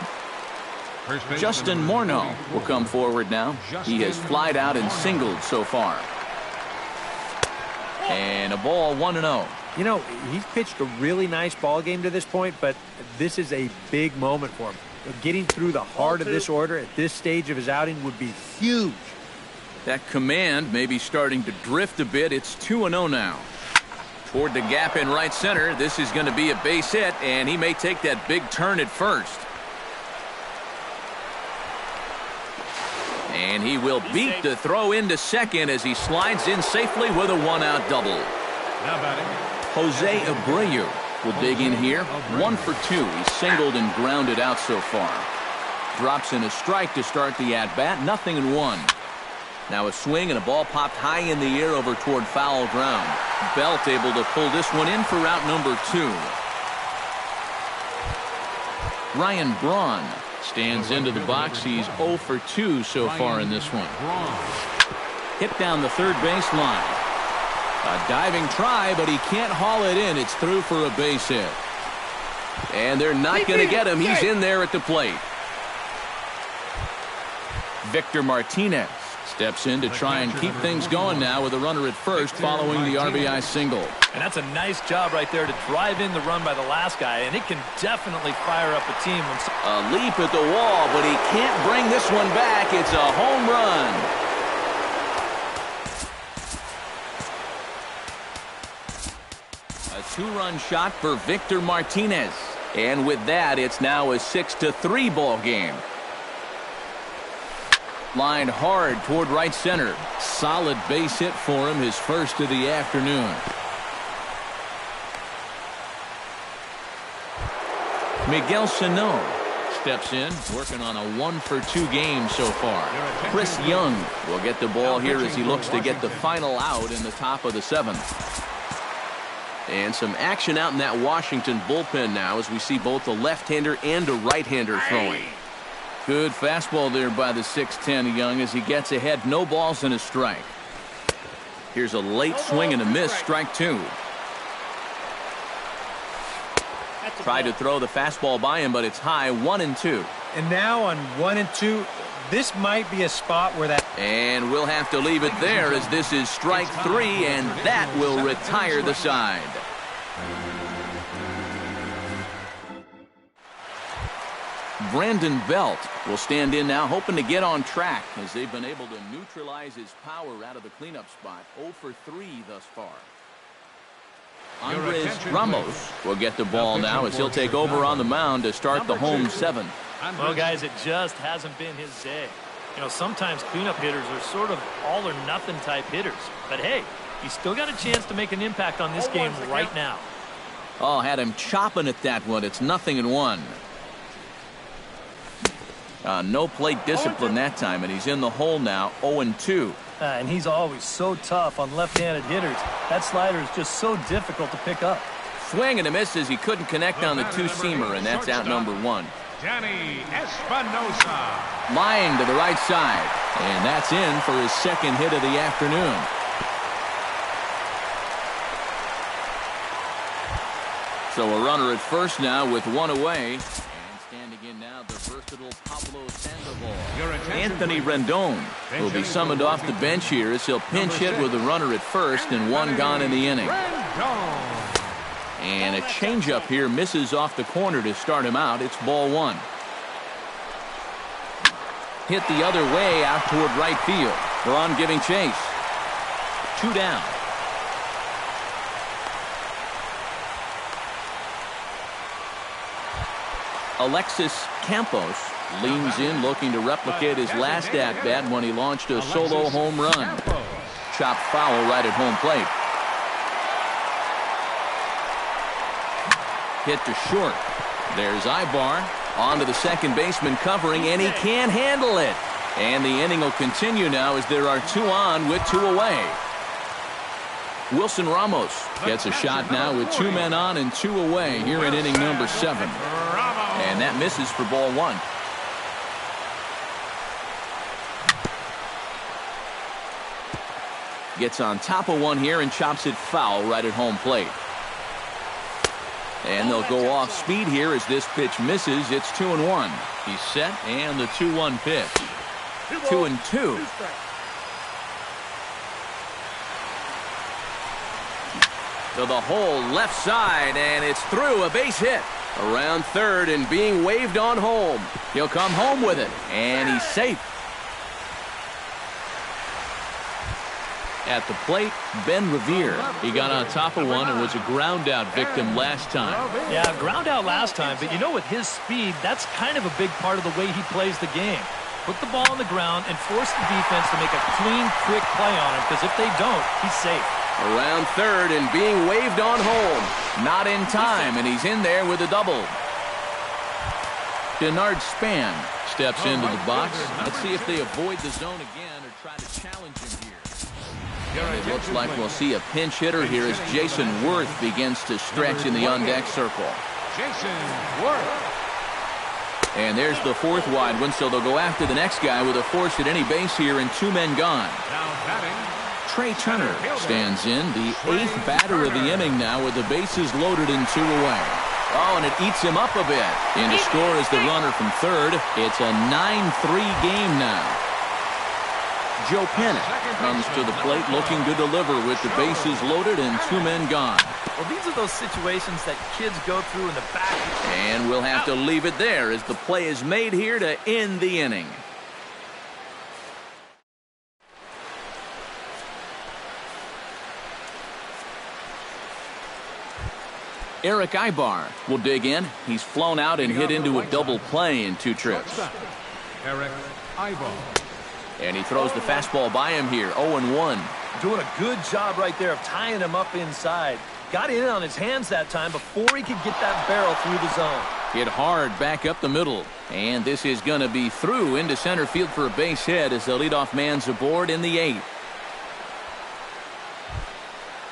A: Justin Morneau will come forward now. He has flied out and singled so far. And a ball 1-0.
D: You know, he's pitched a really nice ball game to this point, but this is a big moment for him. Getting through the heart of this order at this stage of his outing would be huge.
A: That command may be starting to drift a bit. It's 2-0 now. Toward the gap in right center. This is going to be a base hit, and he may take that big turn at first. And he will beat the throw into second as he slides in safely with a one-out double.
B: Now batting,
A: Jose Abreu will dig in here. 1 for 2. He's singled and grounded out so far. Drops in a strike to start the at-bat. 0-1. Now a swing and a ball popped high in the air over toward foul ground. Belt able to pull this one in for out number 2. Ryan Braun stands into the box. He's 0 for 2 so far in this one. Hit down the third baseline. A diving try, but he can't haul it in. It's through for a base hit. And they're not going to get him. He's in there at the plate. Victor Martinez steps in to try and keep things going now with a runner at first following the RBI single.
C: And that's a nice job right there to drive in the run by the last guy, and it can definitely fire up a team.
A: A leap at the wall, but he can't bring this one back. It's a home run. A 2-run shot for Victor Martinez. And with that, it's now a 6-3 ball game. Lined hard toward right center. Solid base hit for him, his first of the afternoon. Miguel Sano steps in, working on a 1 for 2 game so far. Chris Young will get the ball here as he looks to get the final out in the top of the 7th. And some action out in that Washington bullpen now as we see both a left-hander and a right-hander throwing. Good fastball there by the 6'10 Young as he gets ahead. No balls and a strike. Here's a late swing and a miss. Strike 2. Tried to throw the fastball by him, but it's high. 1-2.
D: And now on 1-2, this might be a spot where that.
A: And we'll have to leave it there as this is strike 3, and that will retire the side. Brandon Belt will stand in now, hoping to get on track as they've been able to neutralize his power out of the cleanup spot. 0 for 3 thus far. Andres Ramos will get the ball now as he'll take over on the mound to start the home 7th.
C: Well, guys, it just hasn't been his day. You know, sometimes cleanup hitters are sort of all-or-nothing type hitters. But, hey, he's still got a chance to make an impact on this game right now.
A: Oh, had him chopping at that one. It's 0-1. No plate discipline that time, and he's in the hole now, 0-2.
C: And he's always so tough on left-handed hitters. That slider is just so difficult to pick up.
A: Swing and a miss as he couldn't connect on the two-seamer, and that's out number 1.
B: Danny Espinosa.
A: Line to the right side, and that's in for his second hit of the afternoon. So a runner at first now with 1 away. And standing in now, the versatile Pablo Sandoval. Anthony Rendon will be summoned off the bench here as he'll pinch hit with a runner at first and 1 gone in the inning. And a changeup here misses off the corner to start him out. It's ball 1. Hit the other way out toward right field. Braun giving chase. 2 down. Alexis Campos leans in looking to replicate his last at-bat when he launched a solo home run. Chopped foul right at home plate. Hit to short. There's Ibar on to the second baseman covering, and he can't handle it. And the inning will continue now as there are 2 on with 2 away. Wilson Ramos gets a shot now with 2 men on and 2 away here in inning number 7. And that misses for ball 1. Gets on top of one here and chops it foul right at home plate. And they'll go off speed here as this pitch misses. It's 2-1. He's set, and the 2-1 pitch. 2-2. To the hole left side, and it's through. A base hit around third and being waved on home. He'll come home with it, and he's safe. At the plate, Ben Revere. He got on top of one and was a ground out victim last time.
C: Yeah, ground out last time, but you know, with his speed, that's kind of a big part of the way he plays the game. Put the ball on the ground and force the defense to make a clean, quick play on him, because if they don't, he's safe.
A: Around third and being waved on home. Not in time, and he's in there with a double. Denard Span steps into the box. Let's see if they avoid the zone again or try to challenge him here. It looks like we'll see a pinch hitter here as Jason Worth begins to stretch in the on-deck circle.
B: Jason Worth.
A: And there's the fourth wide one, so they'll go after the next guy with a force at any base here and 2 men gone.
B: Now batting.
A: Trey Turner stands in, the 8th batter of the inning now with the bases loaded and 2 away. Oh, and it eats him up a bit. In to score is the runner from third. It's a 9-3 game now. Joe Pennant comes to the plate looking to deliver with the bases loaded and 2 men gone.
C: Well, these are those situations that kids go through in the back.
A: And we'll have to leave it there as the play is made here to end the inning. Eric Ibar will dig in. He's flown out and hit into a double play in 2 trips.
B: Eric Ibar.
A: And he throws the fastball by him here, 0-1.
C: Doing a good job right there of tying him up inside. Got in on his hands that time before he could get that barrel through the zone.
A: Hit hard back up the middle. And this is going to be through into center field for a base hit as the leadoff man's aboard in the 8th.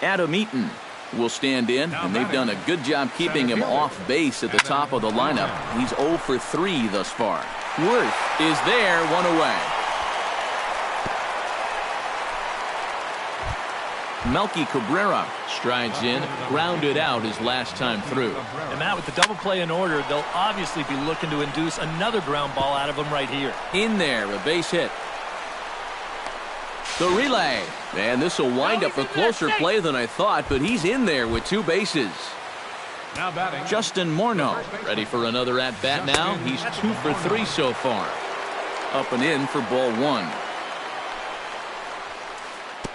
A: Adam Eaton will stand in, and they've done a good job keeping him off base at the top of the lineup. He's 0 for 3 thus far. Worth is there, 1 away. Melky Cabrera strides in, grounded out his last time through.
C: And Matt, with the double play in order, they'll obviously be looking to induce another ground ball out of him right here.
A: In there, a base hit. The relay. And this will wind up a closer play than I thought, but he's in there with 2 bases.
B: Now batting.
A: Justin Morneau ready for another at-bat now. He's 2 for 3 so far. Up and in for ball 1.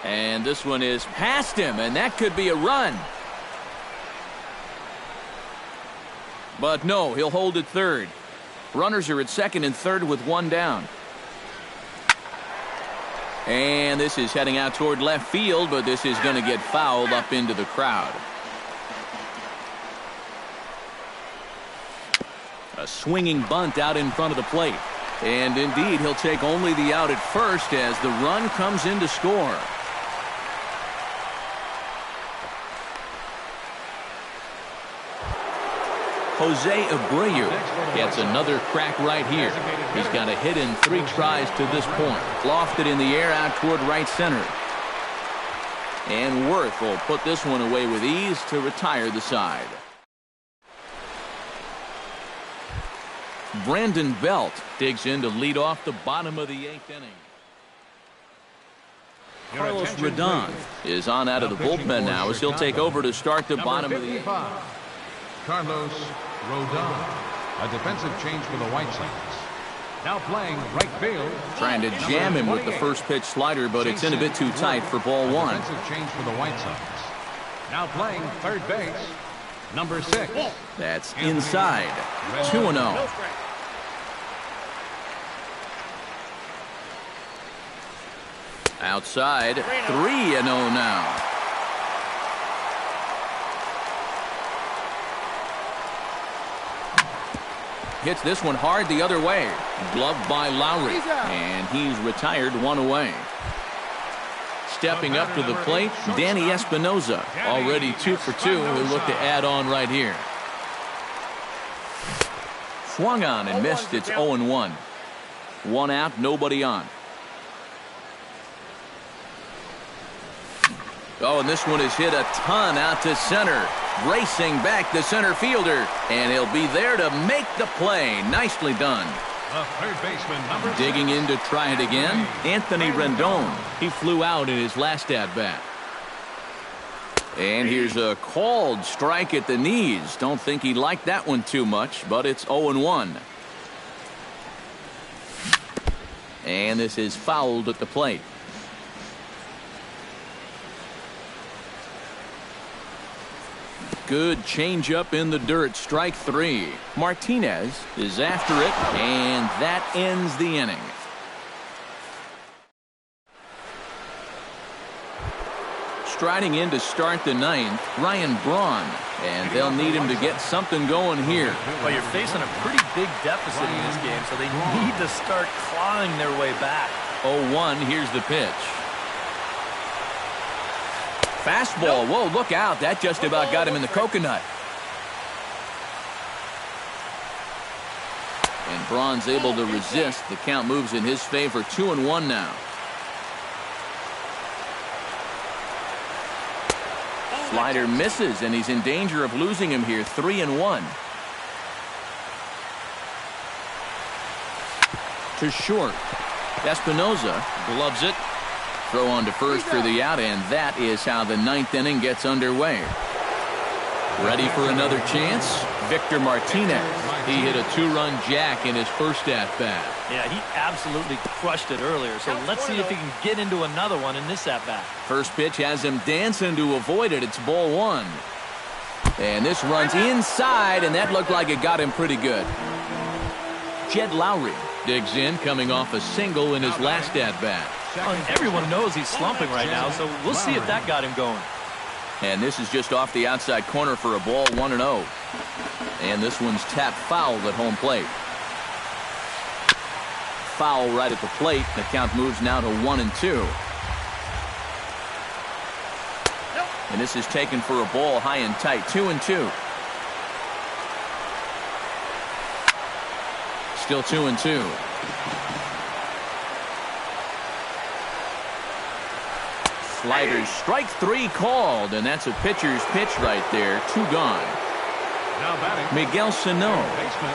A: And this one is past him, and that could be a run. But no, he'll hold at third. Runners are at second and third with 1 down. And this is heading out toward left field, but this is going to get fouled up into the crowd. A swinging bunt out in front of the plate. And indeed, he'll take only the out at first as the run comes in to score. Jose Abreu gets another crack right here. He's got a hit in 3 tries to this point. Lofted in the air out toward right center. And Worth will put this one away with ease to retire the side. Brandon Belt digs in to lead off the bottom of the 8th inning. Carlos Rodon is on out of the bullpen now as he'll take over to start the bottom of the 8th.
B: Carlos Rodon, a defensive change for the White Sox. Now playing right field.
A: Trying to jam him with the first pitch slider, but it's in a bit too tight for ball 1.
B: Defensive change for the White Sox. Now playing third base, number 6.
A: That's inside. 2-0. Outside, 3-0 now. Hits this one hard the other way. Gloved by Lowry. And he's retired 1 away. Stepping up to the plate, Danny Espinoza. Already 2 for 2. He'll look to add on right here. Swung on and missed. It's 0-1. 1 out, nobody on. Oh, and this one is hit a ton out to center. Racing back the center fielder. And he'll be there to make the play. Nicely done.
B: The third baseman, number
A: Digging in to try it again, Anthony Rendon. He flew out in his last at-bat. And here's a called strike at the knees. Don't think he liked that one too much, but it's 0-1. And this is fouled at the plate. Good changeup in the dirt. Strike three. Martinez is after it, and that ends the inning. Striding in to start the ninth, Ryan Braun, and they'll need him to get something going here.
C: Well, you're facing a pretty big deficit in this game, so they need to start clawing their way back.
A: 0-1, here's the pitch. Fastball, whoa, look out. That just about got him in the coconut. And Braun's able to resist. The count moves in his favor, 2-1 now. Slider misses, and he's in danger of losing him here, 3-1. To short. Espinoza gloves it. Throw on to first for the out, and that is how the ninth inning gets underway. Ready for another chance? Victor Martinez. He hit a two-run jack in his first at-bat.
C: Yeah, he absolutely crushed it earlier, so let's see if he can get into another one in this at-bat.
A: First pitch has him dancing to avoid it. It's ball one. And this runs inside, and that looked like it got him pretty good. Jed Lowry digs in, coming off a single in his last at-bat.
C: Well, everyone knows he's slumping right now, so we'll see if that got him going.
A: And this is just off the outside corner for a ball, 1-0. And this one's tapped foul at home plate. Foul right at the plate. The count moves now to 1-2. And this is taken for a ball high and tight, 2-2. Still 2-2. Sliders, strike three called, and that's a pitcher's pitch right there. Two gone.
B: Now batting,
A: Miguel Sano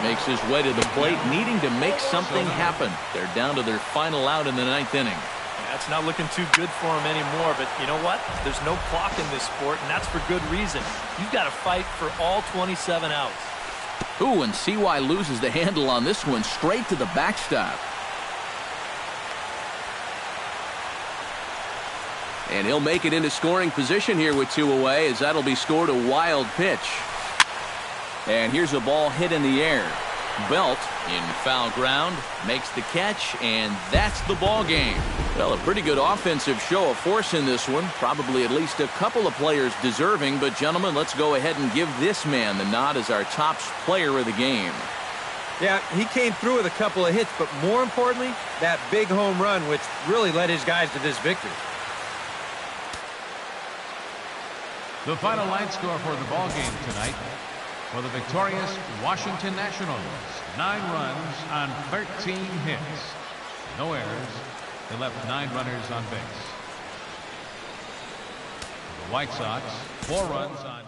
A: makes his way to the plate, needing to make something happen. They're down to their final out in the ninth inning.
C: That's not looking too good for him anymore, but you know what? There's no clock in this sport, and that's for good reason. You've got to fight for all 27 outs.
A: Ooh, and CY loses the handle on this one, straight to the backstop. And he'll make it into scoring position here with two away, as that'll be scored a wild pitch. And here's a ball hit in the air. Belt in foul ground makes the catch, and that's the ball game. Well, a pretty good offensive show of force in this one. Probably at least a couple of players deserving, but gentlemen, let's go ahead and give this man the nod as our top player of the game.
D: Yeah, he came through with a couple of hits, but more importantly, that big home run, which really led his guys to this victory.
B: the final line score for the ball game tonight. For the victorious Washington Nationals, 9 runs on 13 hits. No errors. They left 9 runners on base. For the White Sox, 4 runs on